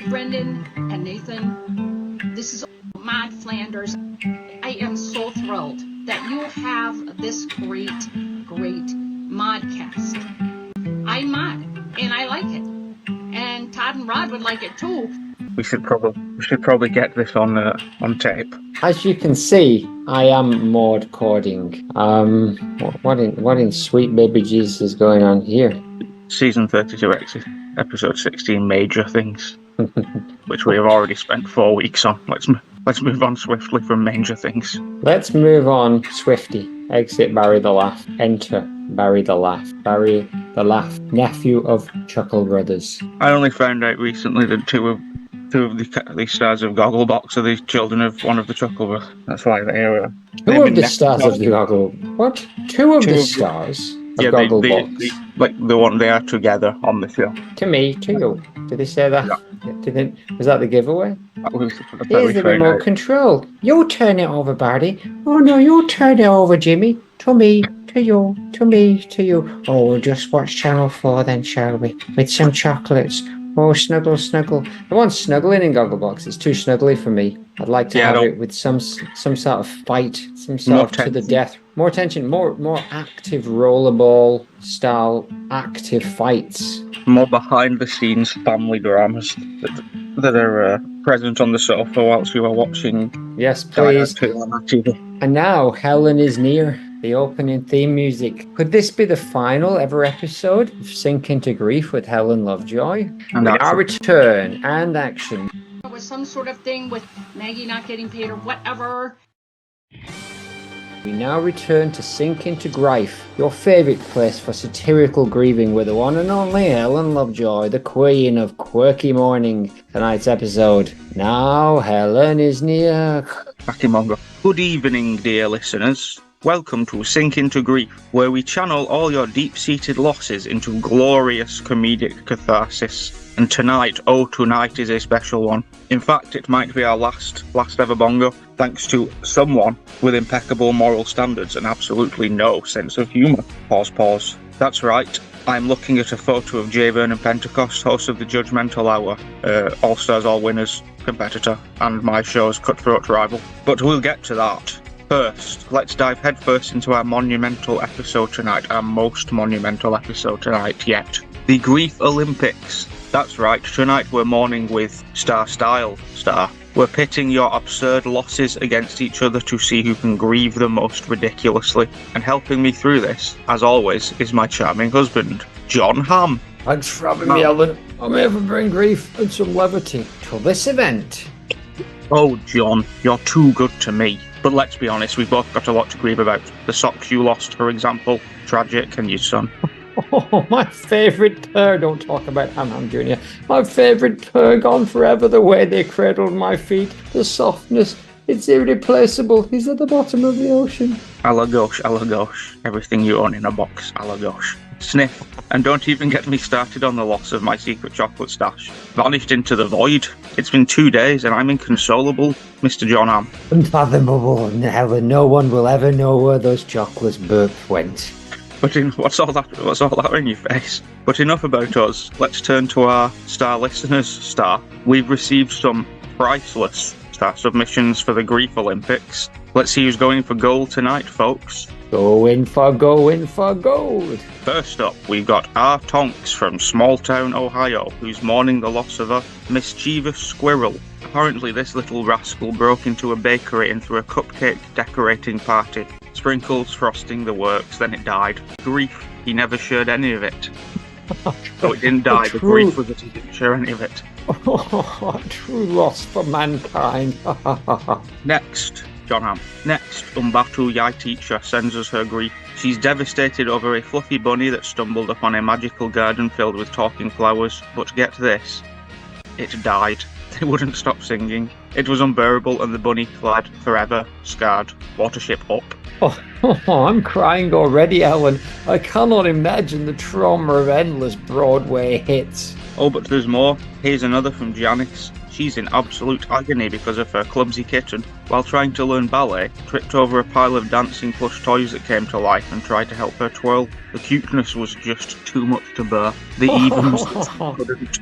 Brendan and Nathan, this is Maude Flanders. I am so thrilled that you have this great Maudecast. I'm Maude, and I like it. And Todd and Rod would like it too. We should probably get this on tape. As you can see, I am Maude coding. What in sweet baby Jesus is going on here? Season 32X, episode 16, Major Things, which we have already spent 4 weeks on. Let's move on swiftly from Major Things. Let's move on swiftly. Exit Barry the Laugh. Enter Barry the Laugh. Barry the Laugh, nephew of Chuckle Brothers. I only found out recently that two of the stars of Gogglebox are the children of one of the Chuckle Brothers. That's why they are. Two of the stars of the Goggle. What? Two of the stars of Gogglebox. They are together on the show. To me, to you. Did they say that? Yeah. Was that the giveaway? That was Here's the remote control. You turn it over, Barry. Oh no, you turn it over, Jimmy. To me, to you, to me, to you. Oh, we'll just watch Channel 4 then, shall we? With some chocolates. Oh, snuggle, snuggle. I want snuggling in Gogglebox. It's too snuggly for me. I'd like to have it with some sort of fight, some sort of to the death. More tension, more active rollerball style active fights. More behind the scenes family dramas that are present on the sofa whilst you are watching. Yes, please. And now Helen is near. The opening theme music. Could this be the final ever episode of Sink into Grief with Helen Lovejoy? And our return and action. There was some sort of thing with Maggie not getting paid or whatever. We now return to Sink into Grief, your favourite place for satirical grieving with the one and only Helen Lovejoy, the queen of quirky morning. Tonight's episode. Now Helen is near. Bakimongo. Good evening, dear listeners. Welcome to Sink into Grief, where we channel all your deep-seated losses into glorious comedic catharsis. And tonight is a special one. In fact, it might be our last ever bongo, thanks to someone with impeccable moral standards and absolutely no sense of humour. Pause. That's right. I'm looking at a photo of J. Vernon Pentecost, host of the Judgmental Hour, All Stars, All Winners competitor, and my show's cutthroat rival. But we'll get to that. First, let's dive headfirst into our monumental episode tonight, our most monumental episode tonight yet. The Grief Olympics. That's right, tonight we're mourning with Star Style. We're pitting your absurd losses against each other to see who can grieve the most ridiculously. And helping me through this, as always, is my charming husband, John Hamm. Thanks for having me, Ellen. I'm here to bring grief and some levity to this event. Oh, John, you're too good to me. But let's be honest, we've both got a lot to grieve about. The socks you lost, for example. Tragic, and your son. Oh, my favourite pair. Don't talk about Ham Jr. My favourite pair gone forever. The way they cradled my feet. The softness. It's irreplaceable. He's at the bottom of the ocean. A la gauche. Everything you own in a box. A la gauche. Sniff. And don't even get me started on the loss of my secret chocolate stash. Vanished into the void. It's been 2 days and I'm inconsolable, Mr. John Hamm. Unfathomable. No one will ever know where those chocolates burps went. But what's all that in your face? But enough about us. Let's turn to our star listeners. We've received some priceless star submissions for the Grief Olympics. Let's see who's going for gold tonight, folks. Going for gold. First up, we've got R. Tonks from small town Ohio, who's mourning the loss of a mischievous squirrel. Apparently this little rascal broke into a bakery and threw a cupcake decorating party. Sprinkles, frosting, the works, then it died. Grief, he never shared any of it. So it didn't die, the grief was that he didn't share any of it. Oh, true loss for mankind. Next, John Hamm. Next, Umbatu Yai teacher sends us her grief. She's devastated over a fluffy bunny that stumbled upon a magical garden filled with talking flowers. But get this, it died. It wouldn't stop singing. It was unbearable and the bunny fled forever, scarred. Watership up. Oh, I'm crying already, Ellen. I cannot imagine the trauma of endless Broadway hits. Oh, but there's more. Here's another from Janice. She's in absolute agony because of her clumsy kitten. While trying to learn ballet, tripped over a pile of dancing plush toys that came to life and tried to help her twirl. The cuteness was just too much to bear. The evens couldn't.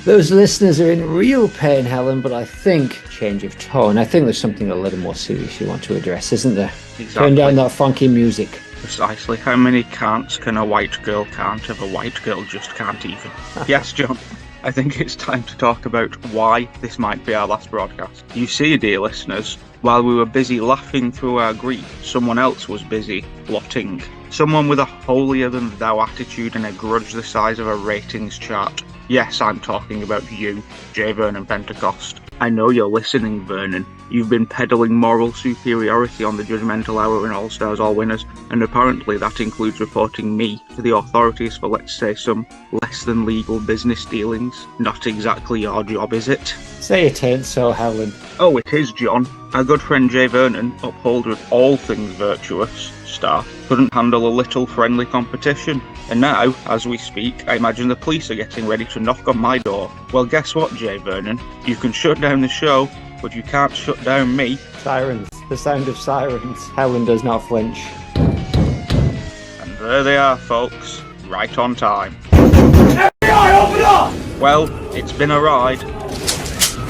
Those listeners are in real pain, Helen, but I think, change of tone, I think there's something a little more serious you want to address, isn't there? Exactly. Turn down that funky music. Precisely. How many can'ts can a white girl can't if a white girl just can't even? Yes, John. I think it's time to talk about why this might be our last broadcast. You see, dear listeners, while we were busy laughing through our grief, someone else was busy plotting. Someone with a holier-than-thou attitude and a grudge the size of a ratings chart. Yes, I'm talking about you, J. Vernon Pentecost. I know you're listening, Vernon. You've been peddling moral superiority on the Judgmental Hour and All Stars All Winners, and apparently that includes reporting me to the authorities for, let's say, some less than legal business dealings. Not exactly your job, is it? Say it ain't so, Helen. Oh, it is, John. Our good friend J. Vernon, upholder of all things virtuous, star, couldn't handle a little friendly competition. And now, as we speak, I imagine the police are getting ready to knock on my door. Well, guess what, J. Vernon? You can shut down the show, but you can't shut down me. Sirens. The sound of sirens. Helen does not flinch. And there they are, folks. Right on time. FBI, open up! Well, it's been a ride.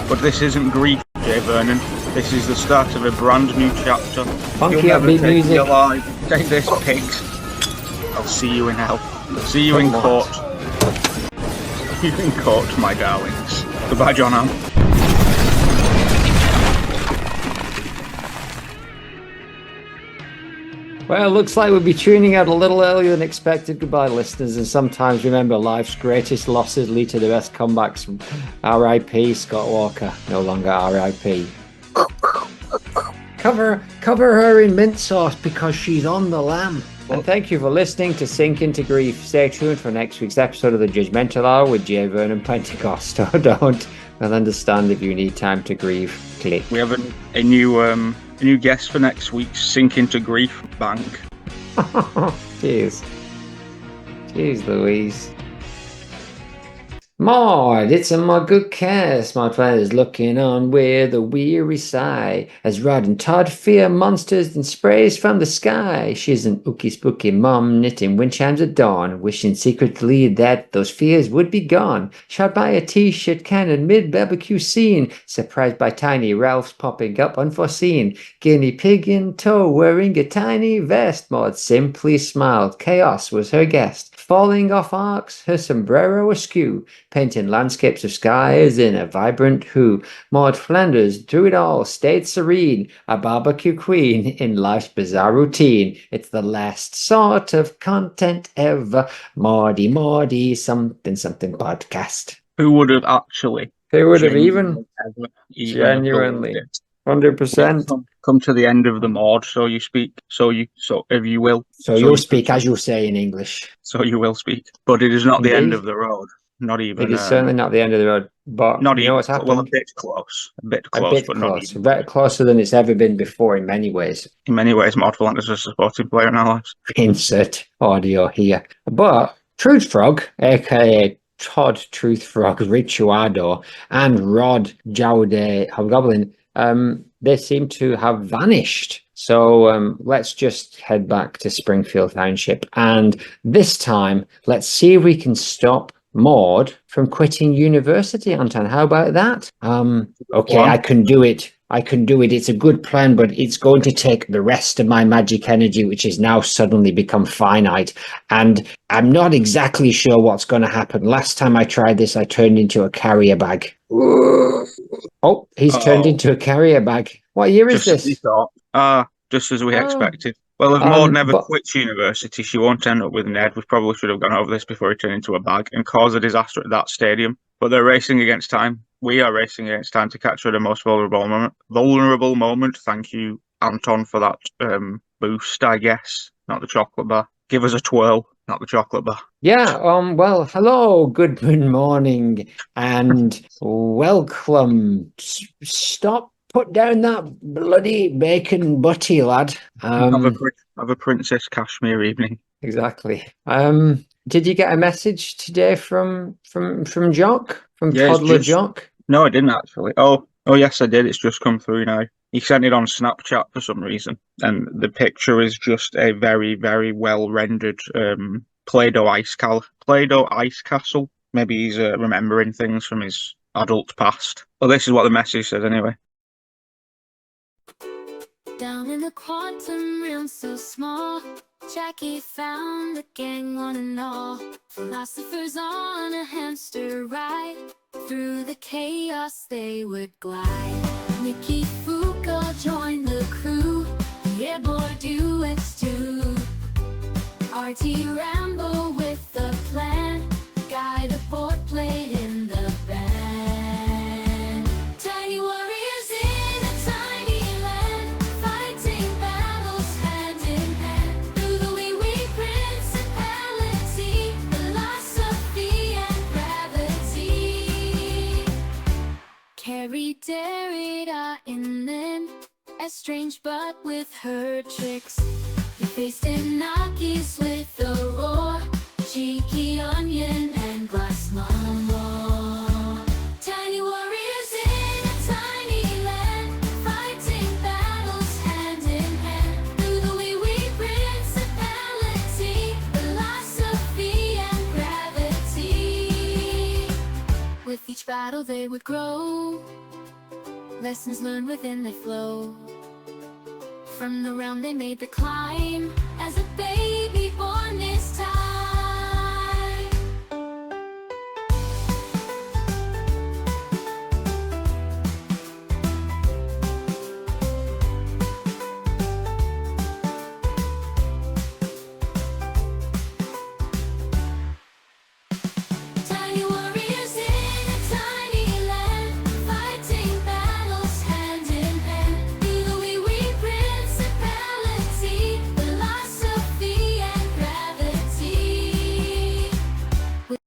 But this isn't grief, J. Vernon. This is the start of a brand new chapter. Funky You'll never upbeat take music. me alive. Take this, pigs. I'll see you in hell. See you in court. See you in court, my darlings. Goodbye, John Ann. Well, looks like we'll be tuning out a little earlier than expected. Goodbye, listeners. And sometimes remember, life's greatest losses lead to the best comebacks. R.I.P. Scott Walker, no longer R.I.P. Cover her in mint sauce because she's on the lam. And thank you for listening to Sink Into Grief. Stay tuned for next week's episode of the Judgmental Hour with J. Vernon Pentecost. Or don't. We'll understand if you need time to grieve. Click. We have a new guest for next week's Sink Into Grief bank. Cheers. Cheers, Louise. Maude, it's a my good cast. My Flanders looking on with a weary sigh as Rod and Todd fear monsters and sprays from the sky. She's an ooky spooky mum knitting wind chimes at dawn, wishing secretly that those fears would be gone. Shot by a t-shirt cannon mid-barbecue scene, surprised by tiny Ralphs popping up unforeseen. Guinea pig in tow wearing a tiny vest. Maude simply smiled. Chaos was her guest. Falling off arcs, her sombrero askew, painting landscapes of skies in a vibrant hue. Maude Flanders, through it all, stayed serene, a barbecue queen in life's bizarre routine. It's the last sort of content ever. Maudie, something podcast. Who would have actually? Who would have even genuinely genuinely 100%. Come to the end of the Maude, so you speak, so if you will. So you'll speak as you say in English. So you will speak. But it is not the end Indeed. of the road. Not even. It is certainly not the end of the road. But Not you even. know what's happened? Well, a bit close. A bit A close, bit but not close. even. Better closer than it's ever been before in many ways. In many ways, Maude Flanders is a supporting player in our lives. Insert audio here. But Truth Frog, aka Todd Truth Frog Rituado, and Rod Jowday Hobgoblin, they seem to have vanished. So let's just head back to Springfield Township. And this time, let's see if we can stop Maude from quitting university, Anton. How about that? Okay, I can do it. It's a good plan, but it's going to take the rest of my magic energy, which has now suddenly become finite. And I'm not exactly sure what's going to happen. Last time I tried this, I turned into a carrier bag. Oh, he's turned into a carrier bag. What year is Just as we this? thought. Just as we expected. Well, if Maude never quits university, she won't end up with Ned. We probably should have gone over this before he turned into a bag and cause a disaster at that stadium. But they're racing against time. We are racing against time to capture the most vulnerable moment. Thank you, Anton, for that boost, I guess. Not the chocolate bar. Give us a twirl, not the chocolate bar. Yeah, well, hello, good morning, and welcome. Stop, put down that bloody bacon butty, lad. Have a Princess Cashmere evening. Exactly. Did you get a message today from Jock, from Yeah, it's toddler just Jock? no, I didn't actually. Oh yes, I did. It's just come through now. He sent it on Snapchat for some reason, and the picture is just a very, very well rendered Play-Doh ice castle. Maybe he's remembering things from his adult past. Well, this is what the message says anyway. Down in the quantum realm so small, Jackie found the gang on and all. Philosophers on a hamster ride, through the chaos they would glide. Mickey Foucault joined the crew, the airborne duets too. RT Rambo with the plan, guide aboard played in the band. Tiny warriors in a tiny land, fighting battles hand in hand. Through the wee principality, philosophy and gravity. Carried Derrida in them, as strange but with her tricks. He faced Inakis with a roar, cheeky onion and glass mama. Tiny warriors in a tiny land, fighting battles hand in hand. Through the wee principality, philosophy and gravity. With each battle they would grow, lessons learned within they flow. From the realm they made the climb, as a baby born this time. Tiny warriors in a tiny land, fighting battles hand in hand. Through the wee principality, philosophy and gravity.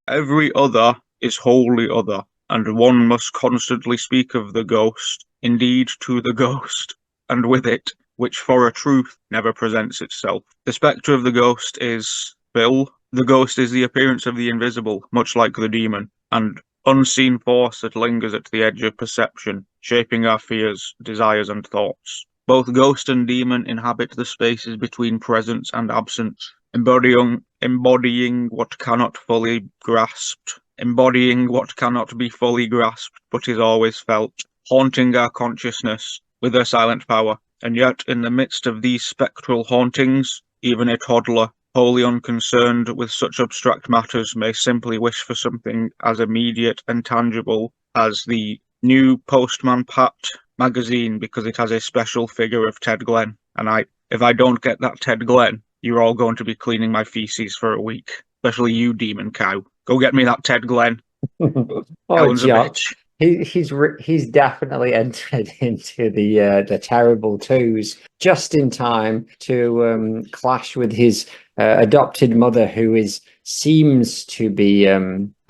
Every other is wholly other, and one must constantly speak of the ghost, indeed to the ghost, and with it, which for a truth never presents itself. The spectre of the ghost is Phil. The ghost is the appearance of the invisible, much like the demon, and unseen force that lingers at the edge of perception, shaping our fears, desires, and thoughts. Both ghost and demon inhabit the spaces between presence and absence, embodying what cannot fully grasped, embodying what cannot be fully grasped, but is always felt, haunting our consciousness with their silent power. And yet, in the midst of these spectral hauntings, even a toddler, wholly unconcerned with such abstract matters, may simply wish for something as immediate and tangible as the new Postman Pat magazine, because it has a special figure of Ted Glenn. And if I don't get that Ted Glenn, you're all going to be cleaning my feces for a week. Especially you, demon cow. Go get me that Ted Glenn. Oh, Ellen's a Jock. bitch. He's definitely entered into the terrible twos just in time to clash with his adopted mother, who seems to be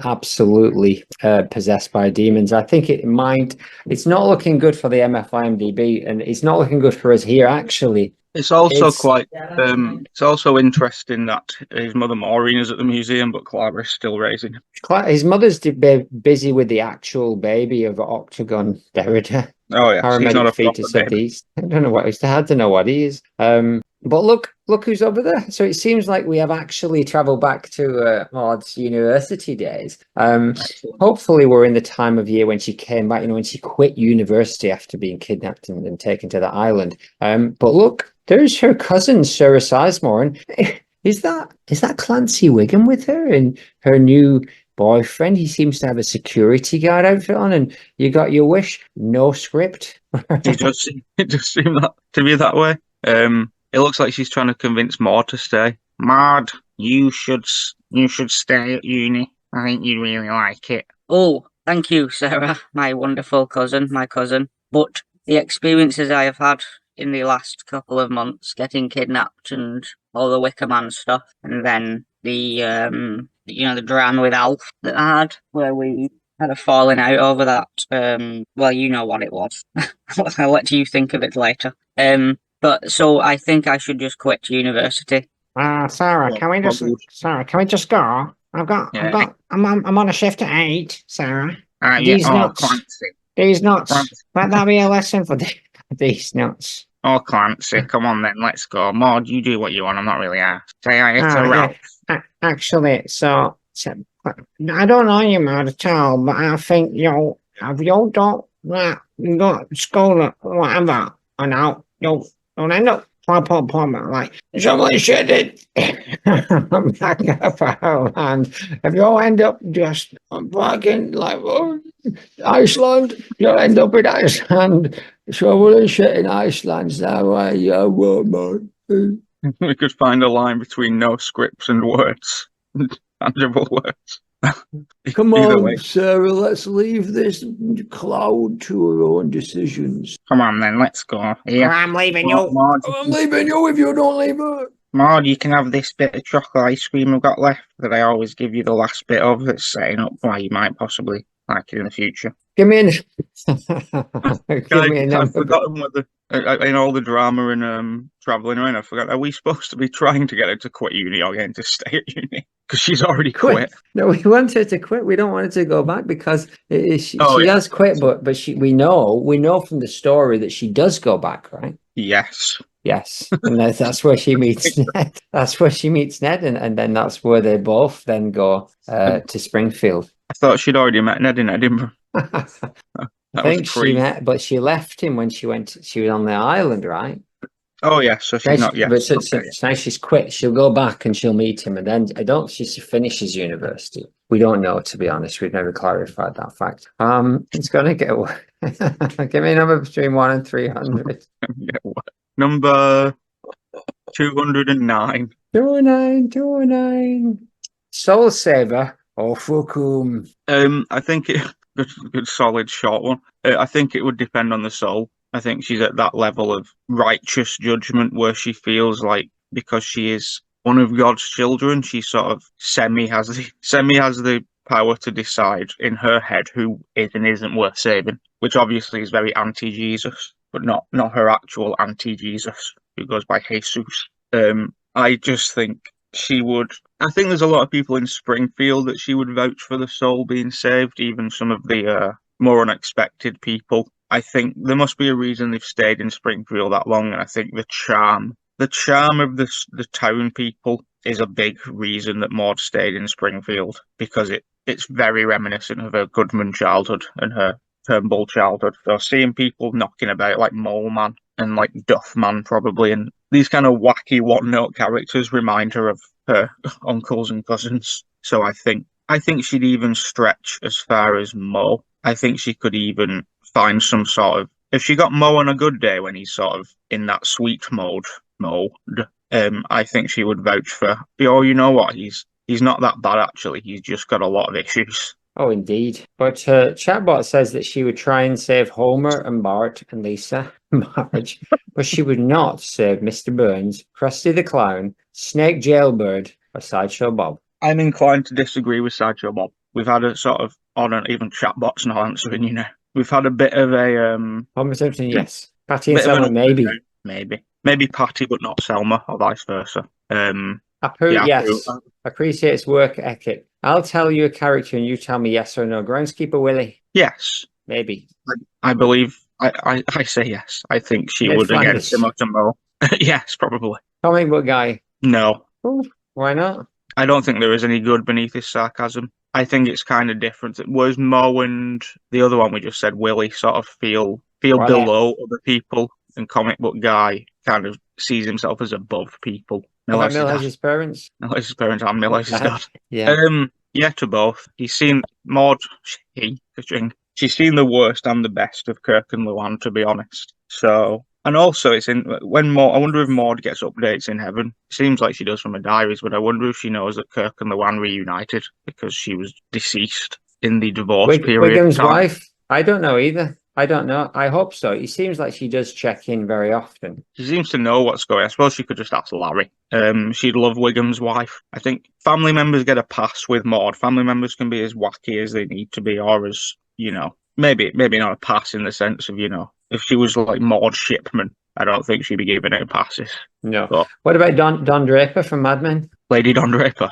absolutely possessed by demons. I think it's not looking good for the MFIMDb, and it's not looking good for us here actually. It's also it's also interesting that his mother Maureen is at the museum, but Clara's still raising him. His mother's busy with the actual baby of Octagon Derrida. Oh yeah, he's not Paramedic a fetus proper of baby. these. I don't know what it's hard to know what he is. But look who's over there. So it seems like we have actually traveled back to Maude's university days. Hopefully we're in the time of year when she came back, when she quit university after being kidnapped and taken to the island. But look, there's her cousin, Sarah Sizemore. And is that Clancy Wiggum with her and her new boyfriend? He seems to have a security guard outfit on, and you got your wish. No script. It does seem that to be that way. It looks like she's trying to convince Maude to stay. Maude, you should stay at uni. I think you'd really like it. Oh, thank you, Sarah, my wonderful cousin, my cousin. But the experiences I have had in the last couple of months, getting kidnapped and all the Wicker Man stuff, and then the drama with Alf that I had, where we had a falling out over that. Well, you know what it was. I'll let you think of it later. But so I think I should just quit university. Sarah, can we just, Boggled. Sarah, can we just go? Yeah. I'm on a shift at 8, Sarah. Yeah. These Oh, nuts, Clancy. these nuts. Clancy. Let that be a lesson for these nuts. Oh, Clancy. Come on then. Let's go. Maud, you do what you want. I'm not really asked. Say it's a Yeah. wrap. Actually, so I don't know you, Maude, at all, but I think if you don't go to school or whatever, and now you'll end up like somebody said it back up and if you end up just fucking like Iceland, you'll end up in Iceland. Somebody shit in Iceland's that way, yeah, what, man? We could find a line between no scripts and words. Tangible words. Come Either on, way. Sarah, let's leave this cloud to her own decisions. Come on then, let's go. Here. I'm leaving Maud, I'm leaving you if you don't leave her. Maud, you can have this bit of chocolate ice cream I've got left that I always give you the last bit of that's setting up why you might possibly like it in the future. Give me a I've number. forgotten whether in all the drama and travelling around, I forgot. Are we supposed to be trying to get her to quit uni or getting to stay at uni? Because she's already quit. No, we want her to quit. We don't want her to go back because she yeah. has quit, but we know from the story that she does go back, right? Yes. Yes, and that's where she meets Ned. That's where she meets Ned, and then that's where they both then go to Springfield. I thought she'd already met Ned in Edinburgh. I think she met, but she left him when she went. She was on the island, right? Oh yeah, so she's not yet. But so now she's quit. She'll go back and she'll meet him, and then I don't. She finishes university. We don't know, to be honest. We've never clarified that fact. It's gonna get. Give me a number between 1 and 300. Number 209. 209. Soul Saver. Oh, fuck 'em. I think it good solid short one. I think it would depend on the soul. I think she's at that level of righteous judgment where she feels like because she is one of God's children, she sort of semi has the power to decide in her head who is and isn't worth saving, which obviously is very anti-Jesus, but not her actual anti-Jesus, who goes by Jesus. I just think she would. I think there's a lot of people in Springfield that she would vouch for the soul being saved, even some of the more unexpected people. I think there must be a reason they've stayed in Springfield that long, and I think the charm of the town people is a big reason that Maude stayed in Springfield, because it's very reminiscent of her Goodman childhood and her Turnbull childhood. So seeing people knocking about like Mole Man and like Duff Man probably, and these kind of wacky one-note characters remind her of her uncles and cousins. So I think she'd even stretch as far as Mo. I think she could even find some sort of, if she got Mo on a good day when he's sort of in that sweet mode, I think she would vouch for, oh, you know what, he's not that bad actually, he's just got a lot of issues. Oh, indeed. But Chatbot says that she would try and save Homer and Bart and Lisa, Marge, but she would not save Mr. Burns, Krusty the Clown, Snake Jailbird, or Sideshow Bob. I'm inclined to disagree with Sideshow Bob. We've had a sort of, even Chatbot's not answering, you know. We've had a bit of a Homer Simpson, yes. Patty and Selma, maybe. Maybe Patty, but not Selma, or vice versa. Yes. Appreciates work ethic. I'll tell you a character and you tell me yes or no. Groundskeeper Willie. Yes. Maybe. I believe. I say yes. I think she would again, similar to Mo. Yes, probably. Comic book guy. No. Ooh, why not? I don't think there is any good beneath his sarcasm. I think it's kind of different. Whereas Mo and the other one we just said, Willie, sort of feel below other people, and comic book guy kind of sees himself as above people. Mill has his parents. Mill has his parents and Mill has his dad. Yeah. Yeah, to both. He's seen Maude. She's seen the worst and the best of Kirk and Luann, to be honest. So, and also it's in when Maude. I wonder if Maude gets updates in heaven. It seems like she does from her diaries, but I wonder if she knows that Kirk and Luann reunited because she was deceased in the divorce period. Wiggum's wife. I don't know either. I don't know. I hope so. It seems like she does check in very often. She seems to know what's going on. I suppose she could just ask Larry. She'd love Wiggum's wife. I think family members get a pass with Maude. Family members can be as wacky as they need to be, or as, maybe not a pass in the sense of, if she was like Maude Shipman, I don't think she'd be giving it passes. No. But What about Don Draper from Mad Men? Lady Don Draper,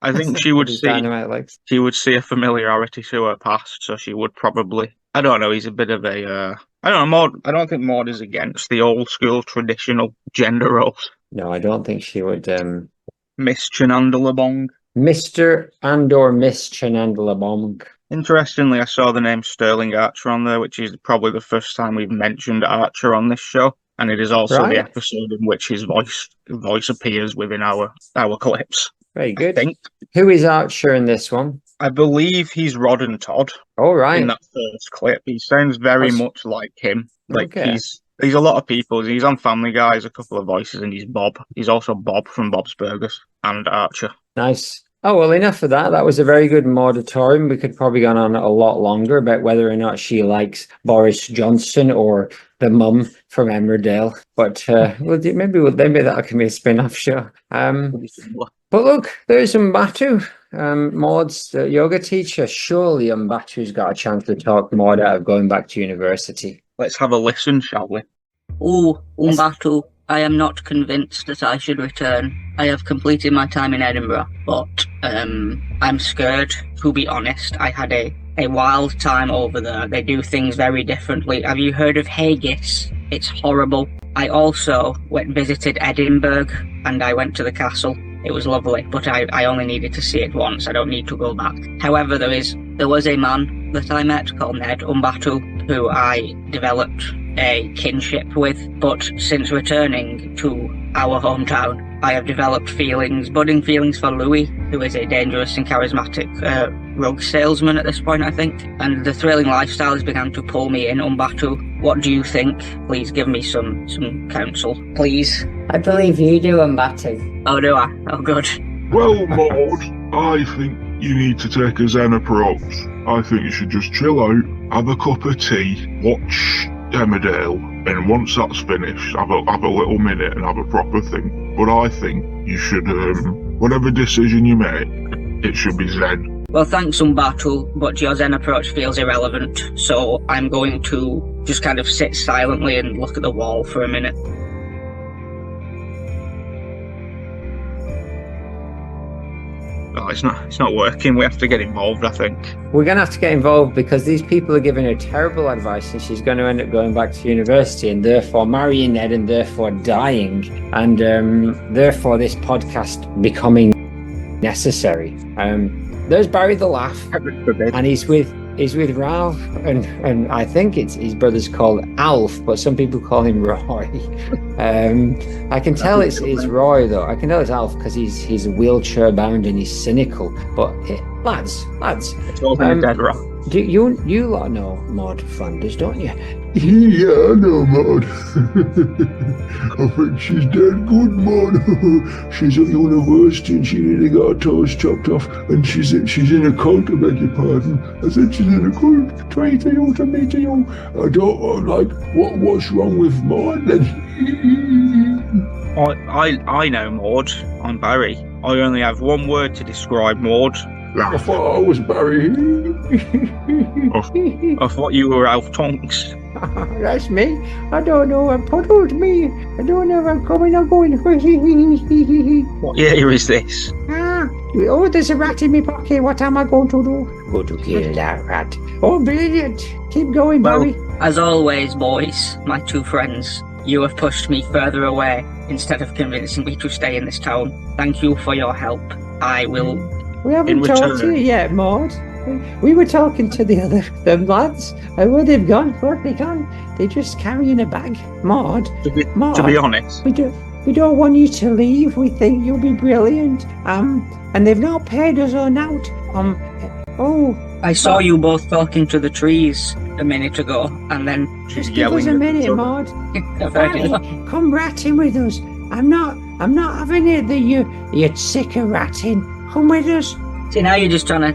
I think she would His see dynamite legs. she would see a familiarity to her past, so she would probably. I don't know. He's a bit of a. I don't know. Maude. I don't think Maude is against the old school traditional gender roles. No, I don't think she would. Miss Chenandalabong. Mr. and/or Miss Chenandalabong. Interestingly, I saw the name Sterling Archer on there, which is probably the first time we've mentioned Archer on this show, and it is also Right. the episode in which his voice appears within our clips. Very I good. think. Who is Archer in this one? I believe he's Rod and Todd All right. in that first clip. He sounds very That's- much like him. Like Okay. he's a lot of people. He's on Family Guy, he's a couple of voices, and he's Bob. He's also Bob from Bob's Burgers and Archer. Nice. Oh, well, enough of that. That was a very good moratorium. We could probably go on a lot longer about whether or not she likes Boris Johnson or the mum from Emmerdale. But maybe that can be a spin-off show. But look, there's Mbatu, Maude's yoga teacher. Surely Mbatu's got a chance to talk Maude out of going back to university. Let's have a listen, shall we? Oh, Umbatu, I am not convinced that I should return. I have completed my time in Edinburgh, but I'm scared, to be honest. I had a wild time over there. They do things very differently. Have you heard of haggis? It's horrible. I also visited Edinburgh, and I went to the castle. It was lovely, but I only needed to see it once. I don't need to go back. However, there was a man that I met called Ned Umbatu, who I developed a kinship with, but since returning to our hometown, I have developed budding feelings for Louis, who is a dangerous and charismatic rug salesman at this point, I think. And the thrilling lifestyle has begun to pull me in. Umbatu, what do you think? Please give me some counsel, please. I believe you do, Mbatu. Oh, do I? Oh, good. Well, Maude, I think you need to take a Zen approach. I think you should just chill out, have a cup of tea, watch Emmerdale, and once that's finished, have a little minute and have a proper think. But I think you should, whatever decision you make, it should be Zen. Well, thanks, Umbatu, but your Zen approach feels irrelevant, so I'm going to just kind of sit silently and look at the wall for a minute. Oh, it's not working. We have to get involved, I think. We're going to have to get involved because these people are giving her terrible advice and she's going to end up going back to university and therefore marrying Ned and therefore dying and therefore this podcast becoming necessary. There's Barry the Laugh and he's with Ralph and I think his brother's called Alf, but some people call him Roy. I can tell it's Roy though. I can tell it's Alf because he's wheelchair bound and he's cynical. But lads, It's all been dead wrong. do you lot know Maude Flanders, don't you? Yeah, I know, Maude. I think she's dead good, Maude. She's at university and she nearly got her toes chopped off, and she's in a cult, I beg your pardon. I said she's in a cult. To me to you. I don't like what's wrong with Maude then. I know Maude. I'm Barry. I only have one word to describe Maude. I thought I was Barry. I thought you were Alf Tonks. That's me. I don't know. I'm puddled me. I don't know if I'm coming or going. What year is this? Oh, there's a rat in my pocket. What am I going to do? Go to kill that rat. Oh, brilliant. Keep going, Well, Barry. as always, boys, my two friends, you have pushed me further away instead of convincing me to stay in this town. Thank you for your help. I will... We haven't in talked to return- you yet, Maude. We were talking to them lads. And where they've gone, what they gone? They're just carrying a bag. Maude, To be Maude, honest, we don't want you to leave. We think you'll be brilliant. And they've not paid us on out. I saw you both talking to the trees a minute ago, and then... Just give yelling us a at each minute, other. Maude. I've heard Barry, it. come ratting with us. I'm not having it that you're sick of ratting. Come with us. See, now you're just trying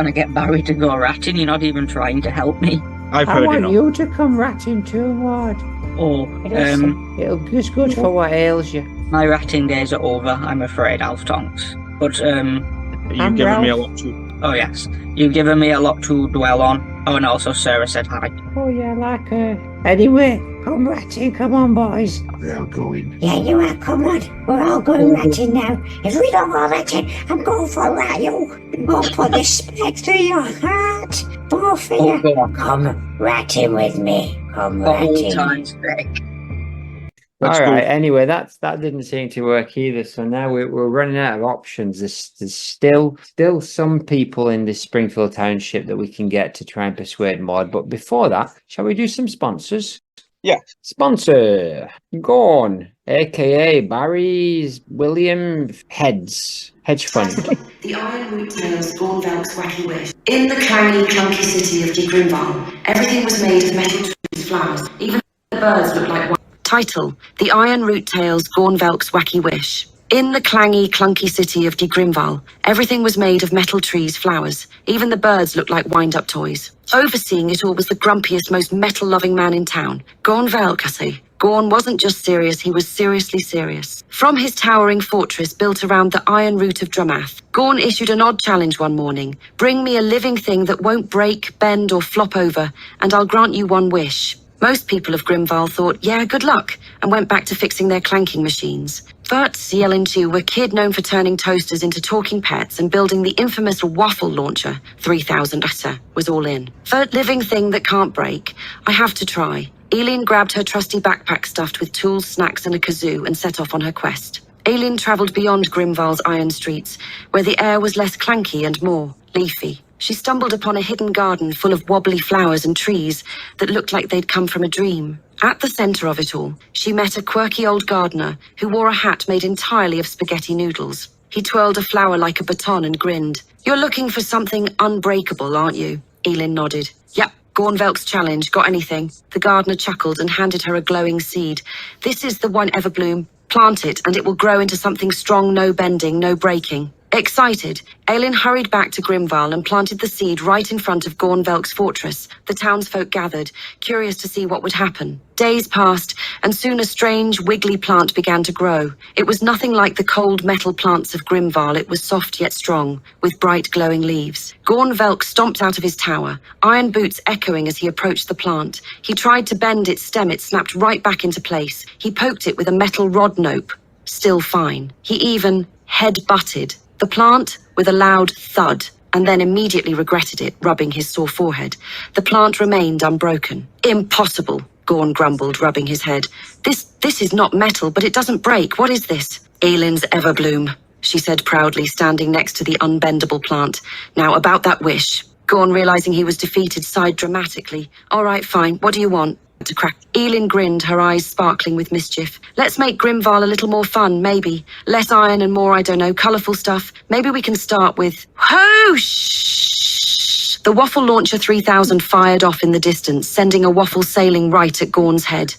to get Barry to go ratting. You're not even trying to help me. I've I heard want enough. you to come ratting too, Maude. Oh, It's good for what ails you. my ratting days are over, I'm afraid, Alf Tonks. But, You've I'm given me a Ralph. lot to. Oh yes, you've given me a lot to dwell on. Oh, and also Sarah said hi. Oh, yeah, like her. Anyway, come ratting, come on, boys. We are going. Yeah, you are, come on. We're all going ratting now. If we don't go ratting, I'm going for a rat, you. I'm going to put this spike through your heart. Both of you. go on. Come ratting with me. Come For all ratting. time's sake. Let's All go. right. Anyway, that didn't seem to work either. So now we're running out of options. There's still some people in this Springfield township that we can get to try and persuade Maude. But before that, shall we do some sponsors? Yes. Sponsor Gone, aka Barry's William Hedge Fund. The Iron Root Tales Gornvelk's Wacky Wish. In the clangy, clunky city of De Grimval, everything was made of metal trees, flowers. Even the birds looked like one. Title: The Iron Root Tales Gornvelk's Wacky Wish. In the clangy, clunky city of De Grimval, everything was made of metal trees, flowers. Even the birds looked like wind-up toys. Overseeing it all was the grumpiest, most metal-loving man in town. Gornvelk, I say. Gorn wasn't just serious, he was seriously serious. From his towering fortress built around the iron root of Drumath, Gorn issued an odd challenge one morning. Bring me a living thing that won't break, bend, or flop over, and I'll grant you one wish. Most people of Grimval thought, yeah, good luck, and went back to fixing their clanking machines. But Yellen too, a kid known for turning toasters into talking pets and building the infamous waffle launcher, 3000 was all in. For living thing that can't break, I have to try. Eileen grabbed her trusty backpack stuffed with tools, snacks, and a kazoo and set off on her quest. Eileen travelled beyond Grimval's iron streets, where the air was less clanky and more leafy. She stumbled upon a hidden garden full of wobbly flowers and trees that looked like they'd come from a dream. At the centre of it all, she met a quirky old gardener who wore a hat made entirely of spaghetti noodles. He twirled a flower like a baton and grinned. You're looking for something unbreakable, aren't you? Eileen nodded. Yep, Gornvelk's challenge. Got anything? The gardener chuckled and handed her a glowing seed. This is the one Everbloom. Plant it and it will grow into something strong, no bending, no breaking. Excited, Eileen hurried back to Grimval and planted the seed right in front of Gornvelk's fortress. The townsfolk gathered, curious to see what would happen. Days passed, and soon a strange, wiggly plant began to grow. It was nothing like the cold metal plants of Grimval. It was soft yet strong, with bright glowing leaves. Gornvelk stomped out of his tower, iron boots echoing as he approached the plant. He tried to bend its stem. It snapped right back into place. He poked it with a metal rod nope. Still fine. He even head-butted the plant with a loud thud, and then immediately regretted it, rubbing his sore forehead. The plant remained unbroken. Impossible, Gorn grumbled, rubbing his head. This is not metal, but it doesn't break. What is this? Eileen's Everbloom, she said proudly, standing next to the unbendable plant. Now, about that wish. Gorn, realizing he was defeated, sighed dramatically. All right, fine. What do you want? To crack. Eileen grinned, her eyes sparkling with mischief. Let's make Grimval a little more fun, maybe. Less iron and more, I don't know, colourful stuff. Maybe we can start with... Whoosh! The waffle launcher 3000 fired off in the distance, sending a waffle sailing right at Gorn's head.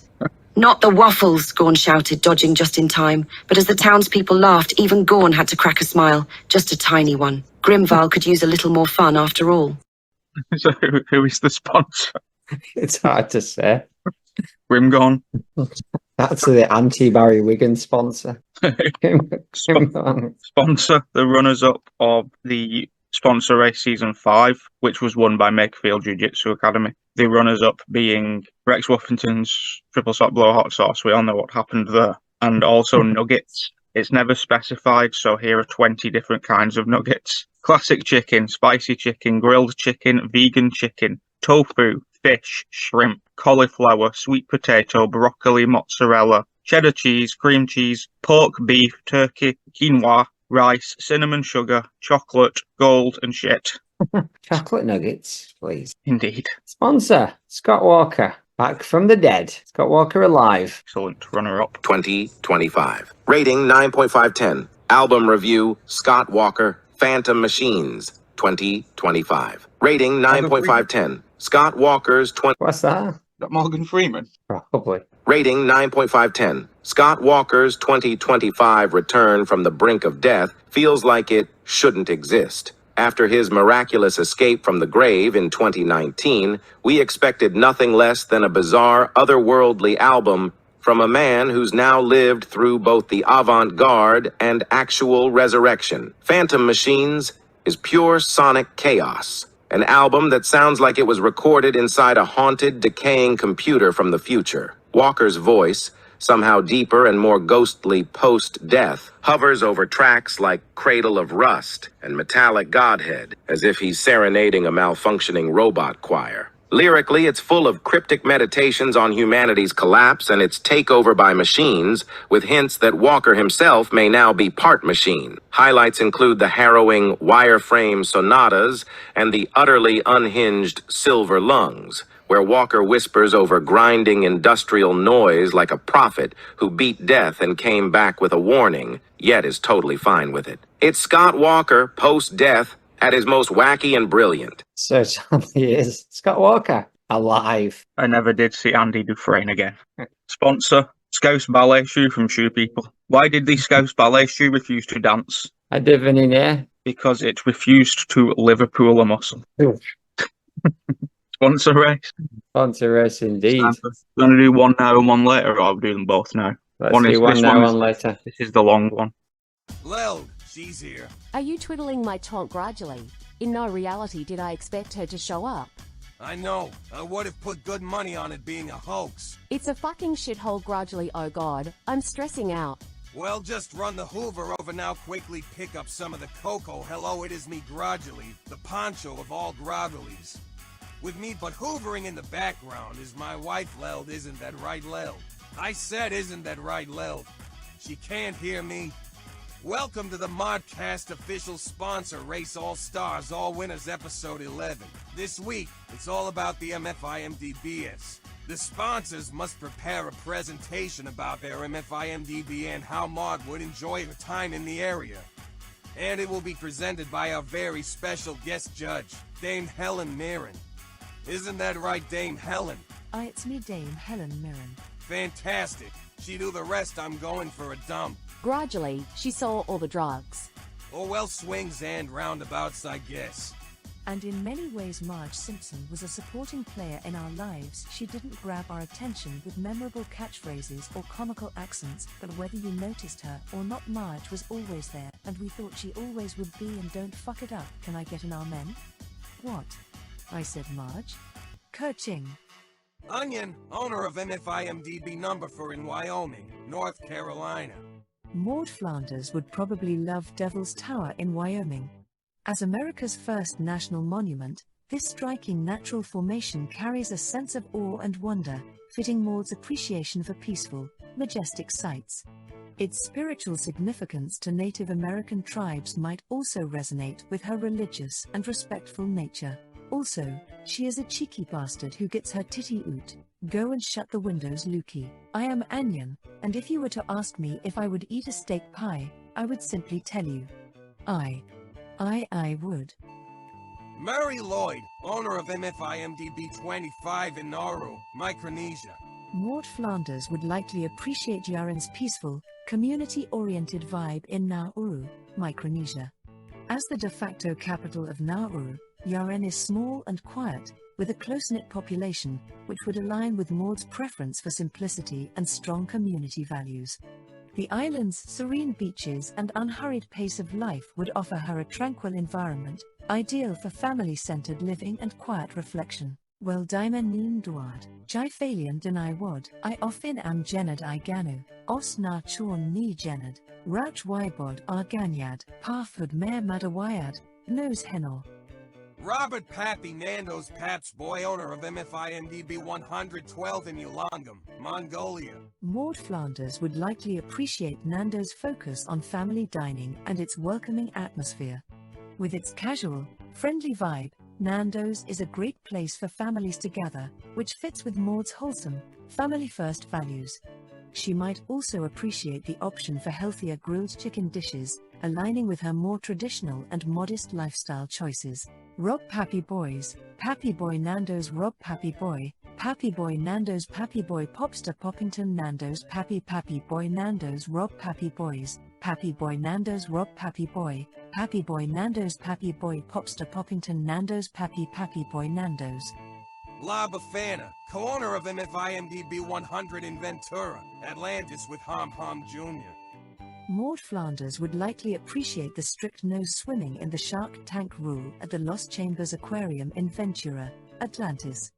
Not the waffles, Gorn shouted, dodging just in time. But as the townspeople laughed, even Gorn had to crack a smile. Just a tiny one. Grimval could use a little more fun after all. So who is the sponsor? It's hard to say. Grimgone. That's the anti-Barry Wiggins sponsor. Sponsor the runners-up of the sponsor race season 5, which was won by Makefield Jiu-Jitsu Academy. The runners-up being Rex Woffington's triple salt blow hot sauce. We all know what happened there. And also nuggets. It's never specified, so here are 20 different kinds of nuggets. Classic chicken, spicy chicken, grilled chicken, vegan chicken, tofu, fish, shrimp, cauliflower, sweet potato, broccoli, mozzarella, cheddar cheese, cream cheese, pork, beef, turkey, quinoa, rice, cinnamon sugar, chocolate, gold, and shit. Chocolate nuggets, please. Indeed. Sponsor, Scott Walker. Back from the dead. Scott Walker alive. Excellent. Runner-up. 2025. Rating 9.510. Album review, Scott Walker, Phantom Machines, 2025. Rating 9.510. Scott Walker's 20... What's that? Is that Morgan Freeman? Probably. Rating 9.510. Scott Walker's 2025 return from the brink of death feels like it shouldn't exist. After his miraculous escape from the grave in 2019, we expected nothing less than a bizarre, otherworldly album from a man who's now lived through both the avant-garde and actual resurrection. Phantom Machines is pure sonic chaos. An album that sounds like it was recorded inside a haunted, decaying computer from the future. Walker's voice, somehow deeper and more ghostly post-death, hovers over tracks like Cradle of Rust and Metallic Godhead, as if he's serenading a malfunctioning robot choir. Lyrically, it's full of cryptic meditations on humanity's collapse and its takeover by machines, with hints that Walker himself may now be part machine. Highlights include the harrowing Wireframe Sonatas and the utterly unhinged Silver Lungs, where Walker whispers over grinding industrial noise like a prophet who beat death and came back with a warning, yet is totally fine with it. It's Scott Walker, post-death, at his most wacky and brilliant. Certainly is. Scott Walker, alive. I never did see Andy Dufresne again. Sponsor, Scouse Ballet Shoe from Shoe People. Why did the Scouse Ballet Shoe refuse to dance? I divinity. Because it refused to Liverpool a muscle. Sponsor race. Sponsor race indeed. We're going to do one now and one later, or I'll do them both now. Let's do one now, one later. This is the long one. Leld, she's here. Are you twiddling my tongue gradually? In no reality did I expect her to show up. I know. I would have put good money on it being a hoax. It's a fucking shithole gradually, oh god. I'm stressing out. Well, just run the Hoover over now, quickly pick up some of the cocoa. Hello, it is me gradually, the poncho of all groggolies. With me but hoovering in the background is my wife, Leld. Isn't that right, Leld? I said, isn't that right, Leld? She can't hear me. Welcome to the Modcast official sponsor, Race All Stars, All Winners, episode 11. This week, it's all about the MFIMDBs. The sponsors must prepare a presentation about their MFIMDB and how Maude would enjoy her time in the area. And it will be presented by our very special guest judge, Dame Helen Mirren. Isn't that right, Dame Helen? It's me, Dame Helen Mirren. Fantastic. She do the rest, I'm going for a dump. Gradually, she saw all the drugs. Oh well, swings and roundabouts, I guess. And in many ways Marge Simpson was a supporting player in our lives. She didn't grab our attention with memorable catchphrases or comical accents, but whether you noticed her or not, Marge was always there, and we thought she always would be, and don't fuck it up. Can I get an amen? What? I said Marge. Kerching. Onion, owner of MFIMDB number 4 in Wyoming, North Carolina. Maude Flanders would probably love Devil's Tower in Wyoming. As America's first national monument, this striking natural formation carries a sense of awe and wonder, fitting Maude's appreciation for peaceful, majestic sights. Its spiritual significance to Native American tribes might also resonate with her religious and respectful nature. Also, she is a cheeky bastard who gets her titty oot. Go and shut the windows, Lukey. I am Onion, and if you were to ask me if I would eat a steak pie, I would simply tell you. I would. Murray Lloyd, owner of MFIMDB 25 in Nauru, Micronesia. Maude Flanders would likely appreciate Yaren's peaceful, community-oriented vibe in Nauru, Micronesia. As the de facto capital of Nauru, Yaren is small and quiet, with a close-knit population, which would align with Maude's preference for simplicity and strong community values. The island's serene beaches and unhurried pace of life would offer her a tranquil environment, ideal for family-centered living and quiet reflection. Well, Diamond Nin Duad, Jai Phalian Denai Wad, I often am Jenad I Ganu, Os Na Chorn Ni Jenad, Rauch Wybod Arganyad, Parfud Mare Madawayad, Nose Henor. Robert Pappy Nando's Paps Boy, owner of MFIMDB 112 in Ulangam, Mongolia. Maude Flanders would likely appreciate Nando's focus on family dining and its welcoming atmosphere. With its casual, friendly vibe, Nando's is a great place for families to gather, which fits with Maude's wholesome, family-first values. She might also appreciate the option for healthier grilled chicken dishes, aligning with her more traditional and modest lifestyle choices. Rob Pappy Boys, Pappy Boy Nando's Rob Pappy Boy, Pappy Boy Nando's Pappy Boy Popster Poppington Nando's Pappy Boy Nando's Rob Pappy Boys, Pappy Boy Nando's Rob Pappy Boy, Pappy Boy Nando's Pappy Boy Popster Poppington Nando's Pappy Boy Nando's. La Bafana, co-owner of MFIMDB 100 in Ventura, Atlantis with Hom Hom Jr. Maude Flanders would likely appreciate the strict no swimming in the shark tank rule at the Lost Chambers Aquarium in Ventura, Atlantis.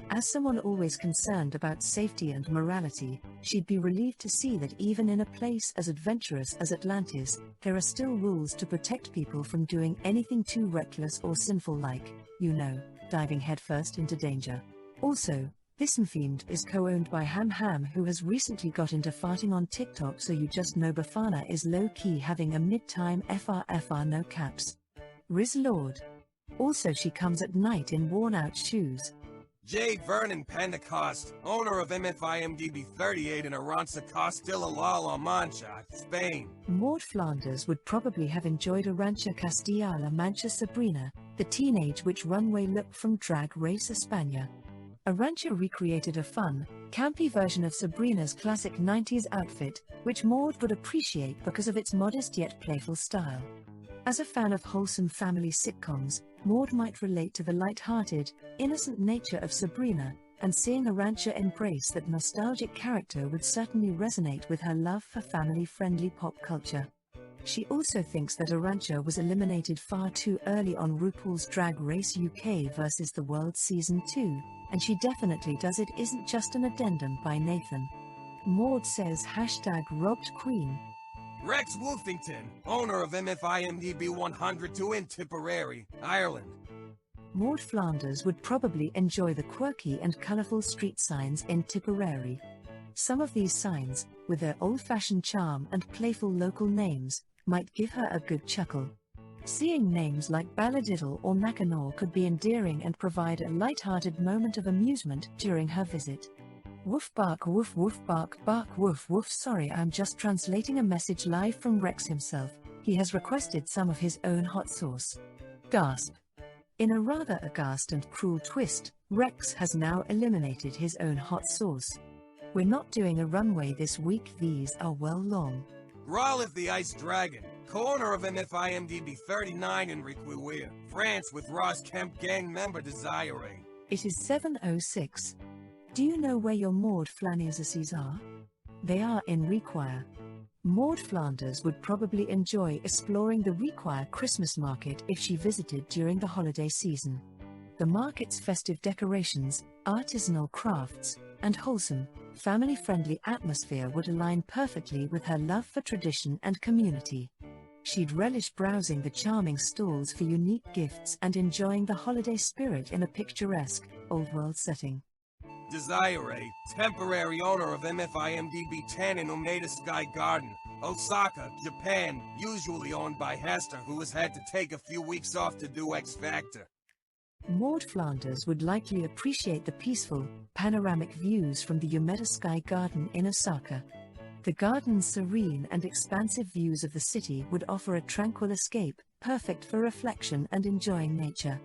As someone always concerned about safety and morality, she'd be relieved to see that even in a place as adventurous as Atlantis, there are still rules to protect people from doing anything too reckless or sinful like, diving headfirst into danger. Also, this themed is co-owned by Ham Ham, who has recently got into farting on TikTok, so you just know Bafana is low-key having a mid-time FR no caps. Riz Lord. Also she comes at night in worn-out shoes. J. Vernon Pentecost, owner of MFIMDB 38 in Aranza Castilla La Mancha, Spain. Maude Flanders would probably have enjoyed Arancha Castilla-La Mancha Sabrina, the teenage witch runway look from Drag Race España. Arancha recreated a fun, campy version of Sabrina's classic 90s outfit, which Maude would appreciate because of its modest yet playful style. As a fan of wholesome family sitcoms, Maude might relate to the light-hearted, innocent nature of Sabrina, and seeing Arancha embrace that nostalgic character would certainly resonate with her love for family-friendly pop culture. She also thinks that Arancha was eliminated far too early on RuPaul's Drag Race UK vs. the World Season 2, and she definitely does it isn't just an addendum by Nathan. Maude says #RobbedQueen. Rex Wolfington, owner of MFIMDB 102 in Tipperary, Ireland. Maude Flanders would probably enjoy the quirky and colourful street signs in Tipperary. Some of these signs, with their old-fashioned charm and playful local names, might give her a good chuckle. Seeing names like Balladiddle or Mackinaw could be endearing and provide a light-hearted moment of amusement during her visit. Woof bark woof bark woof woof. Sorry, I'm just translating a message live from Rex himself. He has requested some of his own hot sauce. Gasp. In a rather aghast and cruel twist, Rex has now eliminated his own hot sauce. We're not doing a runway this week, these are well long. Growlith the Ice Dragon, co-owner of MFIMDB 39 in Riquier, France with Ross Kemp gang member Desiree. It is 7:06. Do you know where your Maude Flanders are? They are in Riquier. Maude Flanders would probably enjoy exploring the Riquier Christmas market if she visited during the holiday season. The market's festive decorations, artisanal crafts, and wholesome, family-friendly atmosphere would align perfectly with her love for tradition and community. She'd relish browsing the charming stalls for unique gifts and enjoying the holiday spirit in a picturesque, old-world setting. Desiree, temporary owner of MFIMDB 10 in Umeda Sky Garden, Osaka, Japan, usually owned by Hester, who has had to take a few weeks off to do X Factor. Maude Flanders would likely appreciate the peaceful, panoramic views from the Umeda Sky Garden in Osaka. The garden's serene and expansive views of the city would offer a tranquil escape, perfect for reflection and enjoying nature.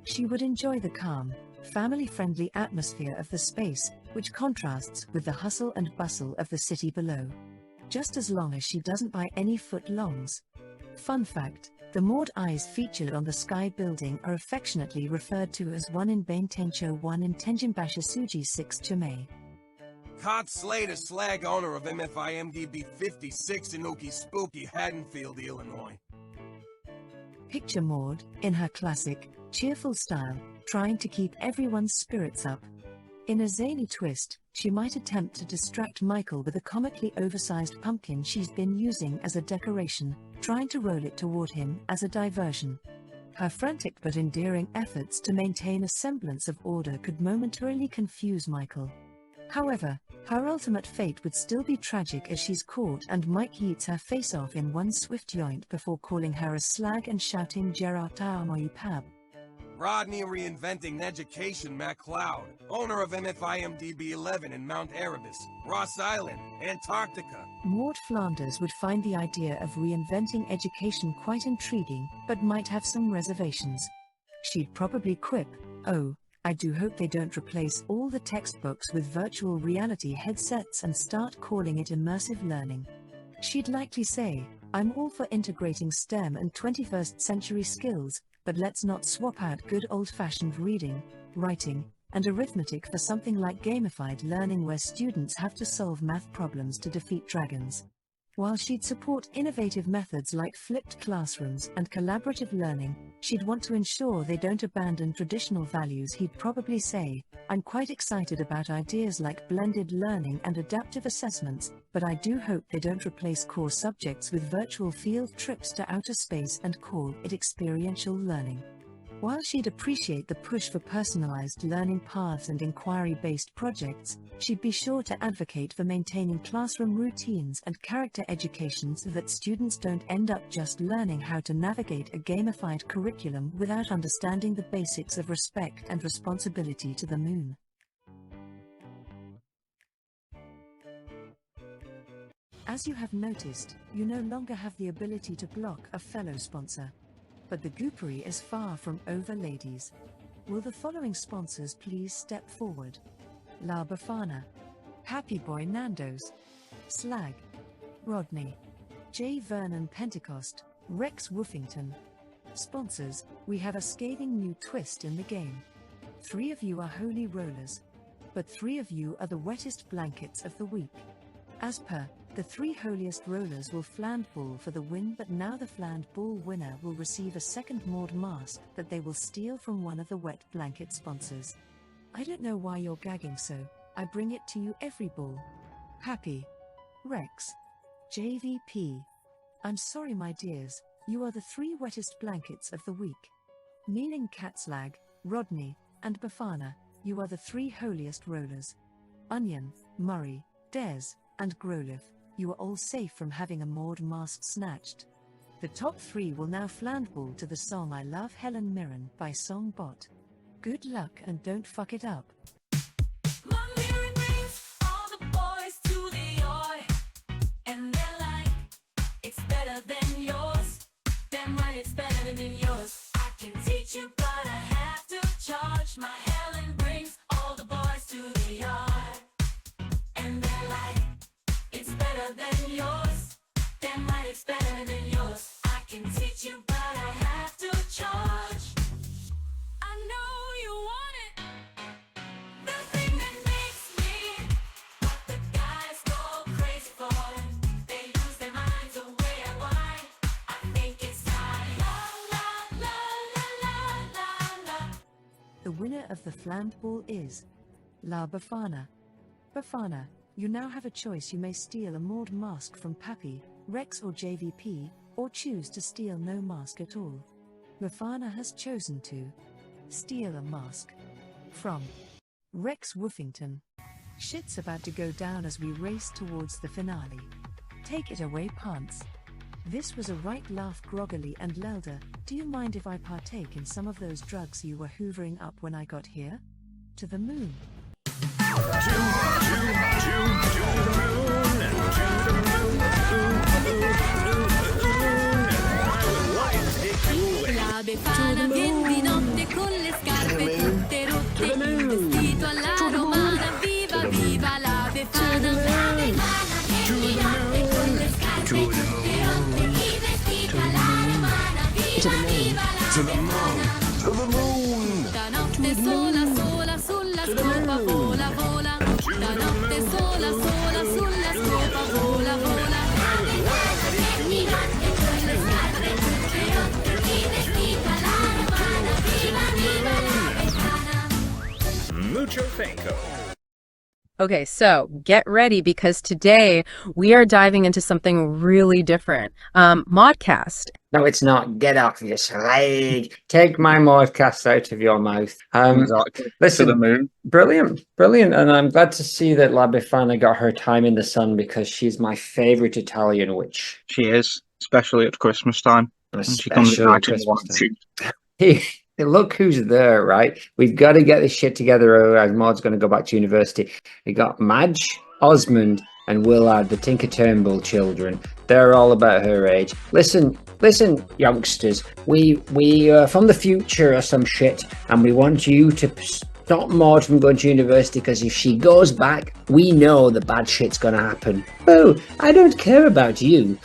She would enjoy the calm, family-friendly atmosphere of the space, which contrasts with the hustle and bustle of the city below. Just as long as she doesn't buy any foot-longs. Fun fact, the Maude eyes featured on the Sky building are affectionately referred to as 1 in Baintencho 1 in Tenjimbasha Suji 6 Chame. Cod Slater Slag, owner of MFIMDB 56 in Ookie Spooky, Haddonfield, Illinois. Picture Maude, in her classic, cheerful style, trying to keep everyone's spirits up. In a zany twist, she might attempt to distract Michael with a comically oversized pumpkin she's been using as a decoration, trying to roll it toward him as a diversion. Her frantic but endearing efforts to maintain a semblance of order could momentarily confuse Michael. However, her ultimate fate would still be tragic as she's caught and Mike eats her face off in one swift yoint before calling her a slag and shouting Gerard Taomoyi Pab. Rodney reinventing education MacLeod, owner of MFIMDB 11 in Mount Erebus, Ross Island, Antarctica. Maude Flanders would find the idea of reinventing education quite intriguing, but might have some reservations. She'd probably quip, "Oh, I do hope they don't replace all the textbooks with virtual reality headsets and start calling it immersive learning." She'd likely say, "I'm all for integrating STEM and 21st century skills, but let's not swap out good old-fashioned reading, writing, and arithmetic for something like gamified learning where students have to solve math problems to defeat dragons." While she'd support innovative methods like flipped classrooms and collaborative learning, she'd want to ensure they don't abandon traditional values. He'd probably say, "I'm quite excited about ideas like blended learning and adaptive assessments, but I do hope they don't replace core subjects with virtual field trips to outer space and call it experiential learning." While she'd appreciate the push for personalized learning paths and inquiry-based projects, she'd be sure to advocate for maintaining classroom routines and character education so that students don't end up just learning how to navigate a gamified curriculum without understanding the basics of respect and responsibility to the moon. As you have noticed, you no longer have the ability to block a fellow sponsor. But the goopery is far from over, ladies. Will the following sponsors please step forward? La Befana, Happy Boy Nando's, Slag, Rodney, J. Vernon Pentecost, Rex Woofington. Sponsors, we have a scathing new twist in the game. 3 of you are holy rollers, but 3 of you are the wettest blankets of the week. As per, the 3 holiest rollers will Fland Bull for the win, but now the Fland Bull winner will receive a second Maude mask that they will steal from one of the wet blanket sponsors. I don't know why you're gagging, so I bring it to you every bull. Happy, Rex, JVP. I'm sorry, my dears, you are the 3 wettest blankets of the week. Kneeling Catslag, Rodney, and Befana, you are the 3 holiest rollers. Onion, Murray, Des, and Groliff, you are all safe from having a Maude mask snatched. The top 3 will now flandball to the song I Love Helen Mirren by Songbot. Good luck and don't fuck it up. You, but I have to charge. My Helen brings all the boys to the yard, and they're like, it's better than yours. Damn right, it's better than yours. I can teach you, but I have to charge. I know you want it. The thing that makes me what the guys go crazy for. They lose their minds away and why. I think it's time. The winner of the Fland Ball is La Befana. Befana, you now have a choice. You may steal a Maude mask from Pappy, Rex or JVP, or choose to steal no mask at all. Befana has chosen to steal a mask from Rex Woofington. Shit's about to go down as we race towards the finale. Take it away, Pants. This was a right laugh. Groggily and Lelder, do you mind if I partake in some of those drugs you were hoovering up when I got here? To the moon. La Befana vien di notte con le scarpe tutte rotte, il vestito alla romana, viva viva la Befana. La Befana vien di notte con le scarpe tutte rotte, il vestito alla romana, viva viva la Befana. Stanotte sola sola sulla scopa vola vola, stanotte sola sola sulla scopa vola vola. La Befana vien di notte con le scarpe tutte rotte, il vestito alla romana, viva viva la Befana. Mucho Fanco. Okay, so get ready because today we are diving into something really different. Modcast. No, it's not. Get off your slide. Take my modcast out of your mouth. Exactly. Listen, To the moon. brilliant, and I'm glad to see that La Befana got her time in the sun because she's my favourite Italian witch. She is, especially at Christmas time. And she comes Especially at at Christmas night time. and she- Hey, look who's there, right? We've got to get this shit together, otherwise Maud's going to go back to university. We got Madge, Osmond, and Willard, the Tinker Turnbull children. They're all about her age. Listen, youngsters. We from the future or some shit, and we want you to stop Maud from going to university because if she goes back, we know the bad shit's going to happen. Oh, I don't care about you.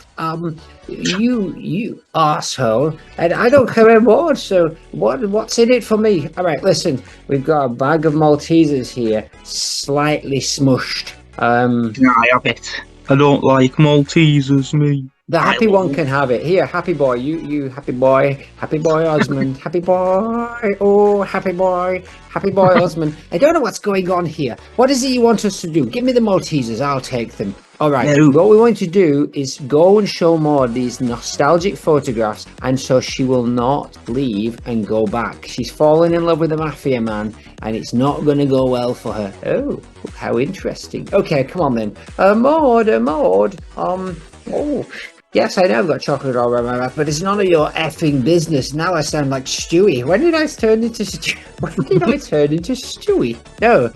You arsehole, and I don't care about Maud, so what's in it for me? All right, listen, we've got a bag of Maltesers here, slightly smushed. Can I have it? I don't like Maltesers, me. The happy one can have it. Here, happy boy. You happy boy. Happy boy Osmond. Happy boy. Oh, happy boy. Happy boy Osmond. I don't know what's going on here. What is it you want us to do? Give me the Maltesers. I'll take them. All right. No. What we want to do is go and show Maude these nostalgic photographs, and so she will not leave and go back. She's fallen in love with the mafia man, and it's not going to go well for her. Oh, how interesting. Okay, come on then. Maude. Oh. Yes, I know I've got chocolate all around my mouth, but it's none of your effing business. Now I sound like Stewie. When did I turn into Stewie? No.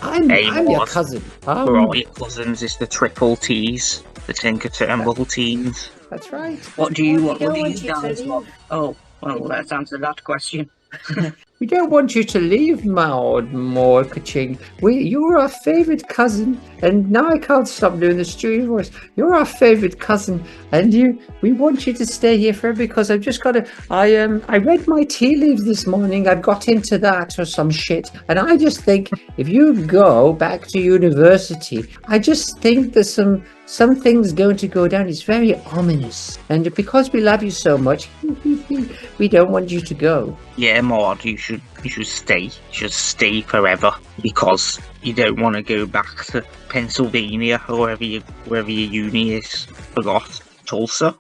I'm your cousin. We're all your cousins. It's the triple T's, the Tinker Turnbull teens. That's right. What do you want? What do you guys want? Oh, well, let's answer that question. We don't want you to leave, Maude Kaching. You're our favourite cousin, and now I can't stop doing the Stewie voice. You're our favourite cousin, and we want you to stay here forever because I've just got to. I read my tea leaves this morning. I've got into that or some shit, and I just think if you go back to university, I just think there's some things going to go down. It's very ominous, and because we love you so much, we don't want you to go. Yeah, Maude, you should stay. You should stay forever because you don't want to go back to Pennsylvania or wherever your uni is. Forgot Tulsa.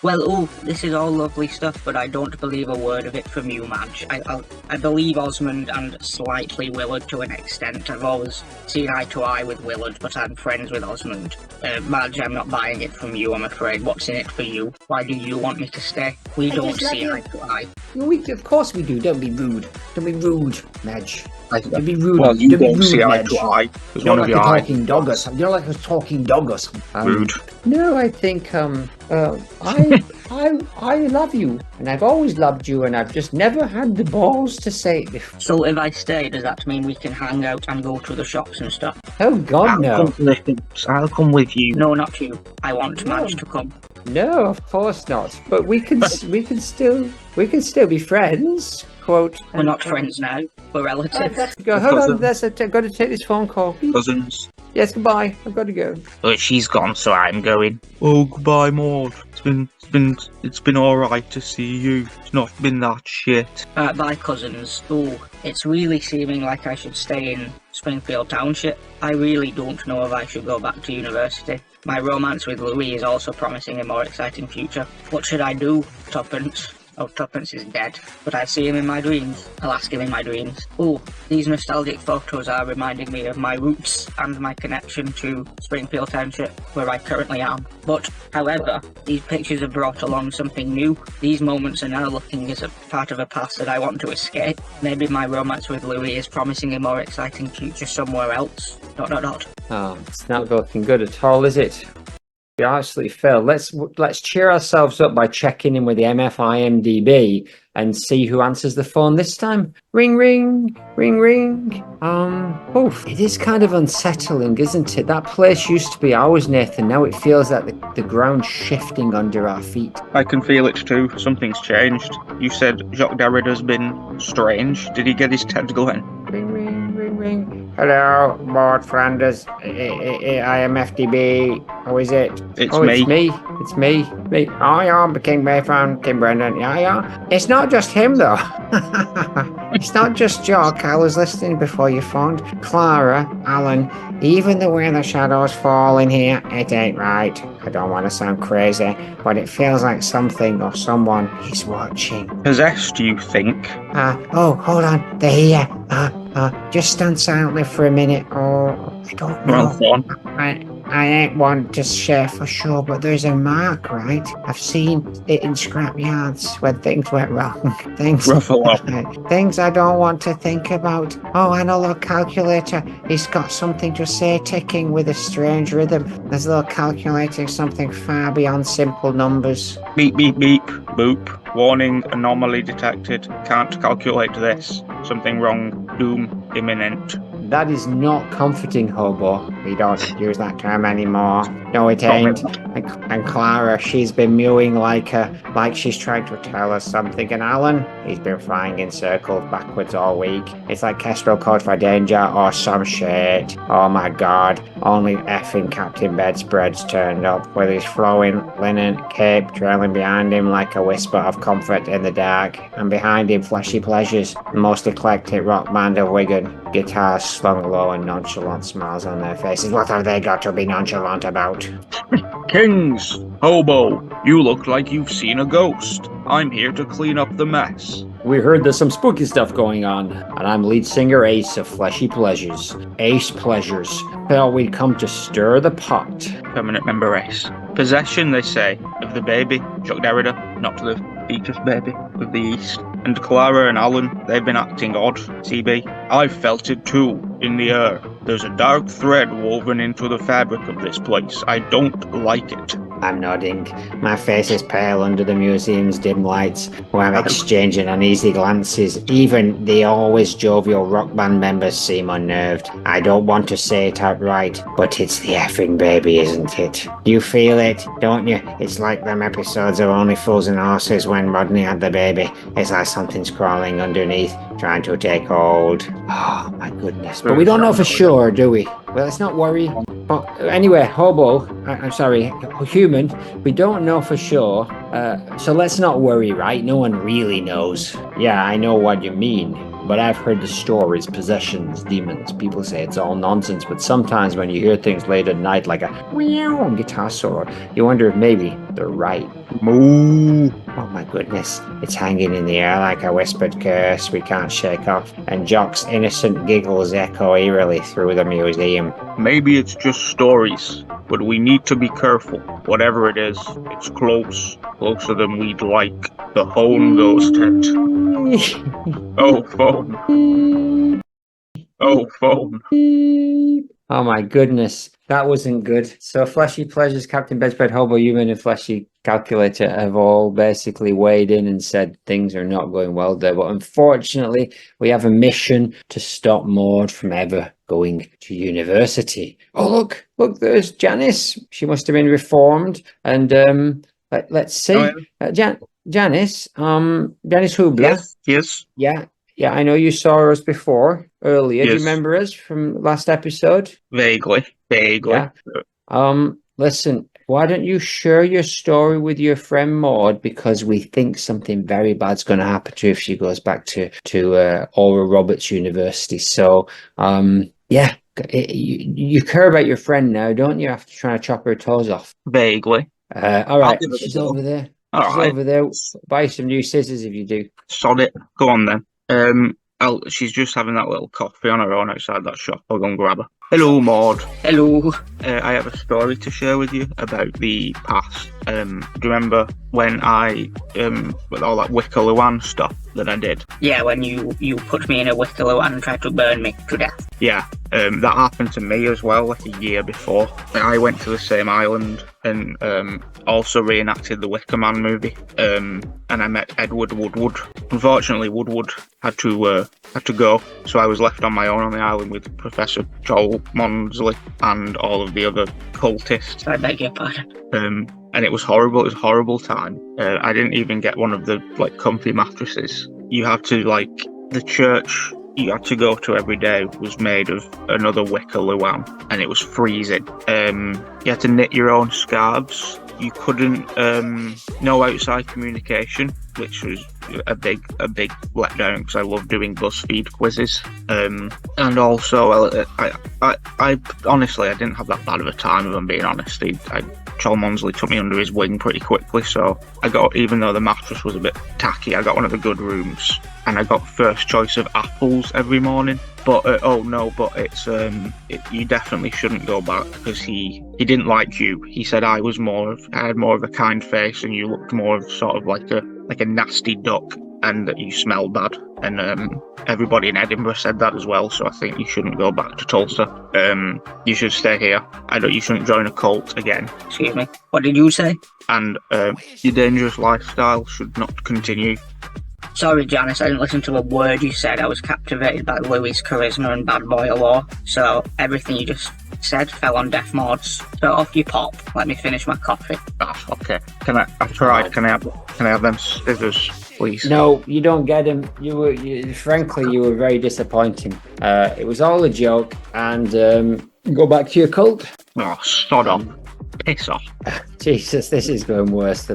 Well, this is all lovely stuff, but I don't believe a word of it from you, Madge. I believe Osmond and slightly Willard to an extent. I've always seen eye to eye with Willard, but I'm friends with Osmond. Madge, I'm not buying it from you, I'm afraid. What's in it for you? Why do you want me to stay? We don't see eye to eye. Of course we do. Don't be rude. Don't be rude, Madge. Don't be rude. Well, you don't don't be rude, see eye Madge. to eye. You're like a talking dog or something. You're like a talking dog or something. Rude. No, I think I love you, and I've always loved you, and I've just never had the balls to say it before. So if I stay, does that mean we can hang out and go to the shops and stuff? Oh God, no. I'll come with you. No, not you. I want Madge to come. No, of course not. But we can still be friends. Quote. We're not friends now. We're relatives. Hold on, I've got to take this phone call. Cousins. Yes, goodbye. I've got to go. Oh, she's gone, so I'm going. Oh, goodbye, Maude. It's been all right to see you. It's not been that shit. Bye, cousins. Oh, it's really seeming like I should stay in Springfield Township. I really don't know if I should go back to university. My romance with Louis is also promising a more exciting future. What should I do, Tuppence? Oh, Tuppence is dead, but I see him in my dreams. I'll ask him in my dreams. Oh, these nostalgic photos are reminding me of my roots and my connection to Springfield Township, where I currently am. But, however, these pictures have brought along something new. These moments are now looking as a part of a past that I want to escape. Maybe my romance with Louis is promising a more exciting future somewhere else. ... Oh, it's not looking good at all, is it? We absolutely failed. Let's cheer ourselves up by checking in with the MFIMDB and see who answers the phone this time. Ring, ring, ring, ring. It is kind of unsettling, isn't it? That place used to be ours, Nathan. Now it feels like the ground's shifting under our feet. I can feel it too. Something's changed. You said Jacques Derrida's been strange. Did he get his Ted going? Ring, ring, ring, ring. Hello, Maude Flanders. I am FDB. Who is it? It's me. It's me. Oh, yeah, King Mayfan, King Brendan. Yeah. It's not just him, though. It's not just Jock. I was listening before you phoned. Clara, Alan, even the way the shadows fall in here, it ain't right. I don't want to sound crazy, but it feels like something or someone is watching. Possessed, you think? Hold on. They're here. Just stand silently for a minute. Oh, I don't know. Well, I ain't one to share for sure, but there's a mark, right? I've seen it in scrap yards when things went wrong. Things I don't want to think about. Oh, analog calculator. He's got something to say ticking with a strange rhythm. There's a little calculating something far beyond simple numbers. Beep, beep, beep. Boop. Warning, anomaly detected. Can't calculate this. Something wrong. Doom imminent. That is not comforting, Hobo. We don't use that term anymore. No, it ain't. And Clara, she's been mewing like she's trying to tell us something. And Alan, he's been flying in circles backwards all week. It's like Kestrel code for danger or some shit. Oh my god. Only effing Captain Bedspread's turned up with his flowing linen cape trailing behind him like a whisper of comfort in the dark. And behind him, Fleshy Pleasures, the most eclectic rock band of Wigan. Guitars slung low and nonchalant smiles on their faces. What have they got to be nonchalant about? Kings, Hobo, you look like you've seen a ghost. I'm here to clean up the mess. We heard there's some spooky stuff going on, and I'm lead singer Ace of Fleshy Pleasures. Ace Pleasures. Thought we'd come to stir the pot. Permanent member Ace. Possession, they say, of the baby, Chuck Derrida, not the fetus baby of the East. And Clara and Alan, they've been acting odd, CB. I've felt it too, in the air. There's a dark thread woven into the fabric of this place. I don't like it. I'm nodding. My face is pale under the museum's dim lights, where I'm exchanging uneasy glances. Even the always jovial rock band members seem unnerved. I don't want to say it outright, but it's the effing baby, isn't it? You feel it, don't you? It's like them episodes of Only Fools and Horses when Rodney had the baby. It's like something's crawling underneath, trying to take hold. Oh, my goodness. But we don't know for sure, do we? Well, let's not worry. But anyway, Hobo, I'm sorry, human, we don't know for sure, so let's not worry, right? No one really knows. Yeah, I know what you mean, but I've heard the stories, possessions, demons. People say it's all nonsense, but sometimes when you hear things late at night like a meow guitar solo, you wonder if maybe they're right. Moo! Oh my goodness, it's hanging in the air like a whispered curse we can't shake off, and Jock's innocent giggles echo eerily through the museum. Maybe it's just stories, but we need to be careful. Whatever it is, it's close. Closer than we'd like. The home goes tent. Oh, phone. Oh, phone. Oh my goodness, that wasn't good. So Fleshy Pleasures, Captain Bedspread, Hobo, Human, and Fleshy Calculator have all basically weighed in and said things are not going well there. But unfortunately, we have a mission to stop Maude from ever going to university. Oh, look, there's Janice. She must have been reformed. And let's see. Oh, yeah. Janice Hubler. Yes. Yeah, I know you saw us before, earlier. Yes. Do you remember us from last episode? Vaguely. Yeah. Listen, why don't you share your story with your friend Maude, because we think something very bad's going to happen to her if she goes back to Oral Roberts University. So, yeah, you care about your friend now, don't you? After trying to chop her toes off. Vaguely. All right, she's over there. All Over there. Buy some new scissors if you do. Sod it. Go on then. She's just having that little coffee on her own outside that shop. I'll go and grab her. Hello, Maude. Hello. I have a story to share with you about the past. Do you remember when I, with all that Wicker Luan stuff that I did? Yeah, when you put me in a wicker and tried to burn me to death. Yeah, that happened to me as well, like a year before. I went to the same island and also reenacted the Wicker Man movie. And I met Edward Woodward. Unfortunately, Woodward had to go, so I was left on my own on the island with Professor Joel Monsley and all of the other cultists. I beg your pardon. And it was horrible. It was a horrible time. I didn't even get one of the comfy mattresses. You had to the church you had to go to every day was made of another Wicker Luan, and it was freezing. You had to knit your own scarves. You couldn't no outside communication, which was a big letdown because I love doing BuzzFeed quizzes. And also, I honestly I didn't have that bad of a time, if I'm being honest. Joel Monsley took me under his wing pretty quickly, so I got, even though the mattress was a bit tacky, I got one of the good rooms, and I got first choice of apples every morning. But it's you definitely shouldn't go back, because he didn't like you. He said I had more of a kind face, and you looked more of sort of like a nasty duck, and that you smelled bad. And everybody in Edinburgh said that as well. So I think you shouldn't go back to Tulsa. You should stay here. You shouldn't join a cult again. Excuse me. What did you say? And your dangerous lifestyle should not continue. Sorry, Janice, I didn't listen to a word you said. I was captivated by Louis' charisma and bad boy allure. So everything you just said fell on deaf Maudes. So off you pop. Let me finish my coffee. Ah, okay. I've tried. Can I have them scissors, please? No, you don't get him. Frankly, you were very disappointing. It was all a joke, and go back to your cult. Oh, sod off. Piss off. Jesus, this is going worse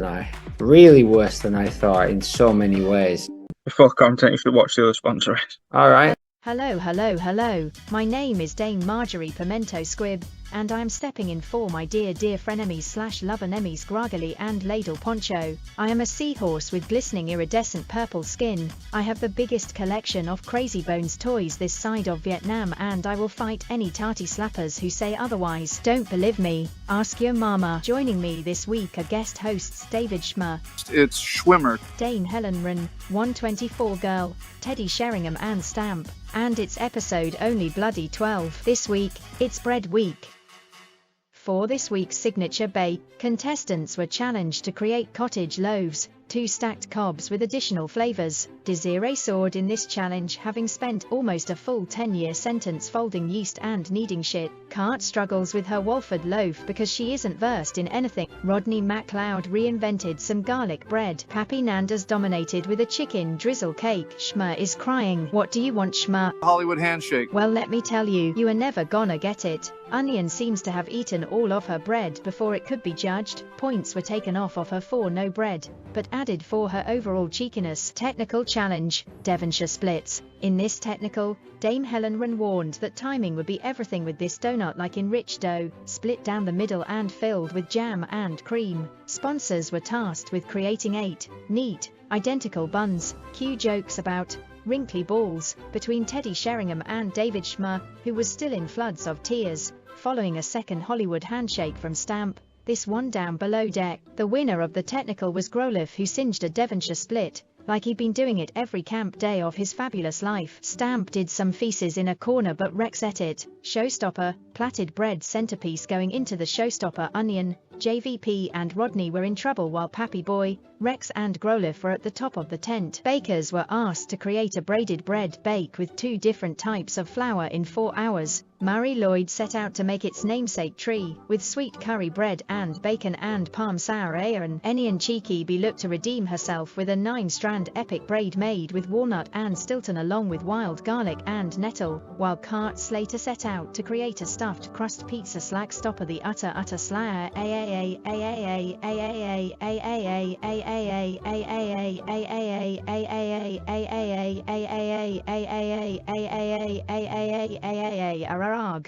really worse than I thought in so many ways. Before content, you should watch the other sponsors. All right. Hello, hello, hello. My name is Dame Marjorie Pimento Squibb, and I'm stepping in for my dear frenemies / love anemies Graggly and Ladle Poncho. I am a seahorse with glistening iridescent purple skin. I have the biggest collection of Crazy Bones toys this side of Vietnam, and I will fight any tarty slappers who say otherwise. Don't believe me? Ask your mama. Joining me this week are guest hosts David Schmer, It's Schwimmer, Dane Helen Run, 124 Girl, Teddy Sheringham and Stamp, and it's episode only bloody 12. This week, it's Bread Week. For this week's signature bake, contestants were challenged to create cottage loaves, 2 stacked cobs with additional flavors. Desiree soared in this challenge, having spent almost a full 10-year sentence folding yeast and kneading shit. Cart struggles with her Walford loaf because she isn't versed in anything. Rodney MacLeod reinvented some garlic bread. Pappy Nandas dominated with a chicken drizzle cake. Schmer is crying. What do you want, Schmer? Hollywood handshake. Well, let me tell you, you are never gonna get it. Onion seems to have eaten all of her bread before it could be judged. Points were taken off of her for no bread, but added for her overall cheekiness. Technical challenge, Devonshire splits. In this technical, Dame Helen Run warned that timing would be everything with this donut, like enriched dough, split down the middle and filled with jam and cream. Sponsors were tasked with creating 8 neat, identical buns. Cue jokes about wrinkly balls between Teddy Sheringham and David Schmer, who was still in floods of tears, following a second Hollywood handshake from Stamp. This one down below deck. The winner of the technical was Groliff, who singed a Devonshire split, like he'd been doing it every camp day of his fabulous life. Stamp did some feces in a corner, but Rex ate it. Showstopper, platted bread centerpiece going into the showstopper onion. JVP and Rodney were in trouble while Pappy Boy, Rex and Groliff were at the top of the tent. Bakers were asked to create a braided bread bake with 2 different types of flour in 4 hours. Murray Lloyd set out to make its namesake tree, with sweet curry bread and bacon and palm sour ayon. Enian Cheeky Bee looked to redeem herself with a 9-strand epic braid made with walnut and Stilton along with wild garlic and nettle, while Cart Slater set out to create a stuffed crust pizza slag stopper. The utter slayer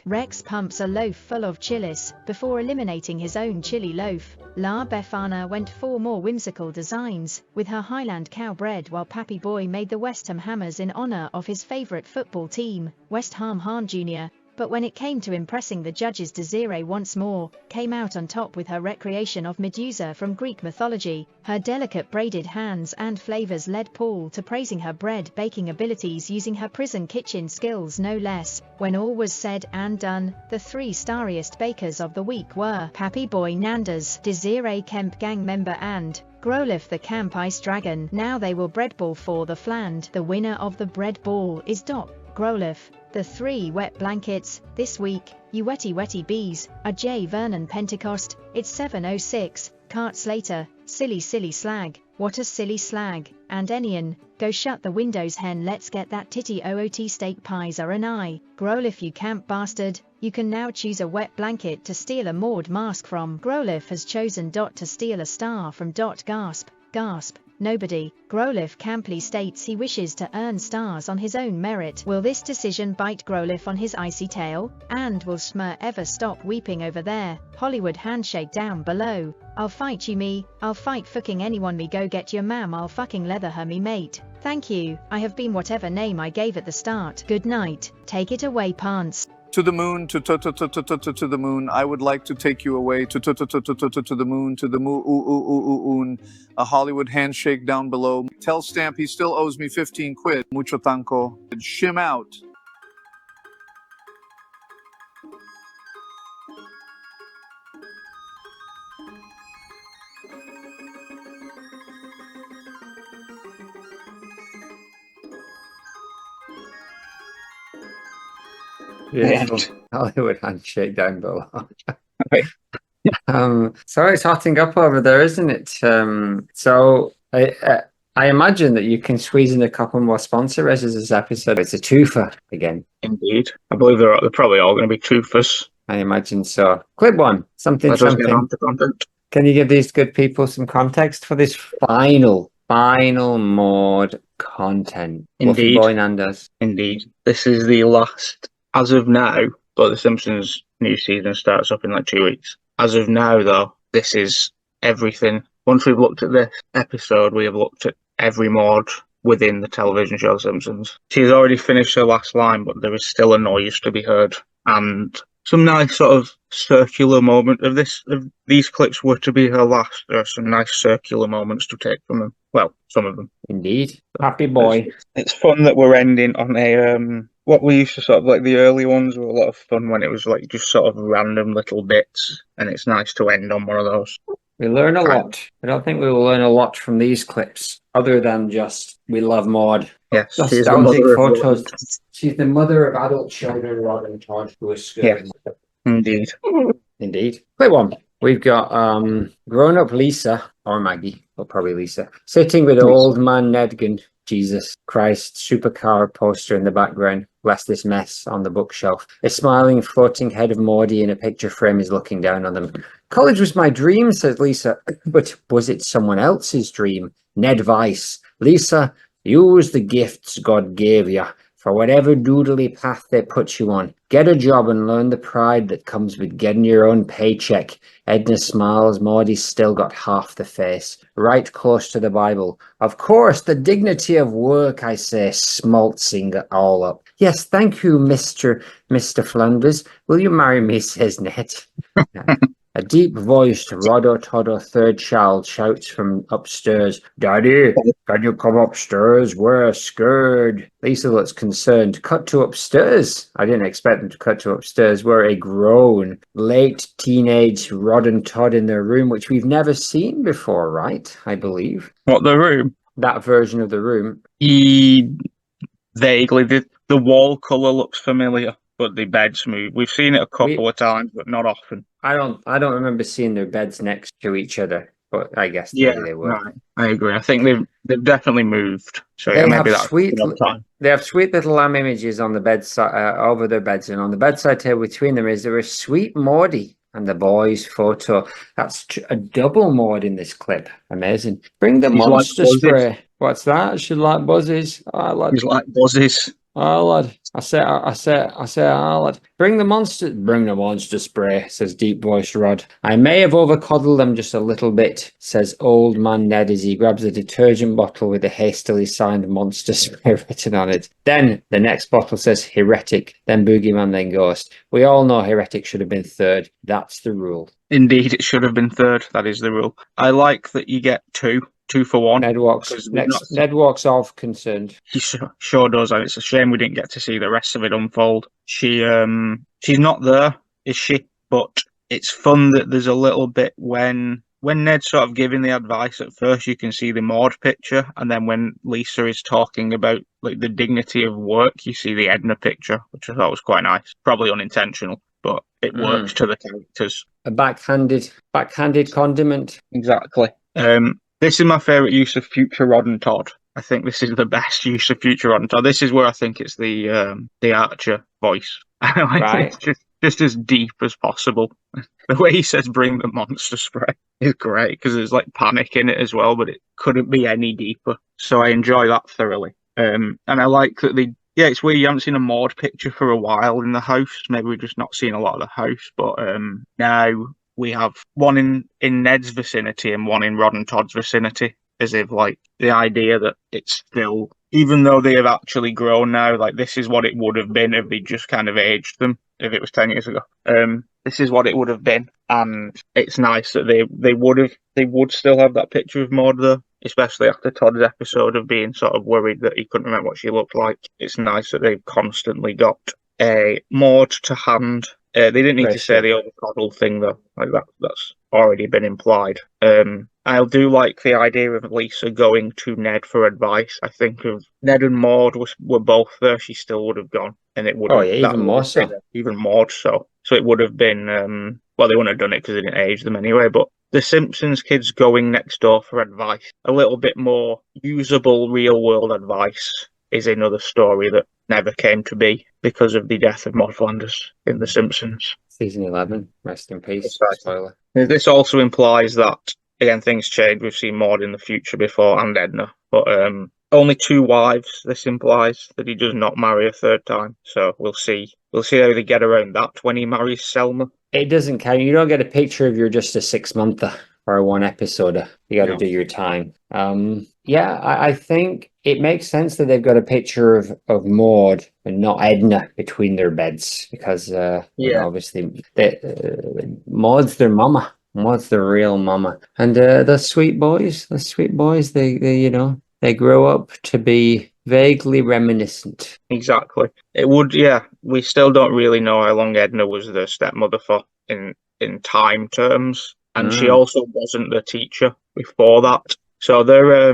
Rex pumps a loaf full of chilies before eliminating his own chili loaf. La Befana went for more whimsical designs with her Highland cow bread, while Pappy Boy made the West Ham Hammers in honor of his favorite football team, West Ham Jr. But when it came to impressing the judges, Desiree once more came out on top with her recreation of Medusa from Greek mythology. Her delicate braided hands and flavors led Paul to praising her bread baking abilities using her prison kitchen skills no less. When all was said and done, the 3 starriest bakers of the week were Pappy Boy Nandas, Desiree Kemp gang member and Groliff the Camp Ice Dragon. Now they will bread ball for the Fland. The winner of the bread ball is Doc Groliff. The 3 wet blankets this week, you wetty bees, are J. Vernon Pentecost, it's 706, Cart Slater, silly slag, what a silly slag, and Enian, go shut the windows hen, let's get that titty OOT steak pies are an eye. Groliff, you camp bastard, you can now choose a wet blanket to steal a Maude mask from. Groliff has chosen Dot to steal a star from Dot. Gasp. Nobody. Groliff camply states he wishes to earn stars on his own merit. Will this decision bite Groliff on his icy tail? And will Schmer ever stop weeping over there? Hollywood handshake down below. I'll fight you me, I'll fight fucking anyone me, go get your mam, I'll fucking leather her me mate. Thank you, I have been whatever name I gave at the start. Good night, take it away pants. To the moon, to the moon. I would like to take you away to the moon, to the moon. A Hollywood handshake down below. Tell Stamp he still owes me 15 quid. Mucho tanco. Shim out. Beautiful. Hollywood handshake down below. So it's hotting up over there, isn't it? So I imagine that you can squeeze in a couple more sponsor reses this episode. It's a twofer again. Indeed. I believe they're probably all going to be twofers. I imagine so. Clip one. Something. Let us get on to content. Can you give these good people some context for this final Maude content? Indeed. Boy Nando's. Indeed. This is the last, as of now, but the Simpsons new season starts up in like 2 weeks. As of now, though, this is everything. Once we've looked at this episode, we have looked at every Maude within the television show Simpsons. She's already finished her last line, but there is still a noise to be heard. And some nice sort of circular moment of these clips were to be her last. There are some nice circular moments to take from them. Well, some of them. Indeed. Happy boy. It's fun that we're ending on a what we used to sort of like the early ones were a lot of fun when it was like just sort of random little bits, and it's nice to end on one of those. We learn a lot. I don't think we will learn a lot from these clips, other than just we love Maude. Yes, she's the mother photos. She's the mother of adult children rather than Todd, who is scared. Yes. Indeed. Indeed. Clip one. We've got grown-up Lisa, or Maggie, or probably Lisa, sitting with old man Nedgan, Jesus Christ, supercar poster in the background. Bless this mess on the bookshelf. A smiling, floating head of Maude in a picture frame is looking down on them. College was my dream, says Lisa, but was it someone else's dream? Ned Weiss. Lisa, use the gifts God gave you for whatever doodly path they put you on. Get a job and learn the pride that comes with getting your own paycheck. Edna smiles. Maude's still got half the face. Right close to the Bible. Of course, the dignity of work, I say, smaltzing it all up. Yes, thank you, Mr. Flanders. Will you marry me, says Ned. A deep-voiced Roddo-Toddo third child shouts from upstairs, Daddy, can you come upstairs? We're scared. Lisa looks concerned. Cut to upstairs. I didn't expect them to cut to upstairs. We're a grown, late teenage Rod and Todd in their room, which we've never seen before, right? I believe. What, the room? That version of the room. Vaguely. The wall colour looks familiar, but the bed's moved. We've seen it a couple of times, but not often. I don't remember seeing their beds next to each other, but I guess maybe they were. Right. I agree. I think they've definitely moved. So yeah, maybe that's time. They have sweet little lamb images on the bedside, over their beds, and on the bedside table between them is there a sweet Maude and the boy's photo. That's a double Maude in this clip. Amazing. Bring the monster spray. What's that? Should like buzzes. Oh, lad. He's like buzzes. Oh, lad. I say, lad. Bring the monster spray, says deep-voiced Rod. I may have overcoddled them just a little bit, says old man Ned as he grabs a detergent bottle with a hastily signed monster spray written on it. Then the next bottle says heretic, then boogeyman, then ghost. We all know heretic should have been third. That's the rule. Indeed, it should have been third. That is the rule. I like that you get two for one. Ned walks off concerned. He sure does, and it's a shame we didn't get to see the rest of it unfold. She's not there, is she? But it's fun that there's a little bit when Ned's sort of giving the advice at first, you can see the Maude picture, and then when Lisa is talking about like the dignity of work, you see the Edna picture, which I thought was quite nice. Probably unintentional, but it works to the characters. A backhanded condiment. Exactly. This is my favourite use of future Rod and Todd. I think this is the best use of future Rod and Todd. This is where I think it's the Archer voice. Right. It's just as deep as possible. The way he says "bring the monster spray" is great because there's like panic in it as well, but it couldn't be any deeper. So I enjoy that thoroughly. And I like that it's weird you haven't seen a Maude picture for a while in the house. Maybe we've just not seen a lot of the house, but now we have one in Ned's vicinity and one in Rod and Todd's vicinity, as if like the idea that it's still, even though they have actually grown now, like this is what it would have been if they just kind of aged them, if it was 10 years ago. This is what it would have been, and it's nice that they would still have that picture of Maude though, especially after Todd's episode of being sort of worried that he couldn't remember what she looked like. It's nice that they've constantly got a Maude to hand They didn't need to say Ratio. the overcoddled thing though. Like that's already been implied. I do like the idea of Lisa going to Ned for advice. I think if Ned and Maude were both there, she still would have gone, and it would Oh have yeah, that even would more have been so. even more so. So it would have been well, they wouldn't have done it because they didn't age them anyway. But the Simpsons kids going next door for advice, a little bit more usable real world advice, is another story that never came to be because of the death of Maude Flanders in The Simpsons. Season 11, rest in peace. Precisely. Spoiler. This also implies that, again, things change. We've seen Maude in the future before and Edna, but only 2 wives. This implies that he does not marry a third time. So we'll see. We'll see how they get around that when he marries Selma. It doesn't count. You don't get a picture if you're just a 6-monther or a 1 episode. You got to No. do your time. Yeah, I think it makes sense that they've got a picture of Maude and not Edna between their beds because, obviously, Maude's their mama. Maude's their real mama. And the sweet boys, they grow up to be vaguely reminiscent. Exactly. It would, yeah. We still don't really know how long Edna was the stepmother for in time terms, and she also wasn't the teacher before that. So they're,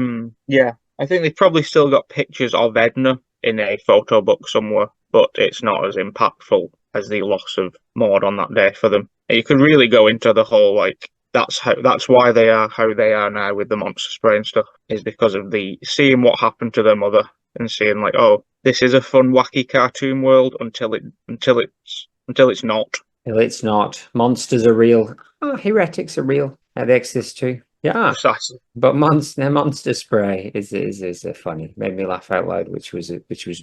I think they've probably still got pictures of Edna in a photo book somewhere, but it's not as impactful as the loss of Maude on that day for them. You could really go into the whole that's why they are how they are now with the monster spray and stuff, is because of the seeing what happened to their mother and seeing oh, this is a fun wacky cartoon world until it's not. Until it's not. Monsters are real. Oh, heretics are real. They exist too. Yeah. Precisely. But monster spray is funny. Made me laugh out loud, which was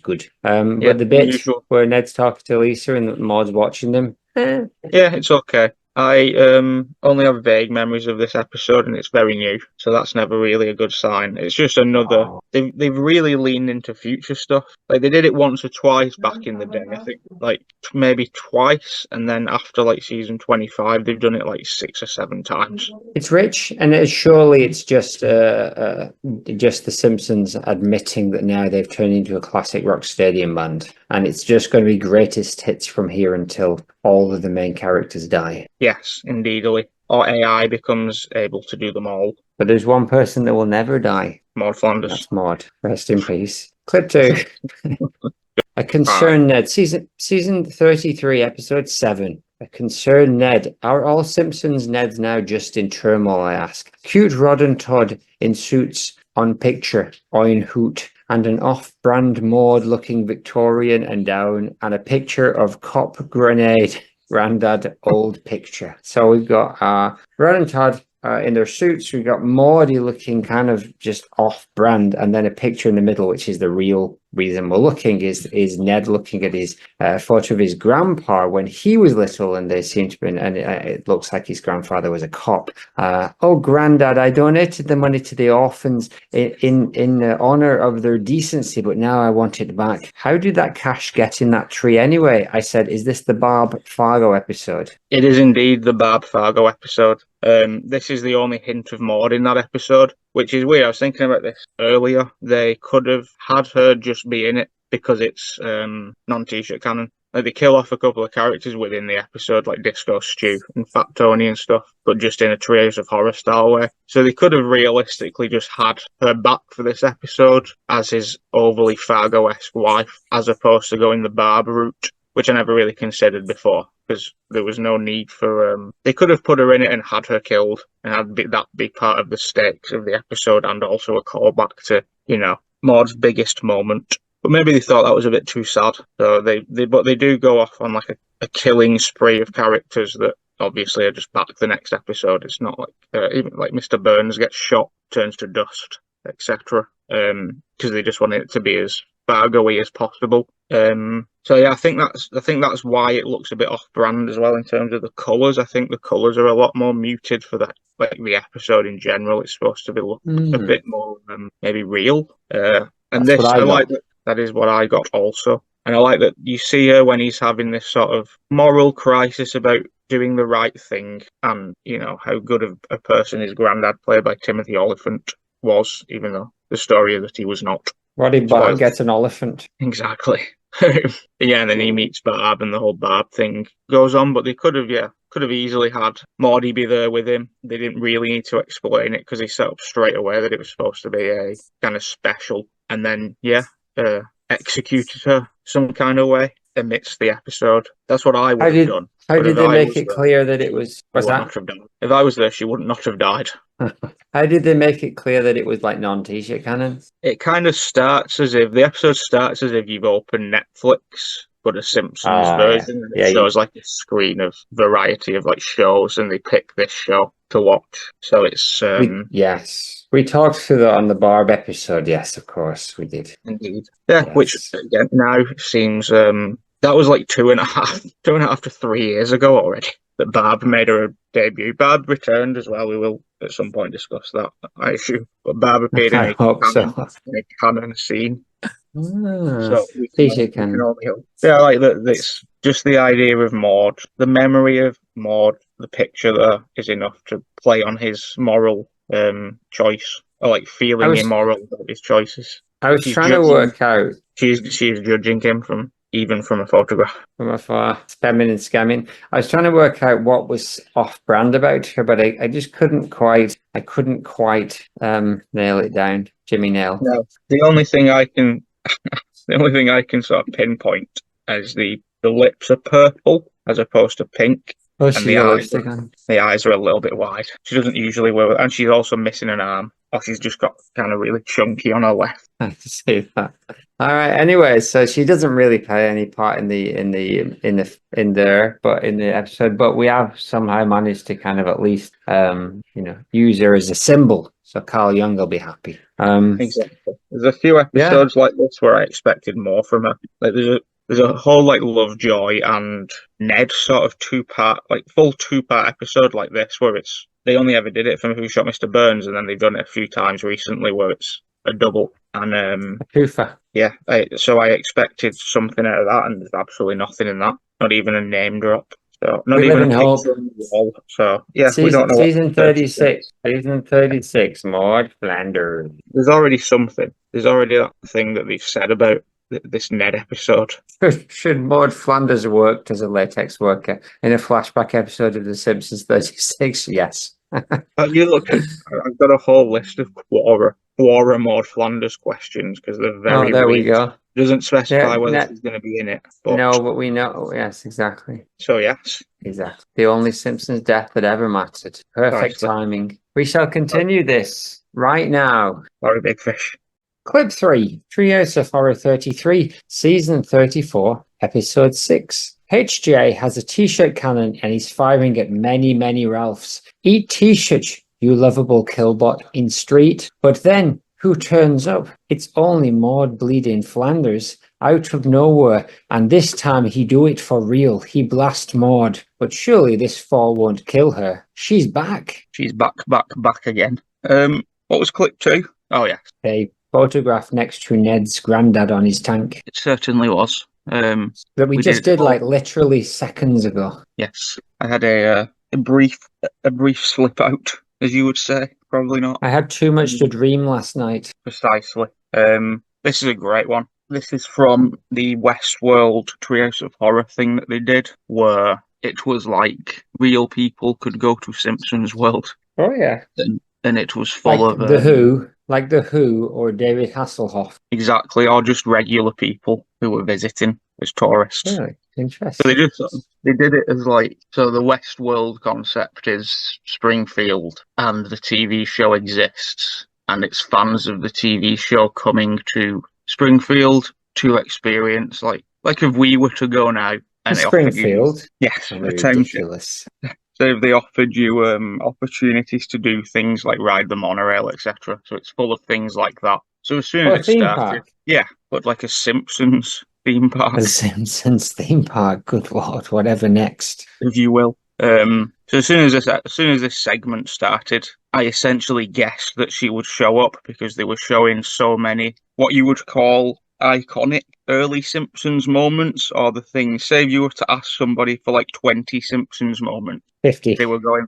good. But the bit where Ned's talking to Lisa and Maud's watching them. Yeah, it's okay. I only have vague memories of this episode, and it's very new, so that's never really a good sign. It's just another. They've really leaned into future stuff. Like they did it once or twice back in the day. I think maybe twice, and then after season 25, they've done it 6 or 7 times. It's rich, and surely it's just the Simpsons admitting that now they've turned into a classic rock stadium band, and it's just going to be greatest hits from here until all of the main characters die. Yes, indeedly. Or AI becomes able to do them all. But there's one person that will never die. Maude Flanders. That's Maude. Rest in peace. Clip 2. A concerned Ned. Season 33, episode 7. A concerned Ned. Are all Simpsons Neds now just in turmoil, I ask? Cute Rod and Todd in suits on picture, or in hoot, and an off-brand Maude-looking Victorian and down, and a picture of Cop Grenade. Grandad old picture. So we've got Rod and Todd in their suits. We've got Maude looking kind of just off-brand, and then a picture in the middle, which is the real reason we're looking, is Ned looking at his photo of his grandpa when he was little, and they seem to be, and it looks like his grandfather was a cop. Oh, Grandad, I donated the money to the orphans in honor of their decency, but now I want it back. How did that cash get in that tree anyway? I said, is this the Barb Fargo episode? It is indeed the Barb Fargo episode. This is the only hint of Maude in that episode, which is weird. I was thinking about this earlier. They could have had her just be in it because it's non-t-shirt canon. They kill off a couple of characters within the episode, like Disco Stew and Fat Tony and stuff, but just in a Treehouse of Horror style way. So they could have realistically just had her back for this episode as his overly Fargo-esque wife, as opposed to going the Barb route, which I never really considered before, because there was no need for... they could have put her in it and had her killed, and had that be part of the stakes of the episode, and also a callback to, Maude's biggest moment. But maybe they thought that was a bit too sad. So they do go off on a killing spree of characters that obviously are just back the next episode. It's not even Mr. Burns gets shot, turns to dust, etc. Because they just want it to be as Fargo-y as possible. So yeah, I think that's why it looks a bit off-brand as well in terms of the colours. I think the colours are a lot more muted for that, the episode in general. It's supposed to be a bit more maybe real. And that's I like that is what I got also. And I like that you see her when he's having this sort of moral crisis about doing the right thing, and how good of a person his granddad, played by Timothy Oliphant, was, even though the story is that he was not. Roddy Bart gets an elephant. Exactly. Yeah, and then he meets Barb, and the whole Barb thing goes on. But they could have easily had Maude be there with him. They didn't really need to explain it because he set up straight away that it was supposed to be a kind of special, and then executed her some kind of way amidst the episode. That's what I would have done. How But did if they I make was it there, clear that it was? she Was would that? not have died. If I was there, she would not have died. How did they make it clear that it was like non-T-shirt canon? It kind of starts as if the episode starts as if you've opened Netflix, but a Simpsons version, and it shows like a screen of variety of like shows, and they pick this show to watch. So it's Yes, we talked through that on the Barb episode. Yes, of course we did. indeed, yeah. Which again now seems that was like 2.5 to 3 years ago already that Barb made her debut. Barb returned as well. We will at some point discuss that, I assume. But Barb appeared in a canon scene. So we can only hope. Yeah, like it's just the idea of Maude, the memory of Maude, the picture there is enough to play on his moral choice, or like feeling immoral about his choices. I was trying to work out. She's judging him from a photograph. From afar, feminine scamming. I was trying to work out what was off-brand about her, but I just couldn't quite. I couldn't quite nail it down. Jimmy nail. No, the only thing I can sort of pinpoint is the lips are purple as opposed to pink. Oh, and the eyes are a little bit wide. She doesn't usually wear, and she's also missing an arm, or she's just got kind of really chunky on her left. I can see that. All right. Anyway, so she doesn't really play any part in the episode, but we have somehow managed to kind of at least use her as a symbol. So Carl Young will be happy. Exactly. There's a few episodes like this where I expected more from her. Like there's a whole like Lovejoy and Ned sort of full 2-part episode like this where they only ever did it from Who Shot Mr. Burns, and then they've done it a few times recently where it's a double and a twofer. Yeah, so I expected something out of that, and there's absolutely nothing in that. Not even a name drop. So not We even live in a hope. picture on the wall. So yeah, we Season, don't know. season 36. Season 36. Maude Flanders. There's already something. There's already that thing that they've said about this Ned episode. Should Maude Flanders have worked as a latex worker in a flashback episode of The Simpsons 36? Yes. You look at, I've got a whole list of Quora Maude Flanders questions because they're very. Oh, there we go. It doesn't specify whether she's going to be in it. But... No, but we know. Yes, exactly. So yes, exactly. The only Simpsons death that ever mattered. Perfect timing. We shall continue this right now. Sorry, big fish. Clip 3, Trios of Horror 33, Season 34, Episode 6. HJ has a t-shirt cannon and he's firing at many, many Ralphs. Eat t-shirts, you lovable killbot in street. But then, who turns up? It's only Maude bleeding Flanders, out of nowhere. And this time he do it for real. He blast Maude. But surely this fall won't kill her. She's back. She's back again. What was clip 2? Oh, yeah. A photograph next to Ned's granddad on his tank. It certainly was. That we just did like literally seconds ago. Yes, I had a brief slip out, as you would say. Probably not. I had too much to dream last night. Precisely. This is a great one. This is from the Westworld Trios of Horror thing that they did, where it was like real people could go to Simpsons World. Oh yeah. And it was full of The Who. Like The Who or David Hasselhoff. Exactly, or just regular people who were visiting as tourists. Really? Interesting. So they did it as so the Westworld concept is Springfield and the TV show exists and it's fans of the TV show coming to Springfield to experience like if we were to go now and Springfield? Yes, ridiculous. So if they offered you opportunities to do things like ride the monorail, etc. So it's full of things like that. So as soon as it started, park. Yeah, but like a Simpsons theme park. A Simpsons theme park, good lord, whatever next. If you will. So as soon as this segment started, I essentially guessed that she would show up because they were showing so many what you would call iconic early Simpsons moments, or the things. Say if you were to ask somebody for like 20 Simpsons moments, 50. They were going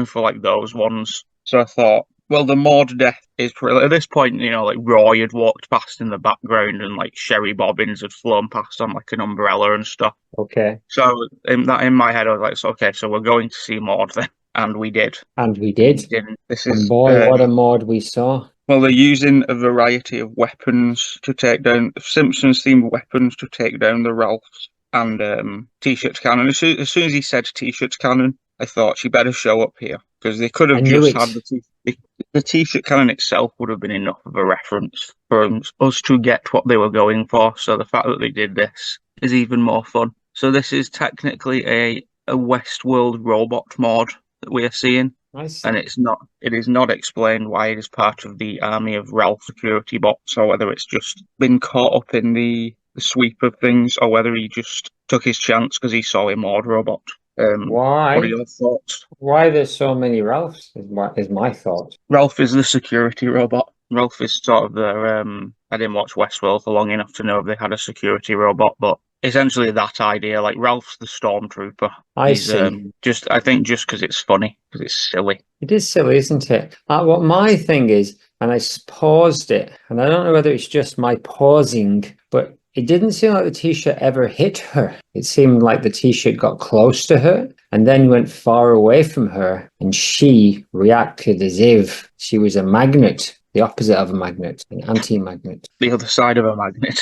for like those ones. So I thought, Well, the Maude death is at this point, like Roy had walked past in the background and like Sherry Bobbins had flown past on like an umbrella and stuff. Okay. So in my head, I was like, okay, so we're going to see Maude then. And we did. And we did. This And is, boy, what a Maude we saw. Well, they're using a variety of weapons to take down Simpsons-themed weapons to take down the Ralphs and T-shirts cannon. As soon as he said T-shirts cannon, I thought she better show up here because they could have just had the T-shirt cannon itself would have been enough of a reference for us to get what they were going for. So the fact that they did this is even more fun. So this is technically a Westworld robot mod that we are seeing. Nice. And it is not explained why it is part of the army of Ralph security bots, or whether it's just been caught up in the sweep of things, or whether he just took his chance because he saw a Maude robot. Why? What are your thoughts? Why there's so many Ralphs is my thought. Ralph is the security robot. Ralph is sort of their I didn't watch Westworld for long enough to know if they had a security robot, but essentially that idea, like Ralph's the stormtrooper. I see. I think just because it's funny, because it's silly. It is silly, isn't it? What my thing is, and I paused it, and I don't know whether it's just my pausing, but it didn't seem like the T-shirt ever hit her. It seemed like the T-shirt got close to her and then went far away from her, and she reacted as if she was a magnet, the opposite of a magnet, an anti-magnet. The other side of a magnet.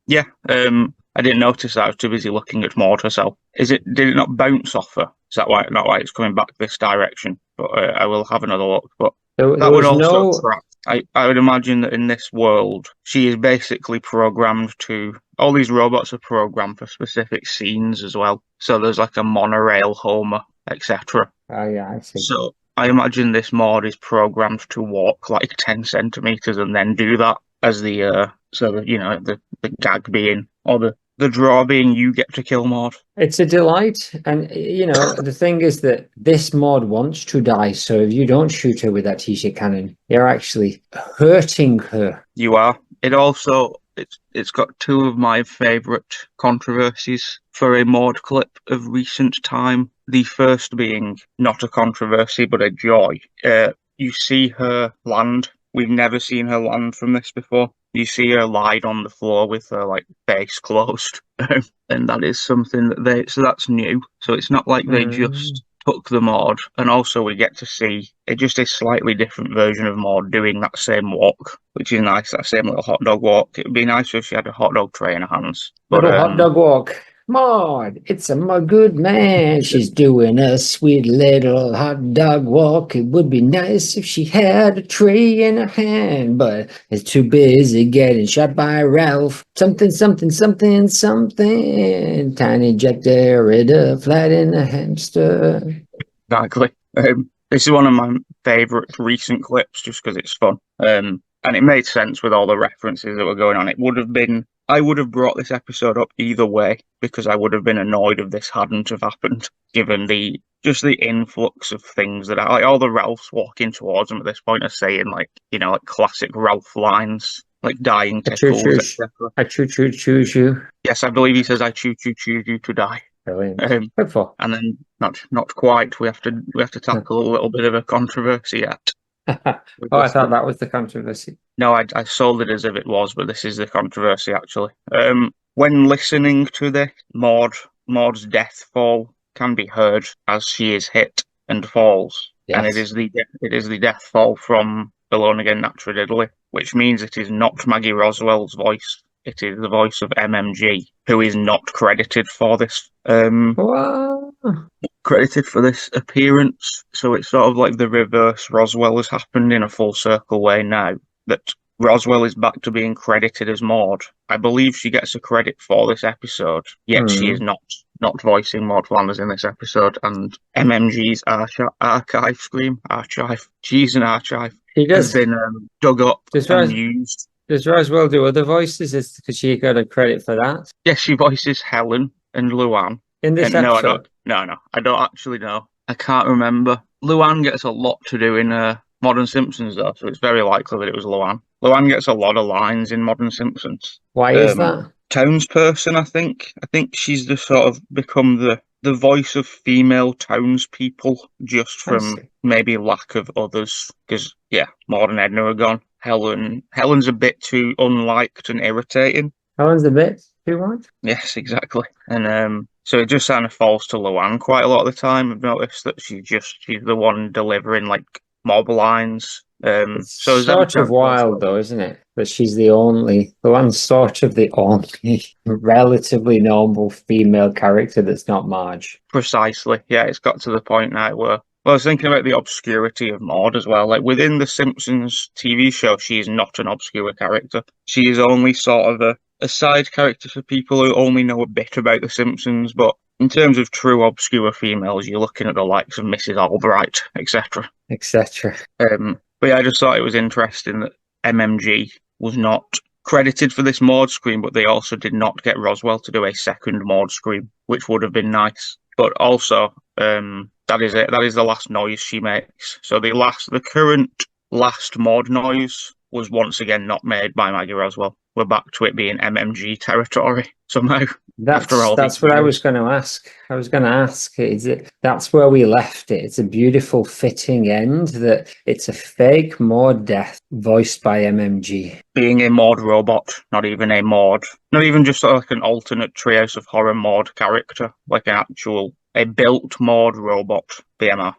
Yeah, I didn't notice that. I was too busy looking at Maude herself. Did it not bounce off her? Is that why it's coming back this direction? But I will have another look. But that would also track. I would imagine that in this world, she is basically programmed to. All these robots are programmed for specific scenes as well. So there's like a monorail Homer, etc. Oh yeah, I see. So I imagine this Maude is programmed to walk like 10 centimeters and then do that as the the gag being, or the draw being, you get to kill Maude. It's a delight. And, the thing is that this Maude wants to die. So if you don't shoot her with that T-shirt cannon, you're actually hurting her. You are. It also, it's got two of my favourite controversies for a Maude clip of recent time. The first being not a controversy, but a joy. You see her land. We've never seen her land from this before. You see her lied on the floor with her face closed, and that is something that so that's new. So it's not like they just took the Maude, and also we get to see just a slightly different version of Maude doing that same walk, which is nice. That same little hot dog walk. It'd be nice if she had a hot dog tray in her hands. Little hot dog walk. Maude, it's a good man. She's doing a sweet little hot dog walk. It would be nice if she had a tray in her hand, but it's too busy getting shot by Ralph. Something. Tiny Jack Derrida, flat in a hamster. Exactly. This is one of my favourite recent clips just because it's fun. And it made sense with all the references that were going on. I would have brought this episode up either way because I would have been annoyed if this hadn't have happened, given the influx of things that all the Ralphs walking towards them at this point are saying classic Ralph lines, like dying tickles, etc. I choose you. Yes, I believe he says I choose you to die. Brilliant. And then not quite. We have to tackle a little bit of a controversy yet. I thought that was the controversy. No, I sold it as if it was, but this is the controversy actually. When listening to this, Maude's death fall can be heard as she is hit and falls, yes. And it is the death fall from Alone Again Naturally Diddly, which means it is not Maggie Roswell's voice. It is the voice of MMG, who is not credited for this. Credited for this appearance. So it's sort of like the reverse Roswell has happened in a full circle way now. That Roswell is back to being credited as Maude. I believe she gets a credit for this episode, yet she is not voicing Maude Flanders in this episode. And MMG's archive. She's an archive. Has been dug up and used. Does Roswell do other voices? Because she got a credit for that? Yes, she voices Helen and Luann. In this episode? No, I don't actually know. I can't remember. Luann gets a lot to do in Modern Simpsons, though, so it's very likely that it was Luann. Luann gets a lot of lines in Modern Simpsons. Why is that? Townsperson, I think. I think she's the sort of become the voice of female townspeople just from maybe lack of others, because yeah, Maude and Edna are gone. Helen's a bit too unliked and irritating. Helen's a bit too much. Yes, exactly. And so it just kind of falls to Luann quite a lot of the time. I've noticed that she's the one delivering like mob lines. It's So is that sort of wild, though, isn't it? That she's the one's sort of the only relatively normal female character that's not Marge. Precisely. Yeah, it's got to the point now where, well, I was thinking about the obscurity of Maude as well. Like within the Simpsons TV show, she is not an obscure character. She is only sort of a side character for people who only know a bit about the Simpsons. But in terms of true obscure females, you're looking at the likes of Mrs. Albright, etc. Etc. But yeah, I just thought it was interesting that MMG was not credited for this Maude scream, but they also did not get Roswell to do a second Maude scream, which would have been nice. But also, that is it. That is the last noise she makes. So the current last Maude noise was once again not made by Maggie Roswell. We're back to it being MMG territory somehow. That's what I was going to ask. I was going to ask, that's where we left it. It's a beautiful fitting end that it's a fake Maude death voiced by MMG. Being a Maude robot, not even a Maude. Not even just like an alternate Treehouse of Horror Maude character, like a built Maude robot, BMR.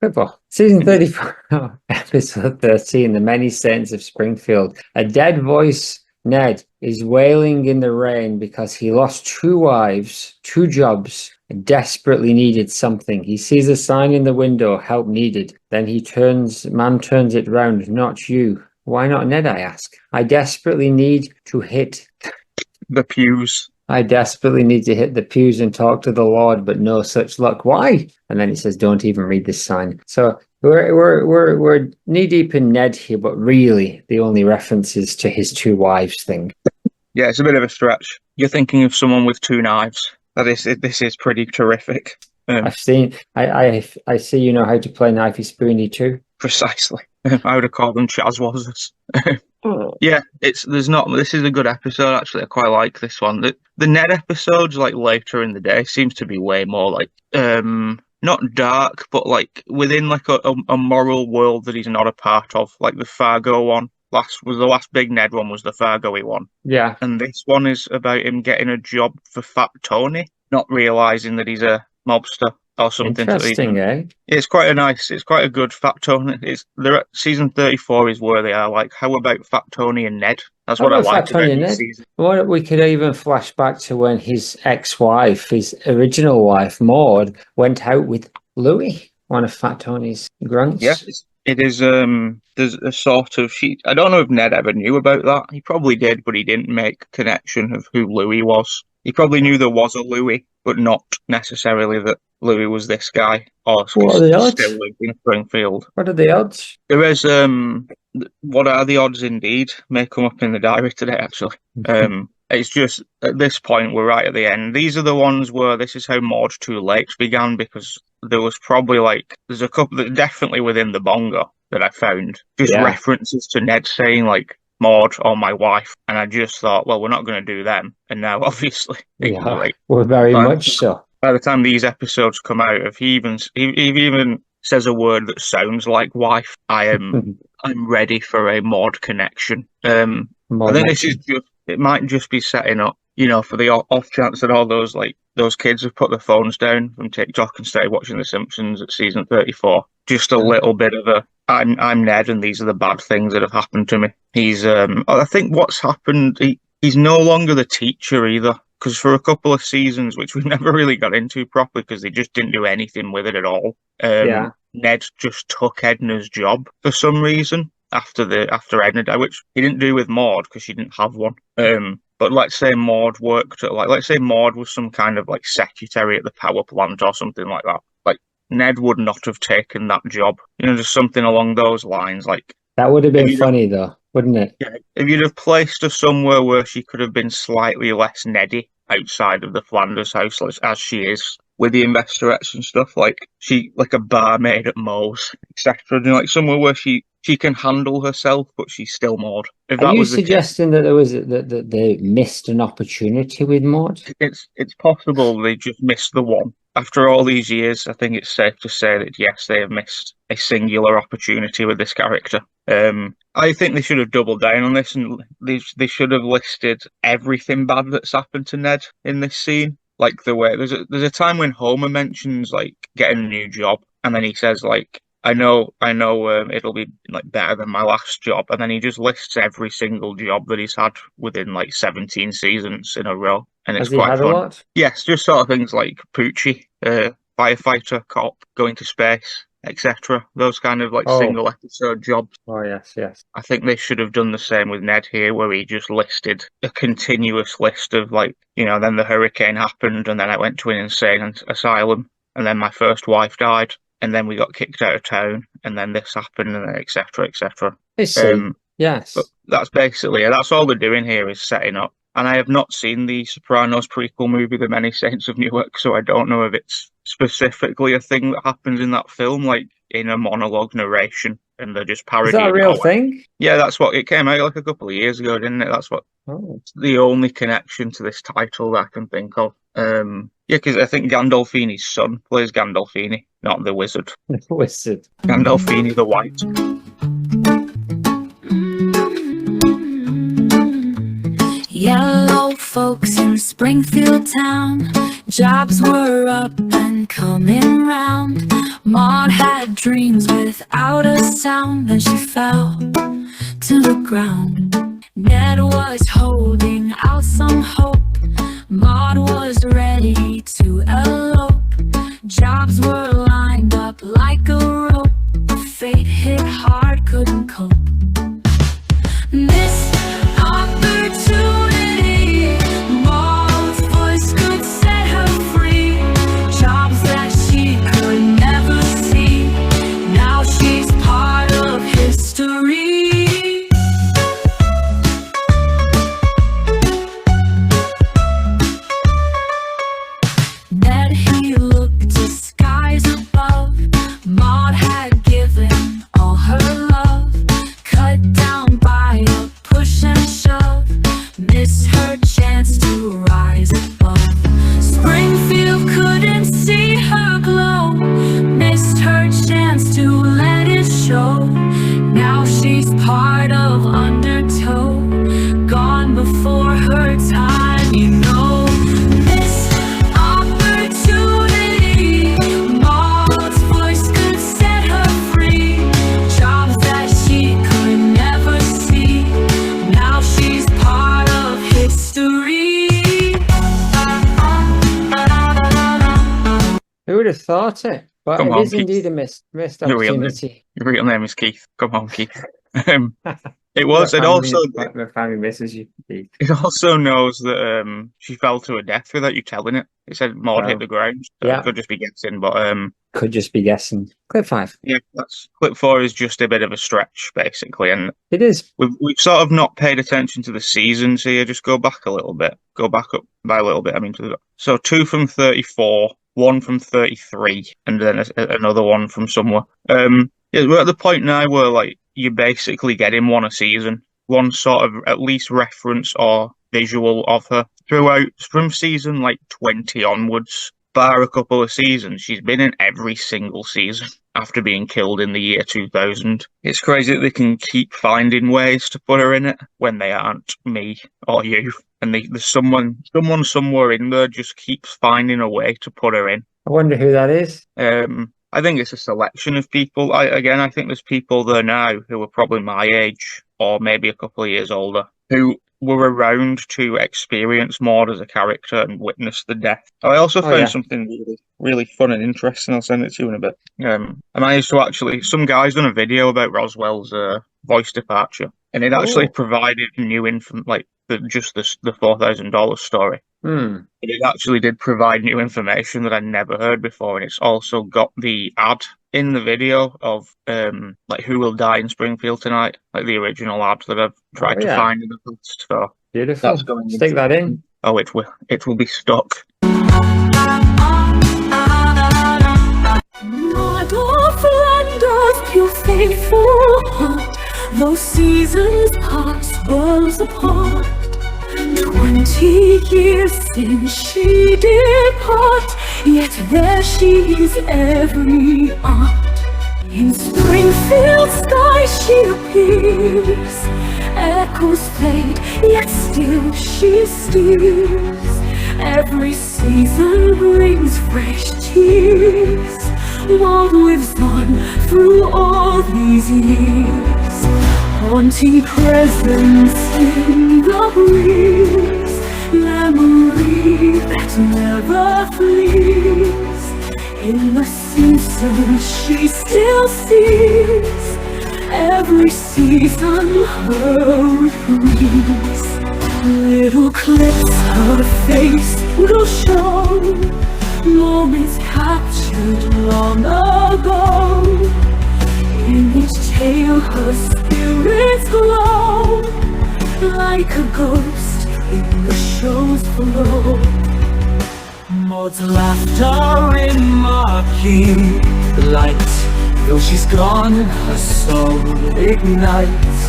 Football. Season 34, episode 13, The Many Saints of Springfield. A dead voice, Ned, is wailing in the rain because he lost 2 wives, 2 jobs, and desperately needed something. He sees a sign in the window, help needed. Then man turns it round, not you. Why not Ned, I ask. I desperately need to hit the pews. I desperately need to hit the pews and talk to the Lord, but no such luck. Why? And then it says, don't even read this sign. So we're knee deep in Ned here, but really the only reference is to his 2 wives thing. Yeah, it's a bit of a stretch. You're thinking of someone with 2 knives. This is pretty terrific. I've seen. I see. You know how to play knifey spoony too. Precisely. I would have called them Chazwazers. Yeah, this is a good episode actually. I quite like this one. The Ned episodes like later in the day seems to be way more like not dark, but like within like a moral world that he's not a part of. Like the Fargo one. The last big Ned one was the Fargo-y one. Yeah. And this one is about him getting a job for Fat Tony, not realising that he's a mobster or something. Interesting, eh? It's quite a good Fat Tony. Season 34 is where they are. Like, how about Fat Tony and Ned? That's what I like about this season. Well, we could even flash back to when his ex-wife, his original wife, Maude, went out with Louis, one of Fat Tony's grunts. Yes, it is. There's a sort of I don't know if Ned ever knew about that. He probably did, but he didn't make connection of who Louis was. He probably knew there was a Louis, but not necessarily that Louis was this guy. Or what are the odds? Still lived in Springfield. What are the odds? There is what are the odds indeed? May come up in the diary today actually. It's just at this point we're right at the end. These are the ones where this is how Maude 2 Lakes began, because there was probably there's a couple that definitely within the bongo that I found just references to Ned saying like Maude or my wife, and I just thought, well, we're not going to do them. And now obviously we're very much so. By the time these episodes come out, if he even says a word that sounds like wife, I'm ready for a Maude connection. I think this is it might just be setting up, for the off chance that all those kids have put their phones down from TikTok and started watching The Simpsons at season 34. Just a little bit of I'm Ned and these are the bad things that have happened to me. He's I think what's happened, he's no longer the teacher either, because for a couple of seasons, which we never really got into properly because they just didn't do anything with it at all, Ned just took Edna's job for some reason after Edna died, which he didn't do with Maude because she didn't have one. But let's say Maude worked at let's say Maude was some kind of secretary at the power plant or something like that. Ned would not have taken that job. Just something along those lines. That would have been funny though, wouldn't it? Yeah. If you'd have placed her somewhere where she could have been slightly less Neddy outside of the Flanders house, as she is with the investorettes and stuff, like a barmaid at Maudes, etc. Somewhere where she can handle herself, but she's still Maude. Are you suggesting that there was that they missed an opportunity with Maude? It's possible they just missed the one. after all these years, I think it's safe to say that yes, they have missed a singular opportunity with this character. I think they should have doubled down on this, and they should have listed everything bad that's happened to Ned in this scene. Like the way there's a time when Homer mentions like getting a new job, and then he says like, I know, it'll be like better than my last job, and then he just lists every single job that he's had within like 17 seasons in a row, and it's Has he quite had fun. a lot? Yes, just sort of things like Poochie, firefighter, cop, going to space, etc. Those kind of like single episode jobs. Oh yes. I think they should have done the same with Ned here, where he just listed a continuous list of like, then the hurricane happened, and then I went to an insane asylum, and then my first wife died, and then we got kicked out of town, and then this happened, and etc. etc. I see. Yes. But that's basically it. That's all they're doing here is setting up. And I have not seen the Sopranos prequel movie, The Many Saints of Newark, so I don't know if it's specifically a thing that happens in that film, like in a monologue narration, and they're just parodying. Is that a real thing? Yeah, that's what it came out like a couple of years ago, didn't it? That's what the only connection to this title that I can think of. Yeah, because I think Gandolfini's son plays Gandolfini, not the wizard. The wizard. Gandolfini the White. Yellow folks in Springfield town, jobs were up and coming round. Maude had dreams without a sound, then she fell to the ground. Ned was holding out some hope, Maude was ready to elope. Jobs were lined up like a rope, fate hit hard, couldn't cope. Missed opportunity, Maude's voice could set her free. Jobs that she could never see, now she's part of history. Ned, he looked to skies above, Maude had given all her love, cut down by a push and shove, missed her chance to rise above. Springfield couldn't see her glow, missed her chance to let it show. Now she's part of Undertow, gone before her time, you know. Missed opportunity, Maude's voice could set her free. Jobs that she could never see, now she's part of history. Who would have thought it? But Come it on, is Keith. indeed a missed Your real name. opportunity. Your real name is Keith. Come on, Keith. It was. It also. My family misses you, Keith. It also knows that she fell to her death without you telling it. It said Maude hit Wow. the ground. So Yeah. it could just be guessing, but Could just be guessing. Clip 5. yeah, that's clip 4 is just a bit of a stretch, basically, and It is. we've sort of not paid attention to the seasons here. Just go back a little bit. Go back up by a little bit. I mean, so 2 from 34, 1 from 33, and then another one from somewhere. Yeah, we're at the point now where like you're basically getting one a season, one sort of at least reference or visual of her throughout from season like 20 onwards. Bar a couple of seasons, she's been in every single season after being killed in the year 2000. It's crazy that they can keep finding ways to put her in it when they aren't me or you. And there's someone somewhere in there just keeps finding a way to put her in. I wonder who that is. I think it's a selection of people. I think there's people there now who are probably my age or maybe a couple of years older who were around to experience Maude as a character and witness the death. I also found something really, really fun and interesting. I'll send it to you in a bit. I managed to some guy's done a video about Roswell's voice departure, and it actually provided new info, like the $4,000 story. But it actually did provide new information that I never heard before, and it's also got the ad in the video of like who will die in Springfield tonight, like the original ad that I've tried to find in the past. So beautiful. That's going Stick that in. Oh, it will be stuck. Flanders, pure fateful, those seasons pass worlds apart. 20 years since she did part, yet there she is every aunt. In Springfield sky she appears, echoes fade, yet still she steers. Every season brings fresh tears. Maude lives on through all these years, haunting presence in the breeze, memory that never flees. In the Simpsons she still sees every season her reprise. Little clips her face will show, moments captured long ago. In each tale her spirits glow, like a ghost in the show's flow. Maude's laughter in murky light, though she's gone her soul ignites.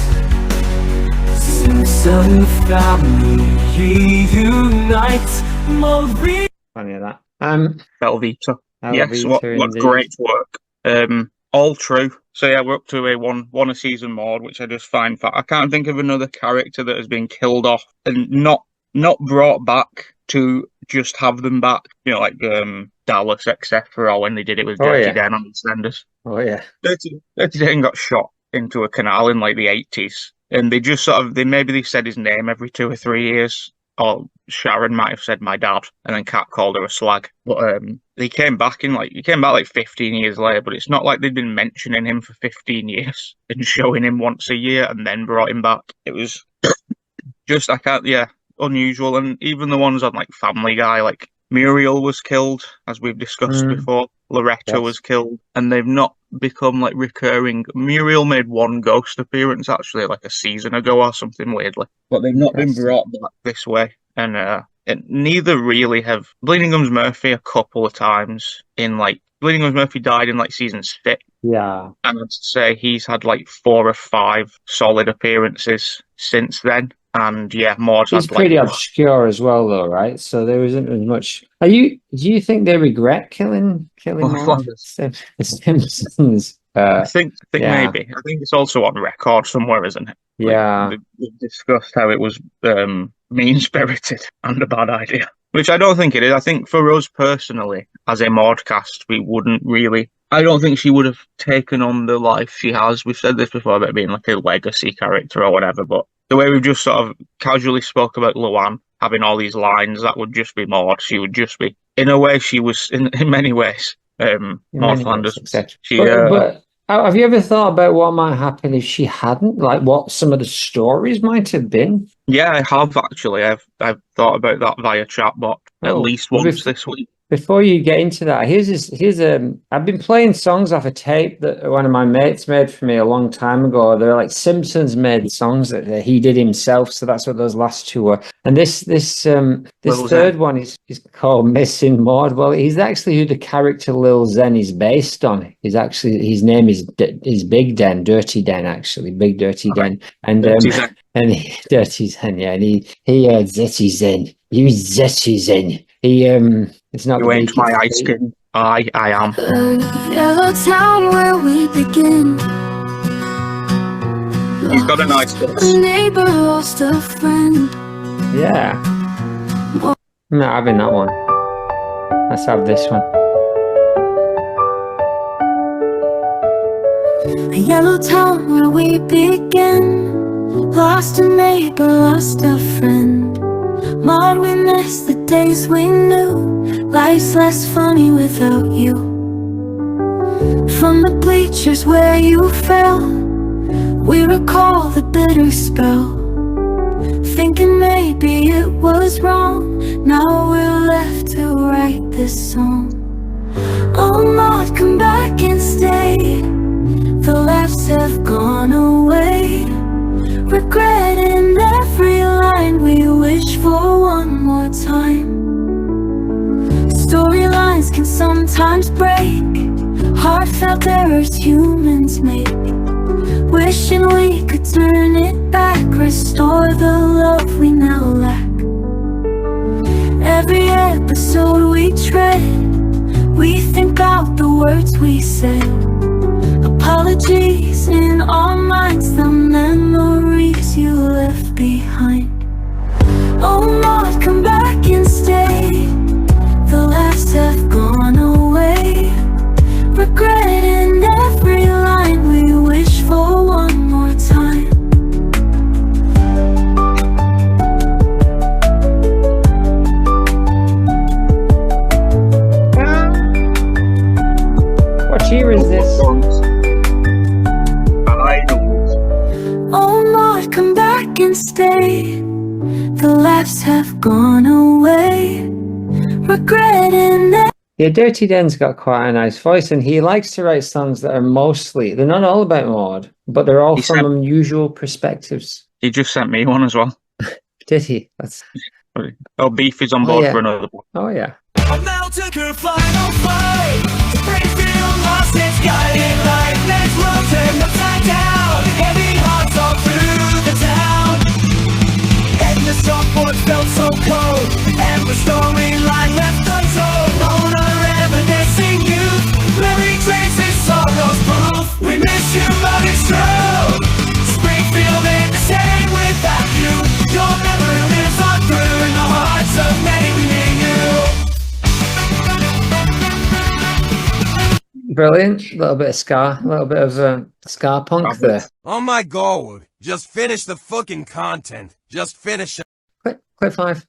Simpson family reunites. Maude Funny of that. Velveeta. Yes, what indeed. great work. All true. So yeah, we're up to a one a season Maude, which I just find I can't think of another character that has been killed off and not brought back to just have them back. You know, like Dallas, etc. Or when they did it with Dirty Den on EastEnders. Oh yeah. Dirty Den got shot into a canal in like the 80s, and they just they said his name every 2 or 3 years. Or Sharon might have said my dad, and then Kat called her a slag. But he came back like 15 years later. But it's not like they'd been mentioning him for 15 years and showing him once a year and then brought him back. It was just unusual. And even the ones on like Family Guy, like Muriel was killed, as we've discussed before. Loretta was killed, and they've not become like recurring. Muriel made one ghost appearance actually like a season ago or something weirdly, but they've not been brought back this way. And neither really have. Bleeding Gums Murphy a couple of times in like Bleeding Gums Murphy died in like season 6. Yeah, and I'd say he's had like 4 or 5 solid appearances since then. And yeah, Maude's he's pretty obscure as well, though, right? So there isn't as much. Do you think they regret killing Maude? The Simpsons. I think maybe. I think it's also on record somewhere, isn't it? Yeah. We've discussed how it was mean-spirited and a bad idea, which I don't think it is. I think for us personally, as a Maudecast, we wouldn't really. I don't think she would have taken on the life she has. We've said this before about being like a legacy character or whatever, but the way we've just sort of casually spoke about Luann having all these lines, that would just be Maude. She would just be, in a way, she was in many ways, Maude Flanders. But have you ever thought about what might happen if she hadn't? Like what some of the stories might have been? Yeah, I have actually. I've thought about that via chatbot at least once this week. Before you get into that, I've been playing songs off a tape that one of my mates made for me a long time ago. They're like Simpsons made songs that he did himself, so that's what those last 2 were. And this third one is called Missing Maude. Well, he's actually who the character Lil Zen is based on. His name is Big Den, Dirty Den, actually, Big Dirty Den, and Dirty Zen, yeah, and he Zetty Zen, you Zetty Zen. It's not. You ain't my ice cream. I am. Yellow town where we begin. He's got a nice voice. A neighbor lost a friend. Yeah. I'm not having that one. Let's have this one. A yellow town where we begin. Lost a neighbor, lost a friend. Maude, we miss the days we knew. Life's less funny without you. From the bleachers where you fell, we recall the bitter spell. Thinking maybe it was wrong. Now we're left to write this song. Oh Maude, come back and stay. The laughs have gone away. Regretting every line we wish for one more time. Storylines can sometimes break. Heartfelt errors humans make. Wishing we could turn it back. Restore the love we now lack. Every episode we tread, we think out the words we said. Apologies in our minds, the memories you left behind. Oh Maude, come back and stay. The laughs have gone away. Regret in every line, we wish for one more time. What year is this? Oh Maude, come back and stay. The laughs have gone away. Regret in every. Yeah, Dirty Den's got quite a nice voice, and he likes to write songs that are they're not all about Maude, but they're all from unusual perspectives. He just sent me one as well. Did he? That's... Oh, Beef is on board for another one. Oh, yeah. Now took her final flight. Springfield lost its guiding light. Next world turned upside down. Heavy hearts all through the town. And the softboard felt so cold. And the storyline left untold. On a reminiscing youth. Memory traces sorrow's proof. We miss you, but it's true. Springfield ain't the same without you. Your memory lives on through in the hearts of many we need you. Brilliant. A little bit of ska, a little bit of ska punk there. Oh my god. Just finish the fucking content. Just finish it. Quick 5.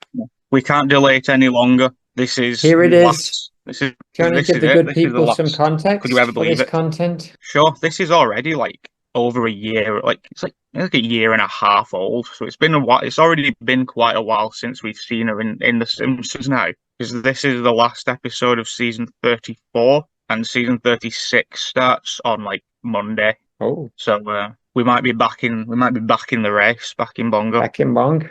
We can't delay it any longer. This is... Here it is. Do you want to give the good people some context? Could you ever for believe this it? Content? Sure. This is already like over a year. It's like a year and a half old. So it's been a while. It's already been quite a while since we've seen her in The Simpsons now. Because this is the last episode of season 34. And season 36 starts on like Monday. Oh. So we might be back in the race, back in Bongo. Back in Bong.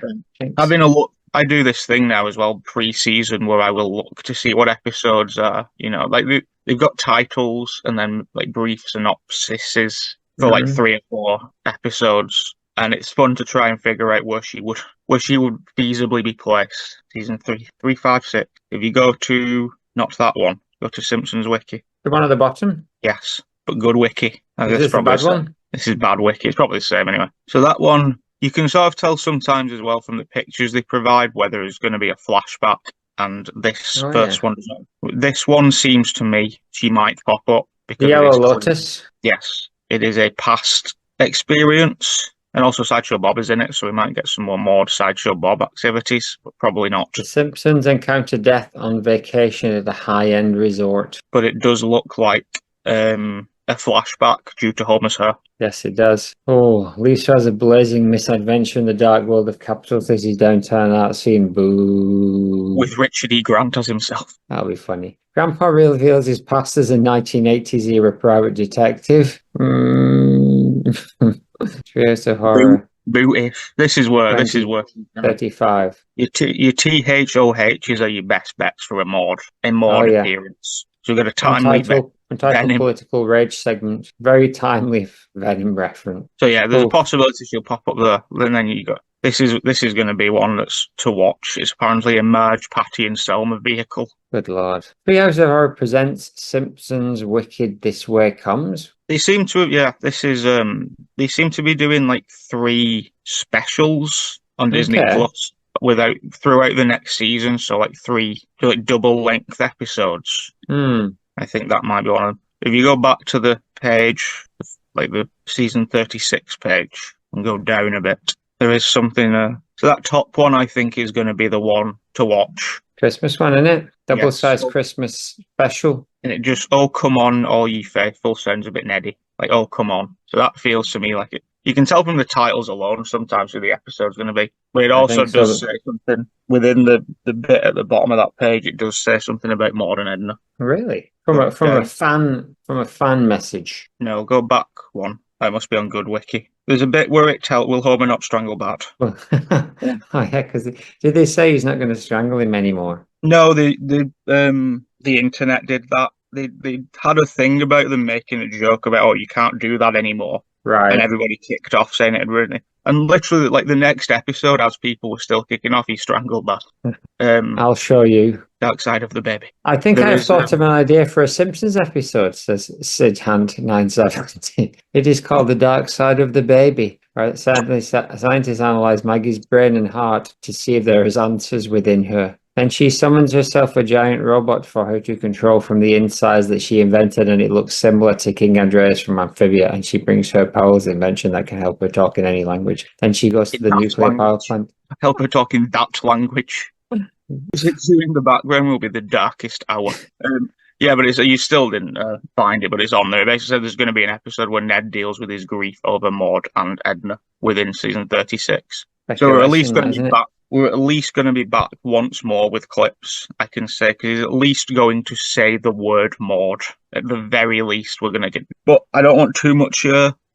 Having a look, I do this thing now as well, pre-season, where I will look to see what episodes are, like they've got titles and then like brief synopsises for like 3 or 4 episodes. And it's fun to try and figure out where she would feasibly be placed. Season 3, 3, 5, 6. If you go to, not that one, go to Simpsons Wiki. The one at the bottom? Yes, but good wiki. Is this a bad one? This is bad wiki. It's probably the same anyway. So that one, you can sort of tell sometimes as well from the pictures they provide whether it's going to be a flashback. And this one, this one seems to me she might pop up because the Yellow Lotus. Yes, it is a past experience. And also Sideshow Bob is in it, so we might get some more Sideshow Bob activities, but probably not. The Simpsons encounter death on vacation at a high-end resort. But it does look like a flashback due to Homer's hair. Yes, it does. Oh, Lisa has a blazing misadventure in the dark world of capital cities downtown art scene. Boo. With Richard E. Grant as himself. That'll be funny. Grandpa reveals his past as a 1980s-era private detective. Trace of horror. Boo-ish. This is where 35. Your THOHs are your best bets for a Maude appearance. So we've got a timely Untitled political rage segment. Very timely Venom reference. So yeah, there's a possibility she'll pop up there. And then you got this is going to be one that's to watch. It's apparently a merged Patty and Selma vehicle. Good lord. 3 Hours of Horror presents Simpsons Wicked This Way Comes. They seem to they seem to be doing like 3 specials on Disney Plus throughout the next season. So like 3 double length episodes. I think that might be one of them. If you go back to the page, like the season 36 page, and go down a bit, there is something. So that top one, I think, is going to be the one to watch. Christmas one, isn't it? Double-sized Christmas special. And it just, oh, come on, all ye faithful, sounds a bit neddy. Like, oh, come on. So that feels to me like it. You can tell from the titles alone sometimes who the episode's going to be. But it also does say something within the bit at the bottom of that page. It does say something about Maude and Edna. Really? From a fan message. No, go back one. That must be on Good Wiki. There's a bit where it will Homer not strangle Bart. Oh yeah, because did they say he's not going to strangle him anymore? No, the internet did that. They had a thing about them making a joke about, oh, you can't do that anymore. Right. And everybody kicked off saying it had And literally, like the next episode, as people were still kicking off, he strangled that. I'll show you. Dark Side of the Baby. I think There I've is, thought of an idea for a Simpsons episode, says Sid Hand 970. It is called The Dark Side of the Baby. Right? Scientists analyze Maggie's brain and heart to see if there is answers within her. Then she summons herself a giant robot for her to control from the insides that she invented, and it looks similar to King Andreas from Amphibia, and she brings her Powell's invention that can help her talk in any language. Then she goes to the nuclear power plant. Help her talk in that language. In the background will be the darkest hour. Yeah, but you still didn't find it, but it's on there. It basically said there's going to be an episode where Ned deals with his grief over Maude and Edna within season 36. So we're at least going to be back. We're at least going to be back once more with clips, I can say, because he's at least going to say the word Maude. At the very least, we're going to get. But I don't want too much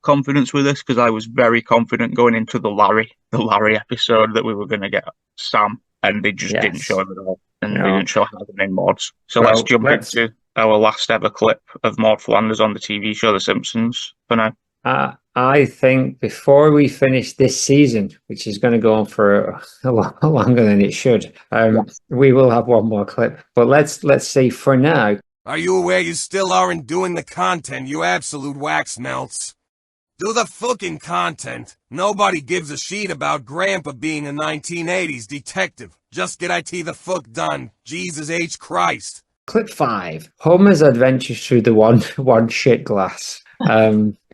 confidence with this, because I was very confident going into the Larry episode that we were going to get Sam, and they just didn't show him at all, and they didn't show how the name Maudes. So let's jump into our last ever clip of Maude Flanders on the TV show The Simpsons for now. I think before we finish this season, which is going to go on for a lot longer than it should, we will have one more clip. But let's see for now. Are you aware you still aren't doing the content, you absolute wax melts? Do the fucking content. Nobody gives a shit about Grandpa being a 1980s detective. Just get IT the fuck done. Jesus H. Christ. Clip 5. Homer's adventures through the one shit glass.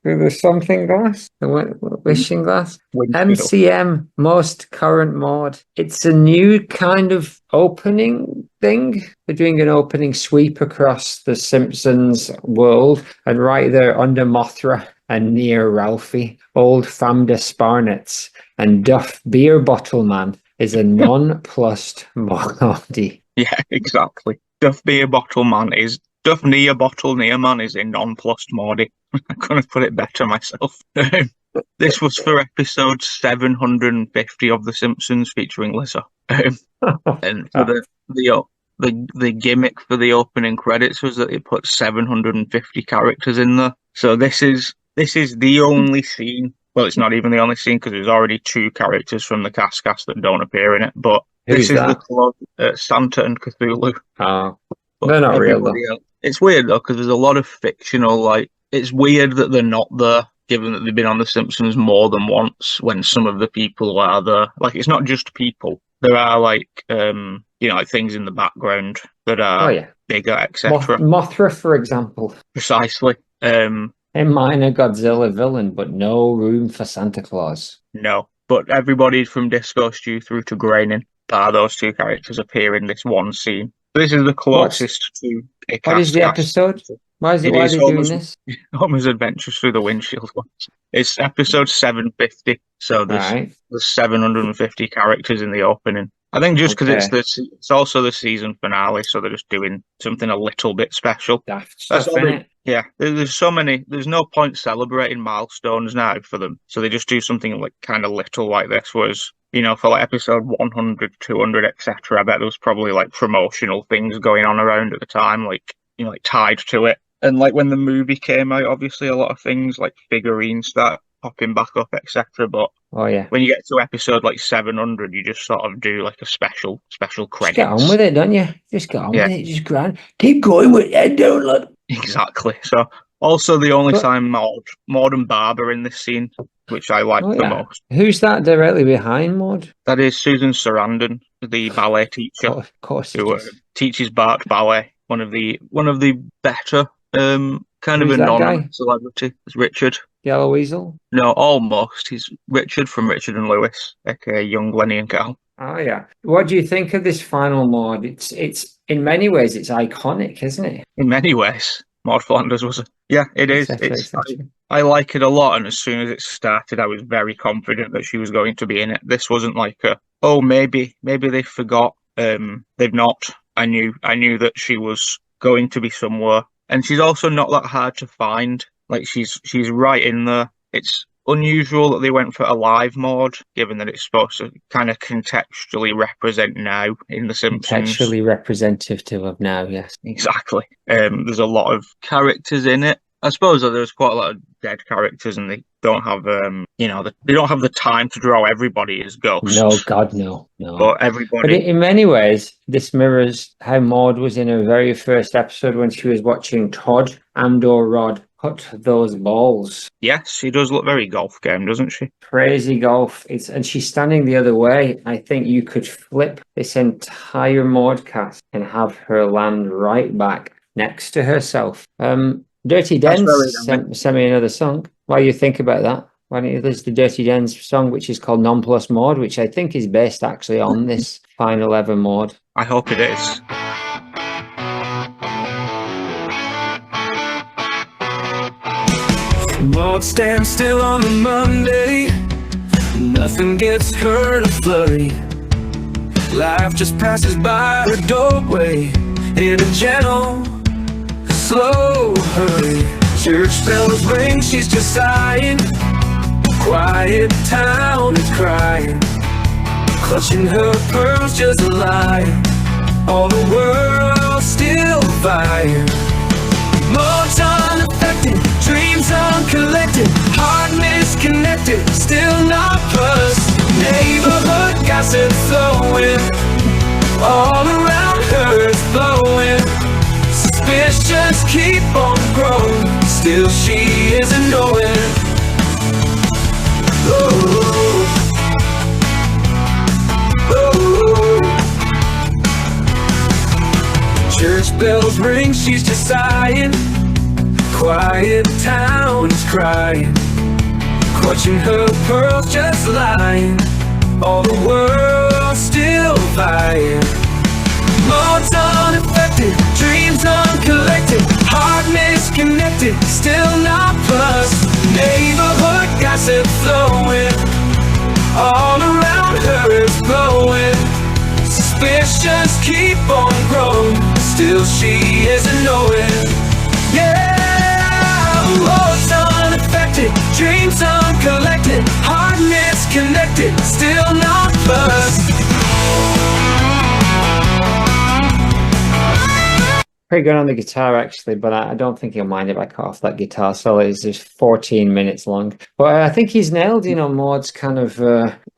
The something glass? The wishing glass? MCM, most current Maude. It's a new kind of opening thing. They're doing an opening sweep across the Simpsons world, and right there under Mothra and near Ralphie, old Famda Sparnets and Duff Beer Bottle Man is a nonplussed Maude. Yeah, exactly. Duff Beer Bottle Man is Duff Near Bottle Near Man is a nonplussed Maude. I couldn't have put it better myself. This was for episode 750 of The Simpsons featuring Lizzo. And for the gimmick for the opening credits was that it put 750 characters in there. So this is the only scene. Well, it's not even the only scene, because there's already 2 characters from the cast that don't appear in it. But this is the close, Santa and Cthulhu. Oh, they're not real though. It's weird though, because there's a lot of fictional, like, it's weird that they're not there, given that they've been on The Simpsons more than once, when some of the people are there. Like, it's not just people. There are, like, like things in the background that are bigger, etc. Mothra, for example. Precisely. A minor Godzilla villain, but no room for Santa Claus. No, but everybody from Disco Stew through to Groening, those 2 characters appear in this one scene. This is the closest to a cast. What is the episode? Why are they doing this? Homer's Adventures Through the Windshield ones. It's episode 750, so there's 750 characters in the opening. I think just because it's also the season finale, so they're just doing something a little bit special. Yeah, there's so many. There's no point celebrating milestones now for them, so they just do something like kind of little like this. Whereas, for like episode 100, 200, etc., I bet there was probably like promotional things going on around at the time, like tied to it. And like when the movie came out, obviously a lot of things like figurines start popping back up, etc. But when you get to episode like 700, you just sort of do like a special credits. Just get on with it, don't you? Just get on with it. Just grind. Keep going with it, don't look. Exactly. So also the only time Maude and Barb are in this scene, which I like the most. Who's that directly behind Maude? That is Susan Sarandon, the ballet teacher, of course, who teaches Bart ballet. One of the better kind of a non-celebrity. It's Richard. Yellow Weasel? No, almost. He's Richard from Richard and Lewis, aka Young Lenny and Carl. Oh yeah. What do you think of this final Maude? It's in many ways it's iconic, isn't it? In many ways, Maude Flanders was it is. I like it a lot, and as soon as it started, I was very confident that she was going to be in it. This wasn't like maybe they forgot. They've not. I knew that she was going to be somewhere, and she's also not that hard to find. Like she's right in there. It's unusual that they went for a live Maude, given that it's supposed to kind of contextually represent now in The Simpsons. Contextually representative of now, yes. Exactly. There's a lot of characters in it. I suppose that there's quite a lot of dead characters, and don't have they don't have the time to draw everybody as ghosts. No, God, no. But But everybody. in many ways, this mirrors how Maude was in her very first episode when she was watching Todd and/or Rod put those balls. Yes, she does look very golf game, doesn't she? Crazy golf. And she's standing the other way. I think you could flip this entire Maude cast and have her land right back next to herself. Dirty That's Dens very nice. sent me another song. While you think about that, why don't you listen to Dirty Dens song, which is called Nonplus Maude, which I think is based actually on this final ever Maude. I hope it is. Maude stands still on a Monday. Nothing gets her to flurry. Life just passes by her doorway in a gentle, slow hurry. Church bells ring, she's just sighing. Quiet town is crying. Clutching her pearls, just lying. All the world still fire. Maude's unaffected, dreams uncollected, heart misconnected, still not plus. Neighborhood gossip flowing, all around her is blowing. Suspicions keep on growing, still she isn't knowing. Oh, oh. Church bells ring, she's just sighing. Quiet town is crying. Clutching her pearls, just lying. All the world still fire. Maude's unaffected, dreams uncollected, heart misconnected, still not plus. Neighborhood gossip flowing, all around her is blowing. Suspicions keep on growing, still she isn't knowing. Yeah, Maude's unaffected, dreams uncollected, heart misconnected, still not plus. Pretty good on the guitar, actually, but I don't think he'll mind if I cut off that guitar solo. It's just 14 minutes long. But I think he's nailed, Maude's kind of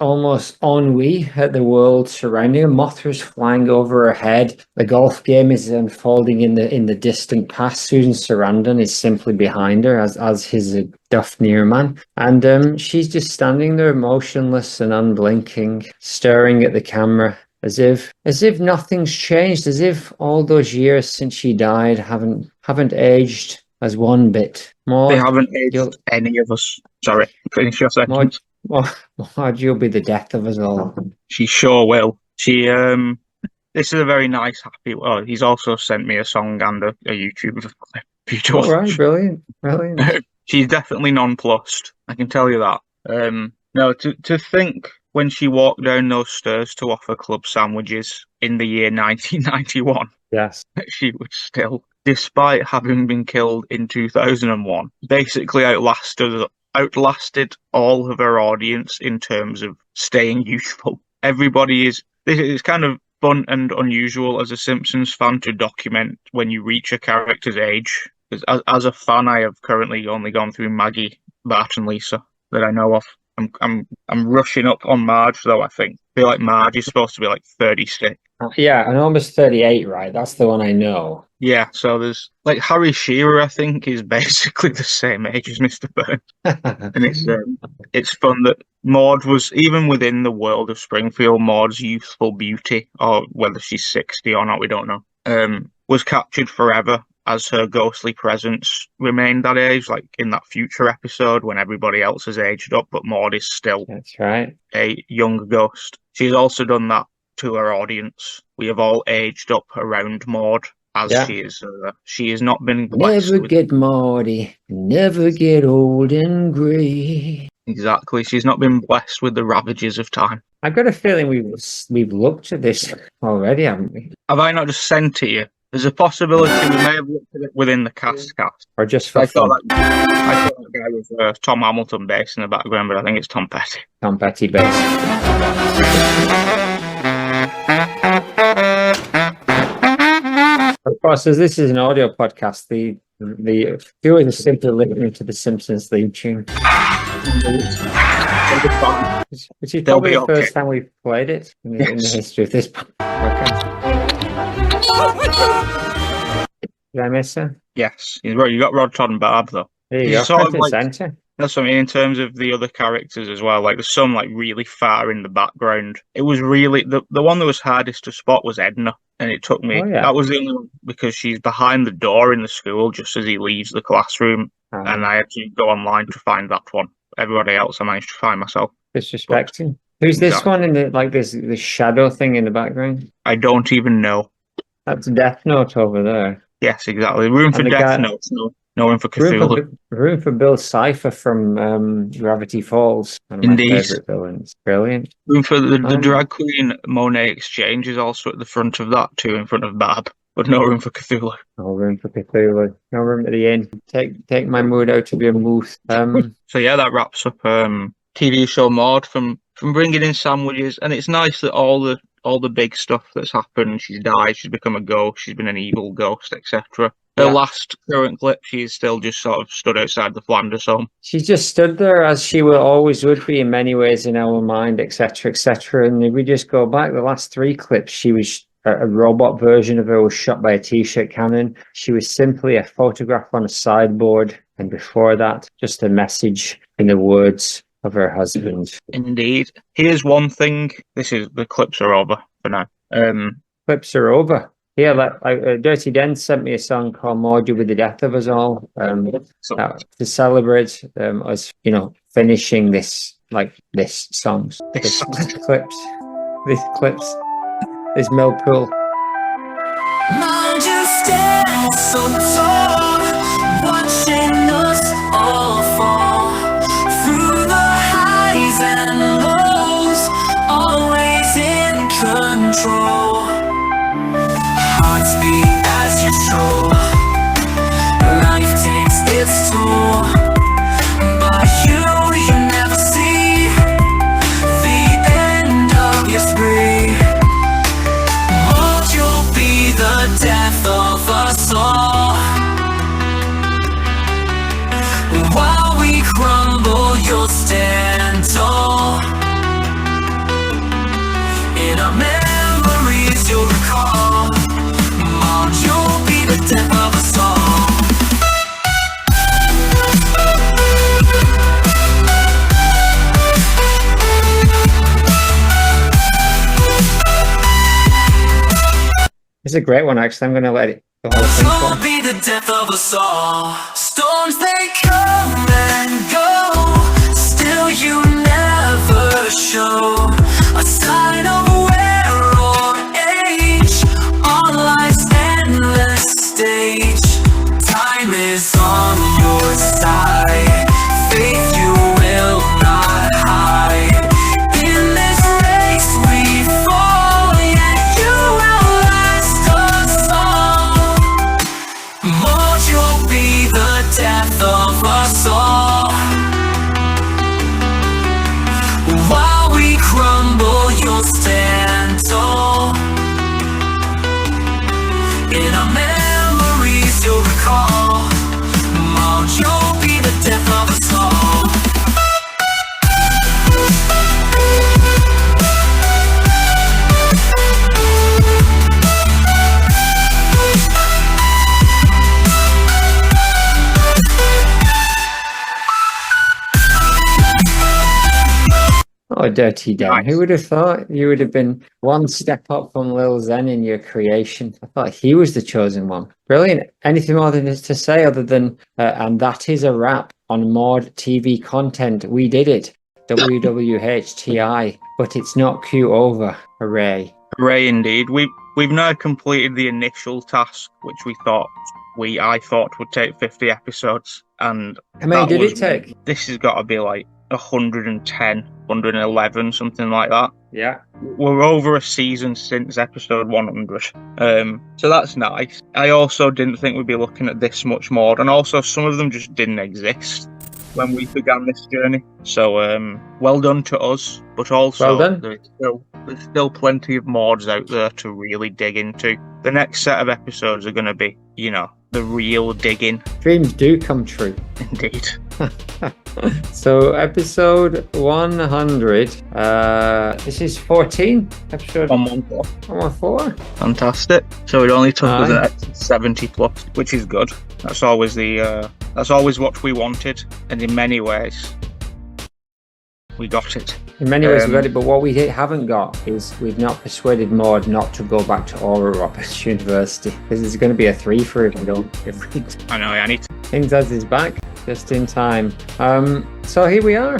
almost ennui at the world surrounding her. Mothra's flying over her head. The golf game is unfolding in the distant past. Susan Sarandon is simply behind her as his Duff-near man. And she's just standing there motionless and unblinking, staring at the camera. As if nothing's changed, as if all those years since she died haven't aged as one bit. Maude, they haven't aged any of us. Sorry, finish your sentence. Maude, you'll be the death of us all. She sure will. She this is a very nice, happy. Well, he's also sent me a song and a YouTube clip. All right, brilliant. She's definitely nonplussed. I can tell you that. No, to think. When she walked down those stairs to offer club sandwiches in the year 1991, yes, she would still, despite having been killed in 2001, basically outlasted all of her audience in terms of staying youthful. This is kind of fun and unusual as a Simpsons fan to document when you reach a character's age. Because as a fan, I have currently only gone through Maggie, Bart, and Lisa that I know of. I'm rushing up on Marge though. I feel like Marge is supposed to be like 36. Yeah, and almost 38, right? That's the one I know. Yeah, so there's like Harry Shearer. I think is basically the same age as Mr. Burns, and it's fun that Maude was, even within the world of Springfield, Maude's youthful beauty, or whether she's 60 or not, we don't know, was captured forever. As her ghostly presence remained that age, like in that future episode when everybody else has aged up, but Maude is still That's right. a young ghost. She's also done that to her audience. We have all aged up around Maude as she is. She has not been blessed. Never get Maudie, never get old and grey. Exactly. She's not been blessed with the ravages of time. I've got a feeling we've looked at this already, haven't we? Have I not just sent to you? There's a possibility we may have looked at it within the cast. Or just for I fun. thought that guy was Tom Hamilton bass in the background, but I think it's Tom Petty. Tom Petty bass. Of course, as this is an audio podcast, The viewers are simply listening to the Simpsons theme tune. Which is They'll probably be the first okay. time we've played it in the history of this podcast. Did I miss her? Yes, you got Rod, Todd, and Barb though. There you He's go, sort front of and like centre. that's what I mean in terms of the other characters as well. Like there's some like really far in the background. It was really the one that was hardest to spot was Edna, and it took me. Oh, yeah. That was the only one because she's behind the door in the school just as he leaves the classroom, and I had to go online to find that one. Everybody else I managed to find myself. Disrespecting. Who's this one in the like this shadow thing in the background? I don't even know. That's Death Note over there. Yes, exactly. Room for And the Death guy- Note, no room for Cthulhu. Room for Bill Cipher from Gravity Falls. One of my Indeed. favourite villains. Brilliant. Room for the Um, drag queen Monet Exchange is also at the front of that too, in front of Barb, but no room for Cthulhu. No room for Cthulhu. No room at the end. Take my mood out to be a moose. So yeah, that wraps up TV show Maude from bringing in sandwiches, and it's nice that all the big stuff that's happened. She's died. She's become a ghost. She's been an evil ghost, etc. Her Yeah. last current clip, she's still just sort of stood outside the Flanders home. She just stood there as she will always would be in many ways in our mind, etc., etc. And if we just go back, the last 3 clips, she was a robot version of her was shot by a t-shirt cannon. She was simply a photograph on a sideboard, and before that, just a message in the words of her husband. Indeed. Here's one thing. The clips are over for now. Clips are over. Yeah, Dirty Den sent me a song called Maude with the Death of Us All to celebrate us, finishing this songs, these clips, this Millpool. Mind you stand so tall, watching us all fall through the highs and lows, always in control. Hearts beat as you stroll, life takes its toll, but you never see the end of your spree. You'll be the death of us all. While we crumble, you'll stand tall. In our memories, you'll recall. Maude, you'll be the death of us all. It's a great one, actually. I'm going to let it the whole thing play. You'll be the death of us all. Storms they come and go, still you never show a sign of wear or age on life's endless stage. Time is on your side, faith you will not hide. In this race we fall, yet you will last us all. Maude, you'll be the death of us all. While we crumble, you'll stand tall. In our memories, you'll recall. Maude, you'll be the death of us all. Oh, Dirty Dan. Who would have thought you would have been one step up from Lil Zen in your creation? I thought he was the chosen one. Brilliant. Anything more than this to say other than, and that is a wrap on Maude TV content. We did it. WWHTI. But it's not Q over. Hooray. Hooray indeed. We've now completed the initial task, which I thought would take 50 episodes. And How many did it take? This has got to be like 110, 111, something like that. Yeah. We're over a season since episode 100. So that's nice. I also didn't think we'd be looking at this much more, and also some of them just didn't exist. when we began this journey. So, well done to us, but also Well done. there's still plenty of Maudes out there to really dig into. The next set of episodes are going to be, the real digging. Dreams do come true. Indeed. So episode 100. This is 14. Episode 114. Fantastic. So it only took us an extra 70 plus, which is good. That's always what we wanted, and in many ways, we got it. In many ways, we got it, but what we haven't got is we've not persuaded Maude not to go back to Oral Roberts University. This is going to be a 3 for if we don't. I know, I need to. Ingzaz is back just in time. So here we are.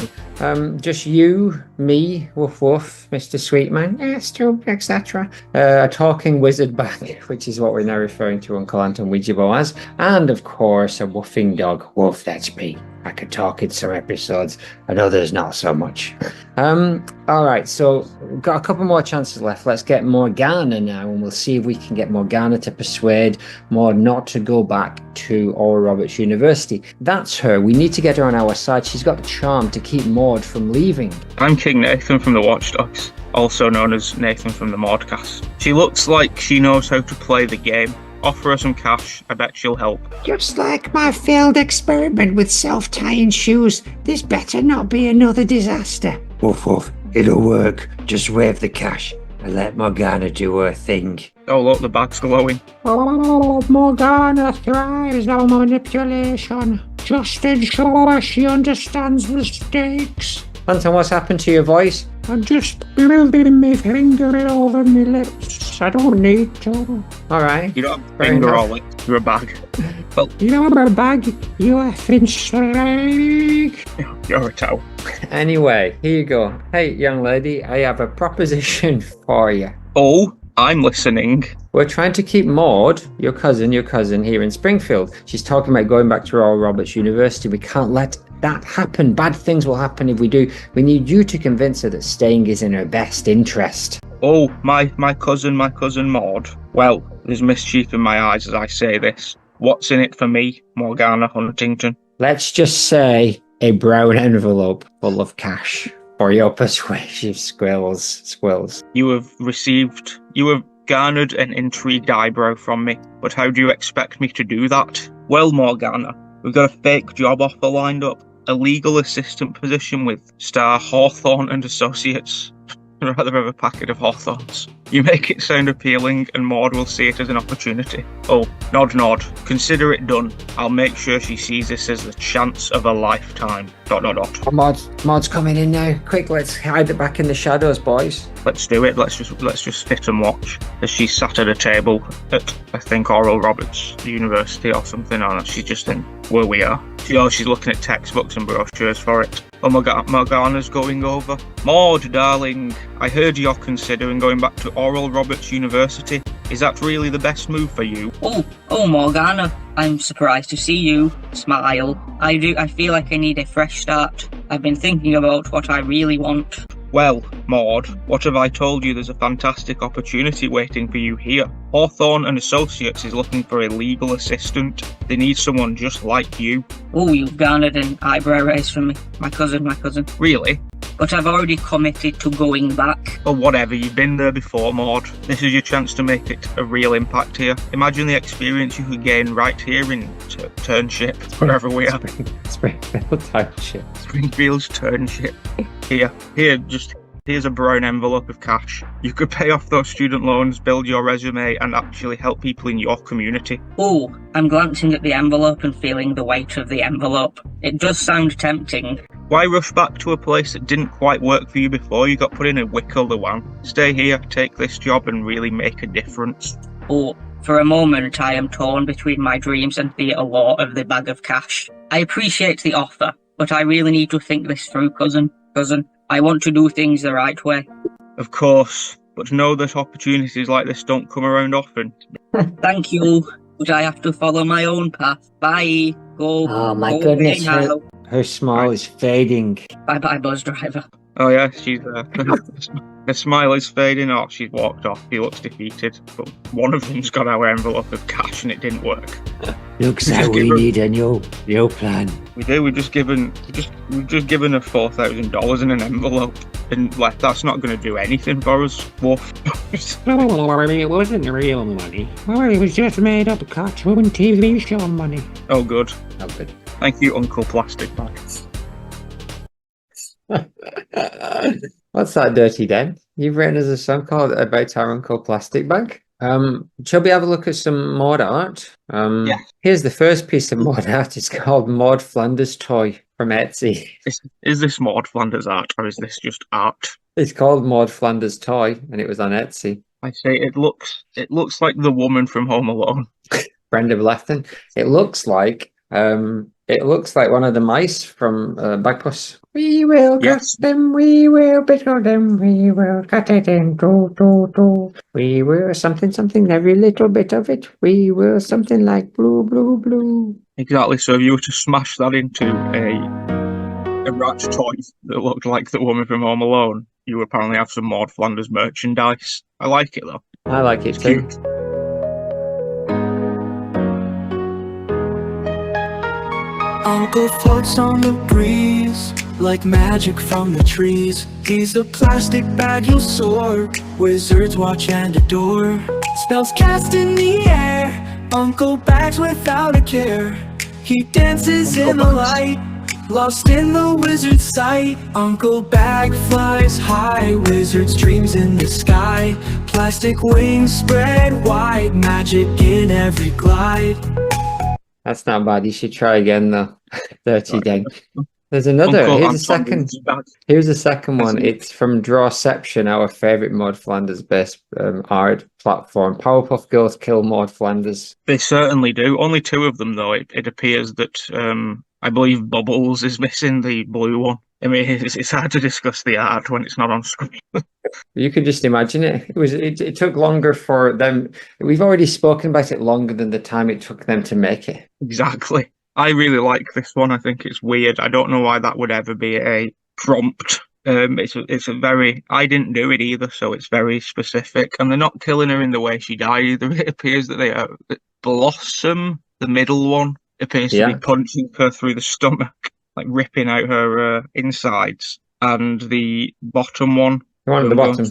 Just you, me, Woof Woof, Mr. Sweetman, etc. A talking wizard back, which is what we're now referring to Uncle Anton Ouijaboe as. And of course, a woofing dog. Woof, that's me. I could talk in some episodes, and others not so much. All right, so we've got a couple more chances left. Let's get Morgana now, and we'll see if we can get Morgana to persuade Maude not to go back to Oral Roberts University. That's her. We need to get her on our side. She's got the charm to keep Maude from leaving. I'm King Nathan from the Watchdogs, also known as Nathan from the Maudecast. She looks like she knows how to play the game. Offer her some cash, I bet she'll help. Just like my failed experiment with self-tying shoes, this better not be another disaster. Woof woof, it'll work. Just wave the cash and let Morgana do her thing. Oh look, the bag's glowing. Morgana thrives on manipulation. Just ensure she understands the stakes. Anton, what's happened to your voice? I'm just moving my finger over my lips. I don't need to. All right. You don't have a finger or lips, you're a bag. Well, you're a bag, you effing snake. You're a towel. Anyway, here you go. Hey, young lady, I have a proposition for you. Oh, I'm listening. We're trying to keep Maude, your cousin, here in Springfield. She's talking about going back to Oral Roberts University. We can't let that happen. Bad things will happen if we do. We need you to convince her that staying is in her best interest. Oh, my cousin Maude. Well, there's mischief in my eyes as I say this. What's in it for me, Morgana Huntington? Let's just say a brown envelope full of cash for your persuasive squills. You have garnered an intrigued eyebrow from me, but how do you expect me to do that? Well, Morgana, we've got a fake job offer lined up. A legal assistant position with Star Hawthorne and Associates. I'd rather have a packet of Hawthorns. You make it sound appealing and Maude will see it as an opportunity. Oh, nod. Consider it done. I'll make sure she sees this as the chance of a lifetime. ... Maude's coming in now. Quick, let's hide it back in the shadows, boys. Let's do it. Let's just sit and watch as she's sat at a table at, I think, Oral Roberts University or something. Or she's just in where we are. She's looking at textbooks and brochures for it. Oh my God, Morgana's going over. Maude, darling, I heard you're considering going back to Oral Roberts University. Is that really the best move for you? Oh, Morgana, I'm surprised to see you smile. I feel like I need a fresh start. I've been thinking about what I really want. Well, Maude, what have I told you? There's a fantastic opportunity waiting for you here. Hawthorne and Associates is looking for a legal assistant. They need someone just like you. Oh, you've garnered an eyebrow raise from me. My cousin. Really? But I've already committed to going back. Well, whatever, you've been there before, Maude. This is your chance to make it a real impact here. Imagine the experience you could gain right here in Turnship, wherever we are. Springfield Township. Springfield's Turnship. Here's a brown envelope of cash. You could pay off those student loans, build your resume, and actually help people in your community. Oh, I'm glancing at the envelope and feeling the weight of the envelope. It does sound tempting. Why rush back to a place that didn't quite work for you before you got put in a Wickle-the-Wan? Stay here, take this job, and really make a difference. Oh, for a moment I am torn between my dreams and the allure of the bag of cash. I appreciate the offer, but I really need to think this through, cousin. I want to do things the right way. Of course, but know that opportunities like this don't come around often. Thank you, but I have to follow my own path. Bye. Go. Oh my go goodness, now. her smile is fading. Bye, bus driver. Oh yeah, she's her smile is fading off. She's walked off. He looks defeated. But one of them's got our envelope of cash and it didn't work. Looks like we need a new plan. We do. We've just given her $4,000 in an envelope, and like that's not going to do anything for us. Woof. Don't worry, it wasn't real money. Well, it was just made up cartoon TV show money. Oh good. Oh good. Thank you, Uncle Plastic Bag. What's that, Dirty Den? You've written us a song called About Our Uncle Plastic Bag. Shall we have a look at some mod art? Yeah. Here's the first piece of mod art. It's called Maude Flanders Toy from Etsy. Is this Maude Flanders art, or is this just art? It's called Maude Flanders Toy, and it was on Etsy. I say it looks like the woman from Home Alone. Brenda Blethyn. It looks like one of the mice from Bagpuss. We will cut them, we will bickle them, we will cut it in do. We will something, every little bit of it. We will something like blue. Exactly. So if you were to smash that into a rat toy that looked like the woman from Home Alone, you would apparently have some Maude Flanders merchandise. I like it though. I like it too. Cute. Uncle floats on the breeze, like magic from the trees. He's a plastic bag you'll soar, wizards watch and adore. Spells cast in the air, Uncle bags without a care. He dances in the light, lost in the wizard's sight. Uncle bag flies high, wizard's dreams in the sky. Plastic wings spread wide, magic in every glide. That's not bad. You should try again though. 30 Den. There's another. Here's a second one. It's from Drawception, our favourite Maude Flanders based art platform. Powerpuff Girls kill Maude Flanders. They certainly do. Only two of them though. It appears that I believe Bubbles is missing the blue one. I mean, it's hard to discuss the art when it's not on screen. You could just imagine it. It took longer for them. We've already spoken about it longer than the time it took them to make it. Exactly. I really like this one. I think it's weird. I don't know why that would ever be a prompt. It's a very. I didn't do it either, so it's very specific. And they're not killing her in the way she died either. It appears that they are. Blossom, the middle one, appears to be punching her through the stomach, like ripping out her insides. And the bottom one, one at the bottom,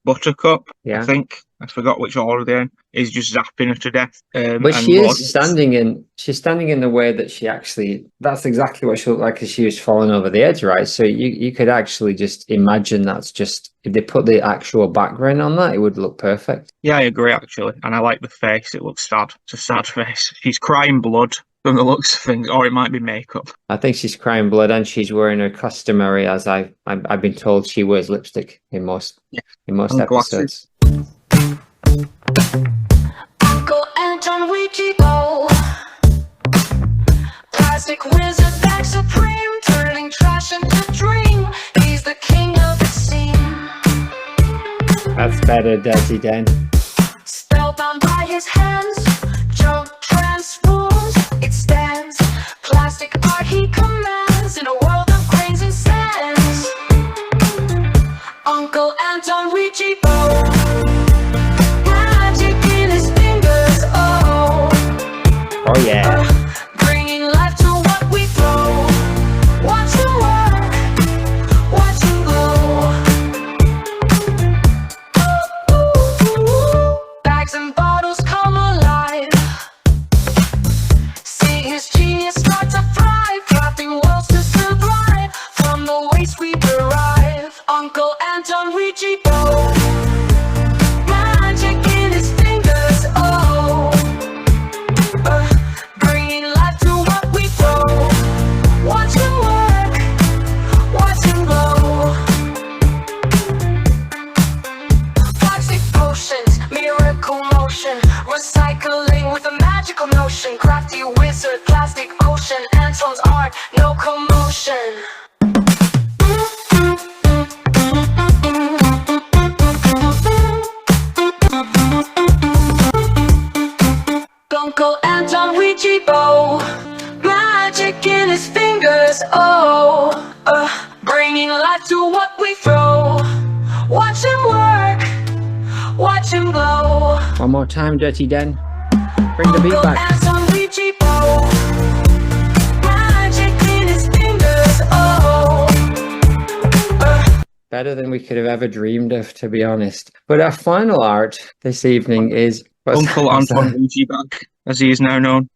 Buttercup, yeah. I think. I forgot which order they're in, is just zapping her to death. But she is standing in the way that she actually, that's exactly what she looked like as she was falling over the edge, right? So you could actually just imagine that's just, if they put the actual background on that, it would look perfect. Yeah, I agree actually. And I like the face, it looks sad. It's a sad face. She's crying blood from the looks of things, or it might be makeup. I think she's crying blood and she's wearing her customary, as I've been told she wears lipstick in most episodes. Uncle Anton Ouija Go. Plastic wizard back supreme, turning trash into dream. He's the king of the scene. That's better, Dirty Den. Spellbound by his hands, jump transforms, it stands. Plastic art he commands in a world of grains and sands. Uncle Anton Ouija Go. Oh yeah. Bringing life to what we throw. Watch him work, watch him glow. Bags and bottles come alive. See his genius start to thrive, crafting worlds to survive. From the waste we derive. Uncle Anton Ouija Go. Magic in his fingers, oh. Bringing life to what we throw. Watch him work, watch him glow. Plastic potions, miracle motion, recycling with a magical notion. Crafty wizard, plastic ocean, Anton's art, no commotion. Uncle Anton Ouija Go. Magic in his fingers, oh. Bring bringing life to what we throw. Watch him work, watch him glow. One more time, Dirty Den. Bring the beat back. As on Ouija board, magic in his fingers, oh. Better than we could have ever dreamed of, to be honest. But our final art this evening is Uncle Anton Ouija Bag, as he is now known.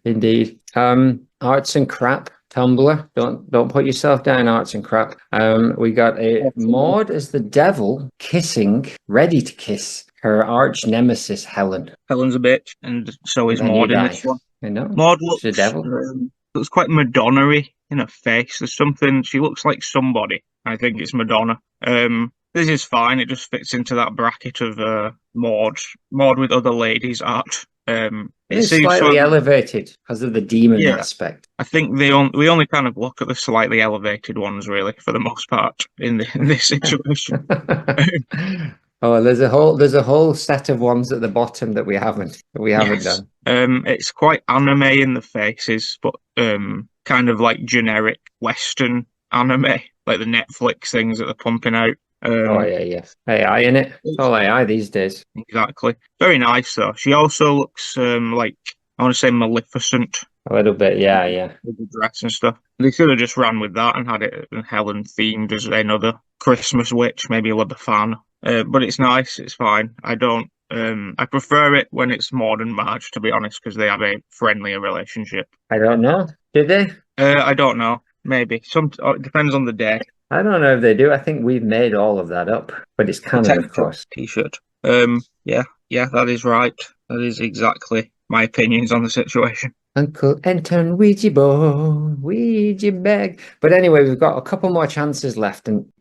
Indeed. Arts and crap. Tumblr. Don't put yourself down, arts and crap. We got a Maude as the devil kissing, ready to kiss her arch nemesis Helen. Helen's a bitch, and so is And then Maude you in die. this one. I know. Maude She's the devil. looks quite Madonna-y in her face. There's something, she looks like somebody. I think it's Madonna. This is fine. It just fits into that bracket of Maude with other ladies art. It's slightly elevated because of the demon aspect. I think we only kind of look at the slightly elevated ones, really, for the most part, in this situation. Oh, there's a whole set of ones at the bottom that we haven't done. It's quite anime in the faces, but kind of like generic Western anime, like the Netflix things that they're pumping out. Yeah. AI in it. It's all AI these days. Exactly. Very nice though. She also looks like, I want to say, Maleficent. A little bit, yeah. With the dress and stuff. They could have just ran with that and had it Helen themed as another Christmas witch, maybe a fan. But it's nice. It's fine. I don't. I prefer it when it's Maude and Marge, to be honest, because they have a friendlier relationship. I don't know. Did they? I don't know. Maybe. It depends on the day. I don't know if they do. I think we've made all of that up, but it's canon, of course. T-shirt. Yeah, that is right. That is exactly my opinions on the situation. Uncle Anton Ouija board, Ouija bag. But anyway, we've got a couple more chances left, and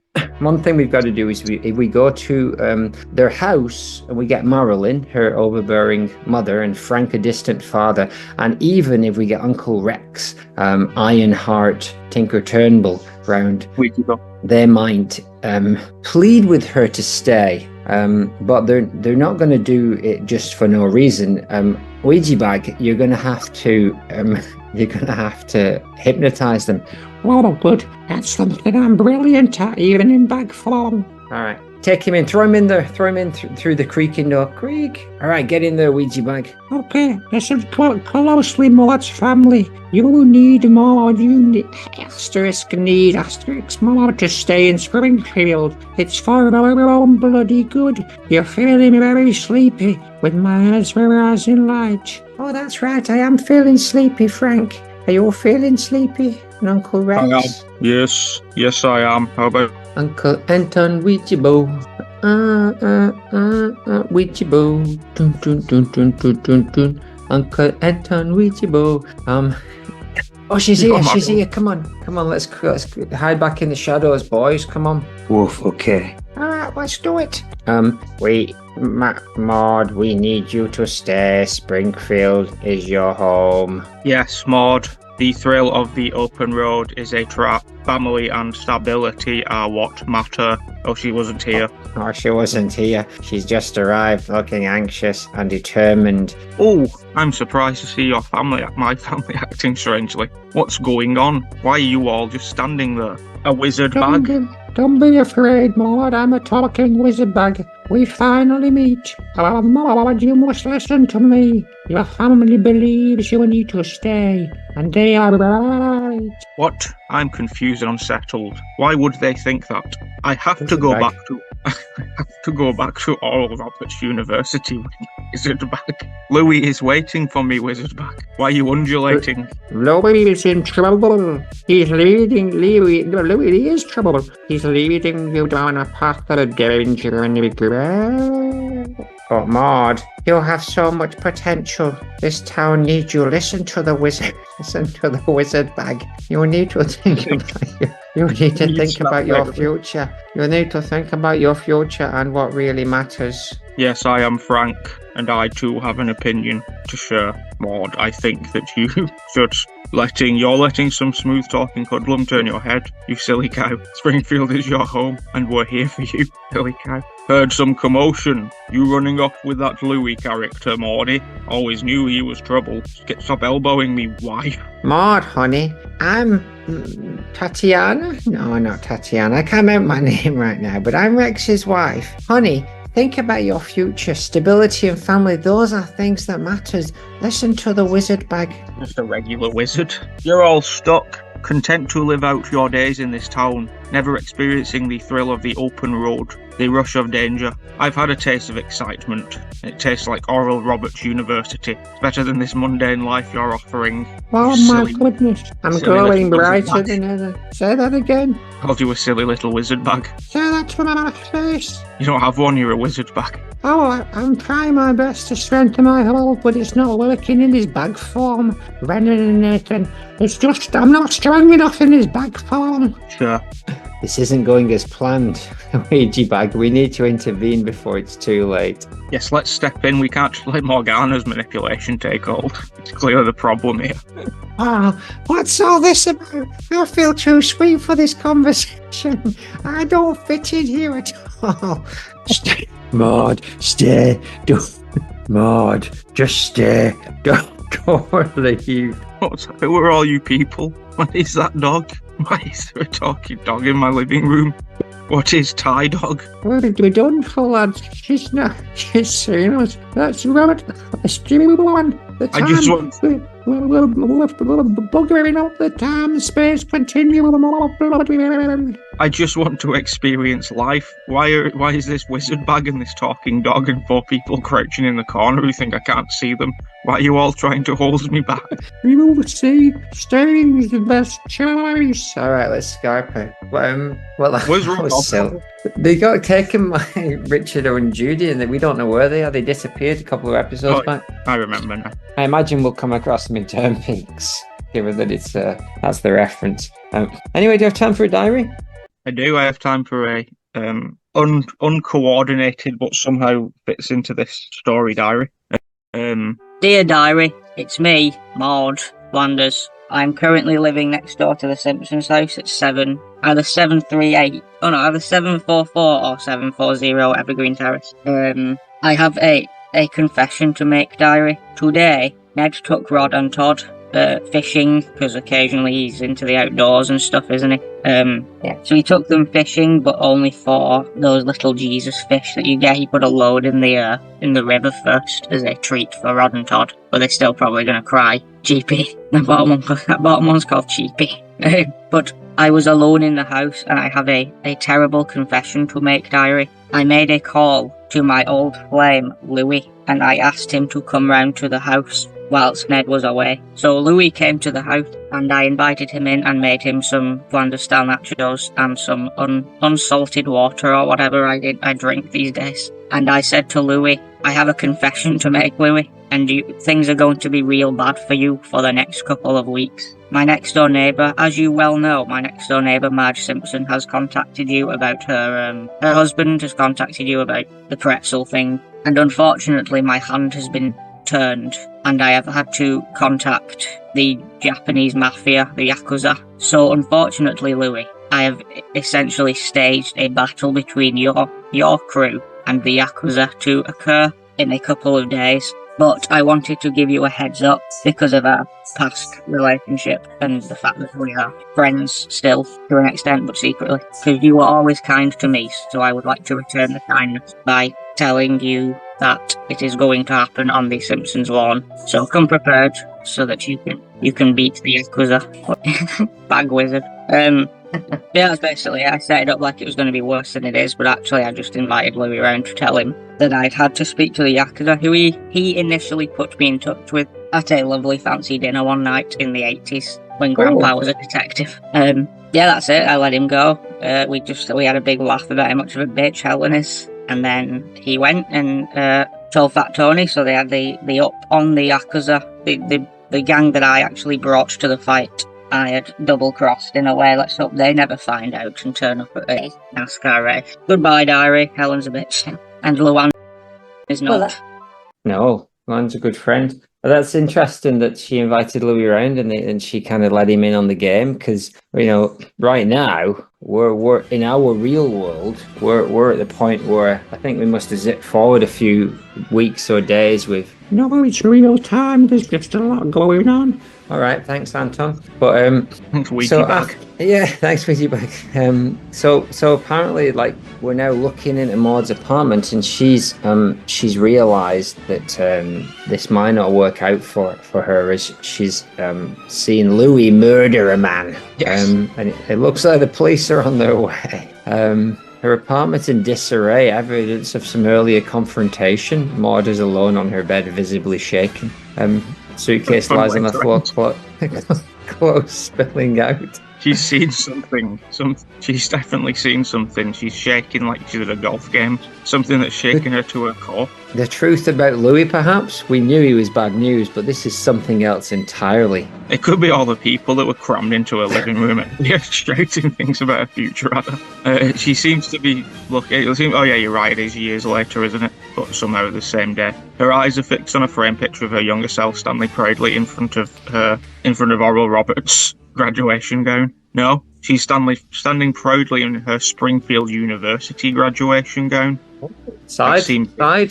one thing we've got to do is we go to their house and we get Marilyn, her overbearing mother, and Frank, a distant father, and even if we get Uncle Rex, Ironheart, Tinker Turnbull round, they might plead with her to stay, but they're not going to do it just for no reason. Ouija bag, you're going to have to hypnotize them. Well, good. That's something I'm brilliant at, even in bag form. All right. Take him in. Throw him in there. Throw him in through the creaking door. Creak. All right. Get in there, Ouija bag. Okay. Listen closely, Maud's family. You need Maude. You need asterisk Maude to stay in Springfield. It's for our own bloody good. You're feeling very sleepy with my eyes in light. Oh, that's right. I am feeling sleepy, Frank. Are you feeling sleepy? And Uncle Rex? I am. Yes, I am. How about Uncle Anton Ouija board? Ouija board. Dun, dun, dun, dun, dun, dun, dun. Uncle Anton Ouija board. Oh, she's here. Come on. Let's hide back in the shadows, boys. Come on. Woof. Okay. All right, let's do it. Maude, we need you to stay. Springfield is your home. Yes, Maude. The thrill of the open road is a trap. Family and stability are what matter. Oh, she wasn't here. Oh, she wasn't here. She's just arrived, looking anxious and determined. Oh, I'm surprised to see my family acting strangely. What's going on? Why are you all just standing there? A wizard bag? Don't be afraid, Maude. I'm a talking wizard bag. We finally meet. Maude, you must listen to me. Your family believes you need to stay, and they are right. What? I'm confused and unsettled. Why would they think that? I have to go back to Oral Roberts University, Wizard Bag. Louis is waiting for me, Wizard Bag. Why are you undulating? Louis is in trouble. Louis is trouble. He's leading you down a path of danger and regret. But Maude, you have so much potential. This town needs you. Listen to the wizard. Listen to the wizard bag. You need to think about your future. You need to think about your future and what really matters. Yes, I am Frank, and I too have an opinion to share. Maude, I think that you should letting some smooth talking hoodlum turn your head, you silly cow. Springfield is your home, and we're here for you, silly cow. Heard some commotion. You running off with that Louis character, Maude. Always knew he was trouble. Stop elbowing me, wife. Maude, honey, I'm Tatiana? No, not Tatiana. I can't remember my name right now, but I'm Rex's wife. Honey, think about your future. Stability and family, those are things that matters. Listen to the wizard bag. Just a regular wizard. You're all stuck, content to live out your days in this town, never experiencing the thrill of the open road, the rush of danger. I've had a taste of excitement. It tastes like Oral Roberts University. It's better than this mundane life you're offering. Oh my goodness, I'm glowing brighter than ever. Say that again. Called you a silly little wizard bag. Say that to my face. You don't have one, you're a wizard bag. Oh, I'm trying my best to strengthen my hold, but it's not working in this bag form. Brennan and Nathan, it's just, I'm not strong enough in this bag form. Sure. This isn't going as planned, Ouija bag. We need to intervene before it's too late. Yes, let's step in. We can't just let Morgana's manipulation take hold. It's clearly the problem here. Oh, what's all this about? I feel too sweet for this conversation. I don't fit in here at all. Stay, Maude, stay. Don't, Maude, just stay. Don't leave. Who are all you people? What is that dog? Why is there a talking dog in my living room? What is Tie Dog? What have we done for lads? She's not. She's seen us. That's Robert. That's Jimmy one. The time. I just want. We're buggering up the time space continuum. I just want to experience life. Why is this wizard bag and this talking dog and 4 people crouching in the corner who think I can't see them? Why are you all trying to hold me back? We will see. Staying is the best choice. All right, let's Skype it. Well, that Where's Rob? was silly. They got taken by Richard and Judy, and we don't know where they are. They disappeared a couple of episodes back. I remember now. I imagine we'll come across them in Turn Peaks, given that it's that's the reference. Anyway, do you have time for a diary? I do. I have time for a uncoordinated but somehow fits into this story diary. Dear diary, it's me, Maude, Flanders. I'm currently living next door to the Simpsons house at either 744 or 740 Evergreen Terrace. I have a confession to make, diary. Today, Ned took Rod and Todd fishing, because occasionally he's into the outdoors and stuff, isn't he? Yeah. So he took them fishing, but only for those little Jesus fish that you get. He put a load in the river first as a treat for Rod and Todd, but they're still probably going to cry. Cheapy. That bottom one's called Cheapy. But I was alone in the house, and I have a terrible confession to make, diary. I made a call to my old flame, Louis, and I asked him to come round to the house whilst Ned was away. So Louis came to the house, and I invited him in and made him some Flanders style nachos and some unsalted water or whatever I drink these days. And I said to Louis, I have a confession to make, Louis, and things are going to be real bad for you for the next couple of weeks. My next door neighbour, as you well know, my next door neighbour, Marge Simpson, has contacted you about her husband has contacted you about the pretzel thing, and unfortunately my hand has been turned, and I have had to contact the Japanese mafia, the Yakuza. So unfortunately, Louis, I have essentially staged a battle between your crew and the Yakuza to occur in a couple of days. But I wanted to give you a heads up because of our past relationship and the fact that we are friends still to an extent, but secretly. Because you were always kind to me, so I would like to return the kindness by telling you that it is going to happen on the Simpsons lawn. So come prepared so that you can beat the Yakuza bag wizard. Yeah, that's basically it. I set it up like it was going to be worse than it is, but actually I just invited Louis around to tell him that I'd had to speak to the Yakuza, who he initially put me in touch with at a lovely fancy dinner one night in the 80s when Grandpa was a detective. Yeah, that's it. I let him go. We had a big laugh about how much of a bitch Helen is, and then he went and told Fat Tony, so they had the up on the Yakuza, the gang that I actually brought to the fight. I had double-crossed in a way. Let's hope they never find out and turn up at a NASCAR race. Goodbye, diary. Helen's a bitch. And Luan is not. No, Mine's a good friend. That's interesting that she invited Louis around and she kind of let him in on the game because, you know, right now we're in our real world. We're at the point where I think we must have zipped forward a few weeks or days with. No, it's real time. There's just a lot going on. All right, thanks, Anton. But yeah, thanks, Wheaties. So apparently, like, we're now looking into Maude's apartment, and she's realised that this might not work out for her, as she's seen Louis murder a man. Yes. And it looks like the police are on their way. Her apartment's in disarray, evidence of some earlier confrontation. Maude is alone on her bed, visibly shaken. Suitcase lies on the floor, clothes spilling out. She's seen something. She's definitely seen something. She's shaking like she's at a golf game. Something that's shaking her to her core. The truth about Louis, perhaps? We knew he was bad news, but this is something else entirely. It could be all the people that were crammed into her living room and frustrating things about her future at her. She seems to be looking. Oh yeah, you're right. It is years later, isn't it? But somehow the same day. Her eyes are fixed on a framed picture of her younger self standing proudly in front of Oral Roberts' graduation gown. No, she's standing proudly in her Springfield University graduation gown. Side, back,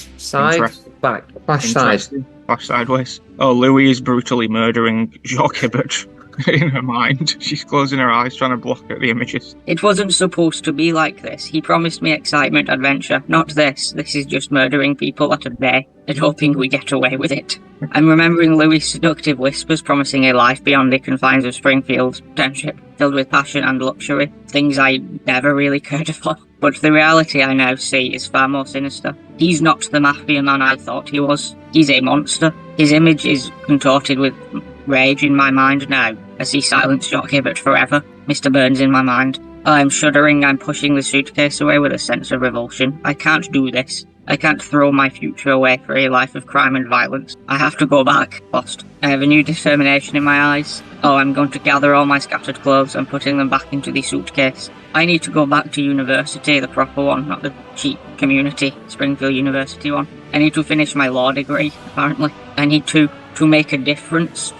flash side. Flash sideways. Oh, Louis is brutally murdering Jacques Hibbert in her mind. She's closing her eyes, trying to block out the images. It wasn't supposed to be like this. He promised me excitement, adventure. Not this. This is just murdering people at a bay and hoping we get away with it. I'm remembering Louis' seductive whispers promising a life beyond the confines of Springfield's township, filled with passion and luxury, things I never really cared for. But the reality I now see is far more sinister. He's not the mafia man I thought he was. He's a monster. His image is contorted with rage in my mind now, as he silenced Jacques Hibbert forever. Mr. Burns in my mind. I'm shuddering, I'm pushing the suitcase away with a sense of revulsion. I can't do this. I can't throw my future away for a life of crime and violence. I have to go back. Lost. I have a new determination in my eyes. Oh, I'm going to gather all my scattered clothes and putting them back into the suitcase. I need to go back to university, the proper one, not the cheap community Springfield University one. I need to finish my law degree, apparently. I need to make a difference.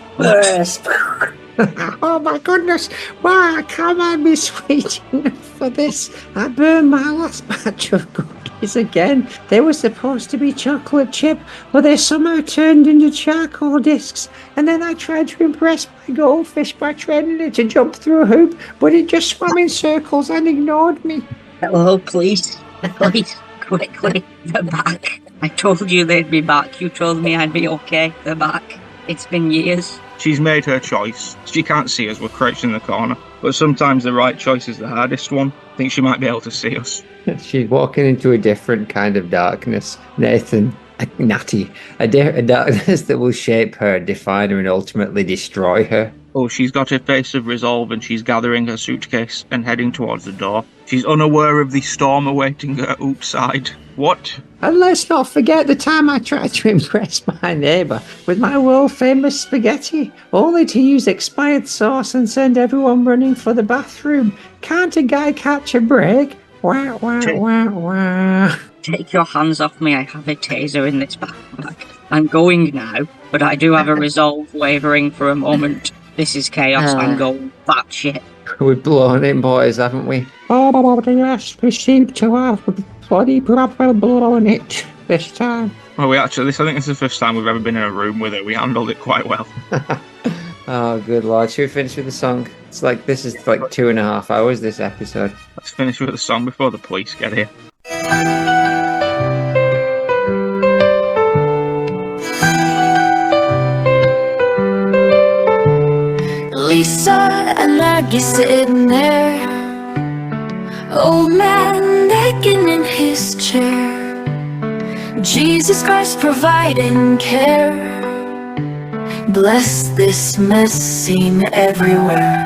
Oh my goodness, why can't I be sweet enough for this? I burned my last batch of cookies again. They were supposed to be chocolate chip, but they somehow turned into charcoal discs. And then I tried to impress my goldfish by training it to jump through a hoop, but it just swam in circles and ignored me. Hello, please, quickly, they're back. I told you they'd be back. You told me I'd be okay. They're back. It's been years. She's made her choice. She can't see us, we're crouched in the corner. But sometimes the right choice is the hardest one. I think she might be able to see us. She's walking into a different kind of darkness, Nathan. Natty. A darkness that will shape her, define her, and ultimately destroy her. Oh, she's got a face of resolve and she's gathering her suitcase and heading towards the door. She's unaware of the storm awaiting her outside. What? And let's not forget the time I tried to impress my neighbour with my world-famous spaghetti, only to use expired sauce and send everyone running for the bathroom. Can't a guy catch a break? Wah, wah, wah, wah. Take your hands off me, I have a taser in this backpack. I'm going now, but I do have a resolve wavering for a moment. This is chaos, I'm going batshit. We've blown it, boys, haven't we? Oh, yes, we seem to have bloody proper blown it this time. Well, I think this is the first time we've ever been in a room with her. We handled it quite well. Oh, good lord. Should we finish with the song? This is like 2.5 hours, this episode. Let's finish with the song before the police get here. Lisa and Maggie sitting there, old man naked in his chair, Jesus Christ providing care. Bless this mess seen everywhere.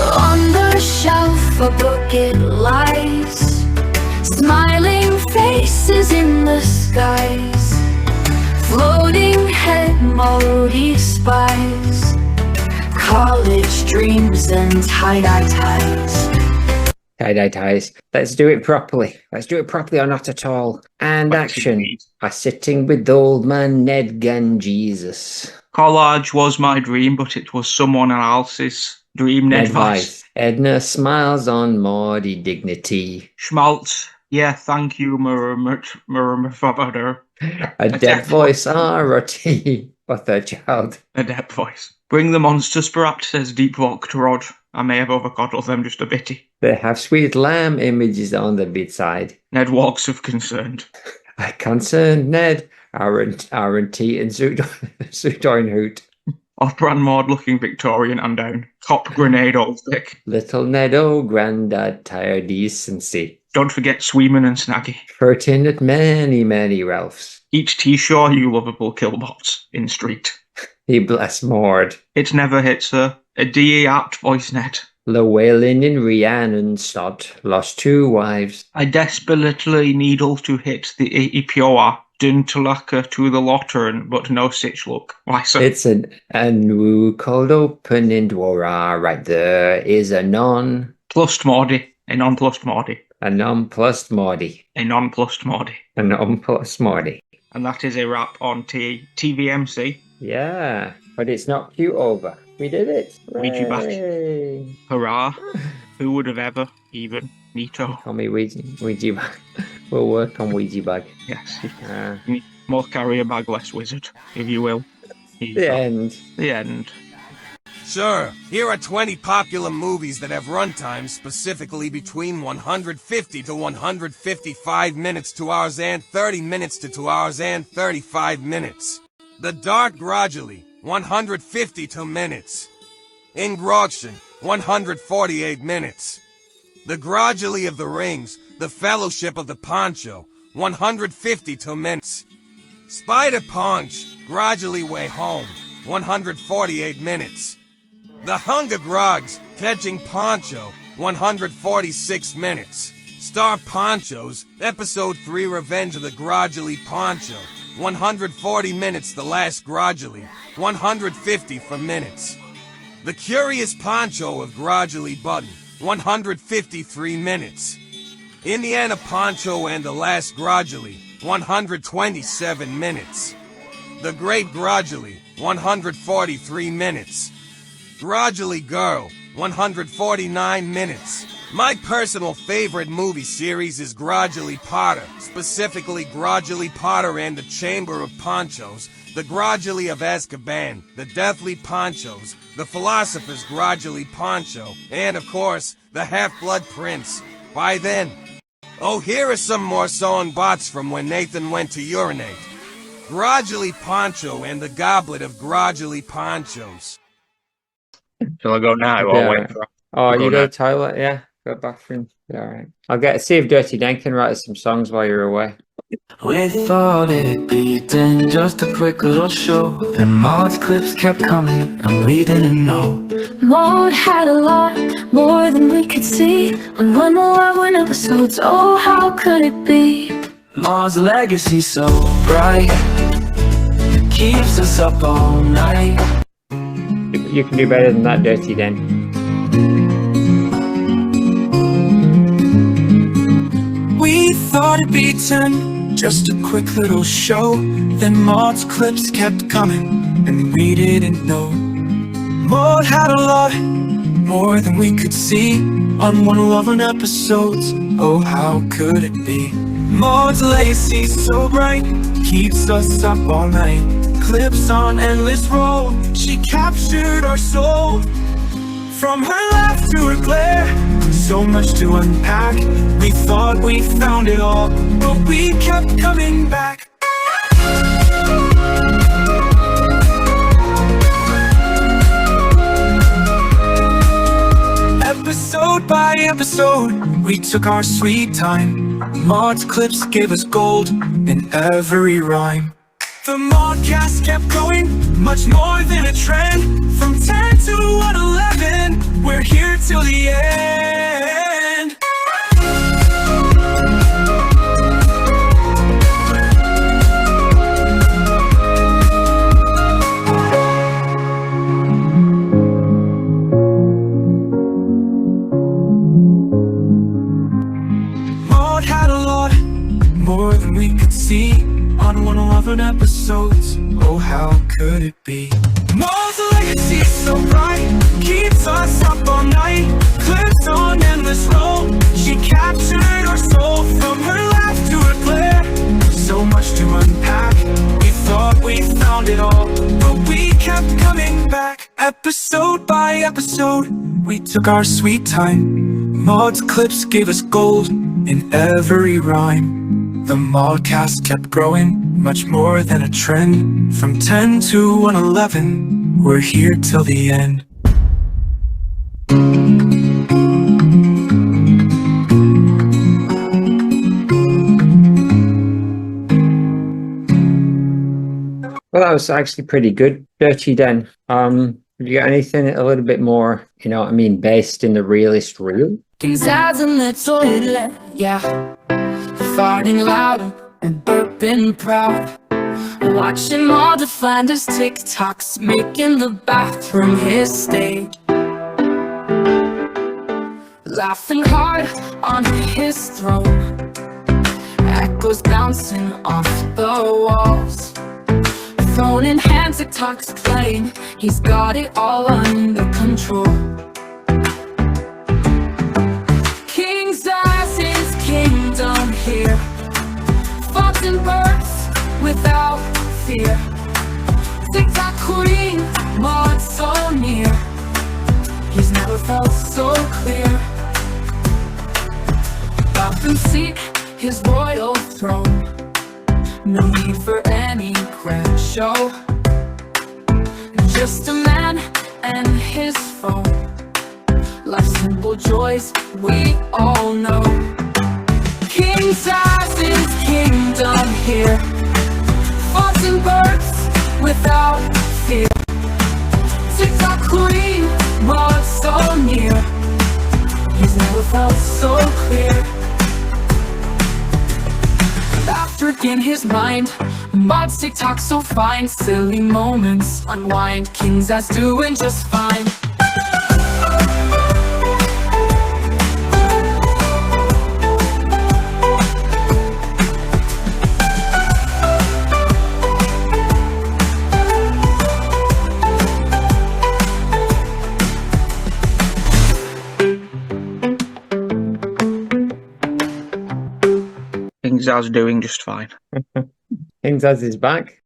On the shelf a book it lies, smiling faces in the skies, floating head Maude spies, college dreams and tie-dye ties. Tie-dye ties. Let's do it properly. Let's do it properly or not at all. And Let's action. indeed. A sitting with old man Ned Gan Jesus. Collage was my dream, but it was someone else's dream. Ned Vice. Edna smiles on Maudie dignity. Schmaltz. Yeah, thank you, Murmur. A dead voice, R.O.T. with a child. A dead voice. Bring the monsters, perhaps, says Deep Voct Rod. I may have overcoddled them just a bitty. They have sweet lamb images on the bedside. Ned walks of concerned. I concerned Ned, R&T and Sudoin Hoot. Off-brand Maude looking Victorian and down. Cop grenade old thick. Little Ned, oh granddad, tired decency. Don't forget Sweeman and Snaggy. Hurting at many Ralphs. Each T-Shaw, you lovable killbots in street. He bless Maude. It never hits her. A DE apt voice net. Llewellyn in Rhiannon sod lost 2 wives. I desperately needle to hit the Ipioa. Duntulaka to the Lottern, but no sich luck. Why so? It's a new cold open in Dwara. Right there is a non-plussed Maudie. A non-plussed Maudie. A non-plussed Maudie. A non-plussed Maudie. A non-plussed Maudie. And that is a wrap on TVMC. Yeah, but it's not cute over. We did it. Ouija back. Hurrah. Who would have ever even? Neato. Call me Ouija bag. We'll work on Ouija bag. Yes. More carrier bag, less wizard, if you will. The end. The end. Sure, here are 20 popular movies that have runtimes specifically between 150 to 155 minutes, 2 hours and 30 minutes to 2 hours and 35 minutes. The Dark Gradually, 152 minutes. Ingroction, 148 minutes. The Gradually of the Rings, The Fellowship of the Poncho, 152 minutes. Spider Punch, Gradually Way Home, 148 minutes. The Hunger Grogs, Catching Poncho, 146 minutes. Star Ponchos, Episode 3 Revenge of the Gradually Poncho, 140 minutes. The Last Gradually, 150 for minutes. The Curious Poncho of Gradually Button, 153 minutes. Indiana Poncho and the Last Gradually, 127 minutes. The Great Gradually, 143 minutes. Gradually Girl, 149 minutes. My personal favorite movie series is Gradually Potter, specifically Gradually Potter and the Chamber of Ponchos, the Gradually of Azkaban, the Deathly Ponchos, the Philosopher's Gradually Poncho, and of course, the Half-Blood Prince. By then. Oh, here are some more song bots from when Nathan went to urinate. Gradually Poncho and the Goblet of Gradually Ponchos. Shall I go now or wait for... Oh, you go now. to the toilet, yeah? Go bathroom. Yeah, alright. I'll see if Dirty Dan can write us some songs while you're away. We thought it'd be then just a quick little show. Then Maude's clips kept coming and we didn't know. Maude had a lot more than we could see on 111 episodes. Oh, how could it be? Maude's legacy so bright, keeps us up all night. You can do better than that, Dirty Dan. We thought it'd be 10, just a quick little show. Then Maude's clips kept coming, and we didn't know. Maude had a lot more than we could see on 111 episodes. Oh, how could it be? Maude's legacy so bright, keeps us up all night. Clips on endless roll, she captured our soul. From her laugh to her glare, so much to unpack. We thought we found it all, but we kept coming back. Episode by episode, we took our sweet time. Maude's clips gave us gold in every rhyme. The Maudecast kept going, much more than a trend. From 10 to 111, we're here till the end. Oh, how could it be? Maude's legacy so bright, keeps us up all night. Clips on endless roll, she captured our soul. From her laugh to her glare, so much to unpack. We thought we found it all, but we kept coming back. Episode by episode, we took our sweet time. Maude's clips gave us gold in every rhyme. The Maudecast kept growing, much more than a trend. From 10 to 111, we're here till the end. Well, that was actually pretty good. Dirty Den. Have you got anything a little bit more, you know what I mean, based in the realist real? Inside a little toilet, yeah. Farting louder and burping proud. Watching all the Flanders TikToks, making the bathroom his stage. Laughing hard on his throne, echoes bouncing off the walls. Phone in hand, TikTok's playing, he's got it all under control. King's eyes, his kingdom here. Thoughts and births without fear. TikTok queen, Maude so near. He's never felt so clear. Up and seek his royal throne. No need for any grand show. Just a man and his phone. Life's simple joys we all know. King's eyes, his kingdom here. Thoughts and births without fear. TikTok queen, Maude so near. He's never felt so clear. Laughter in his mind, Maude's TikTok so fine. Silly moments unwind, King's eyes doing just fine. King's As doing just fine. King's As is back.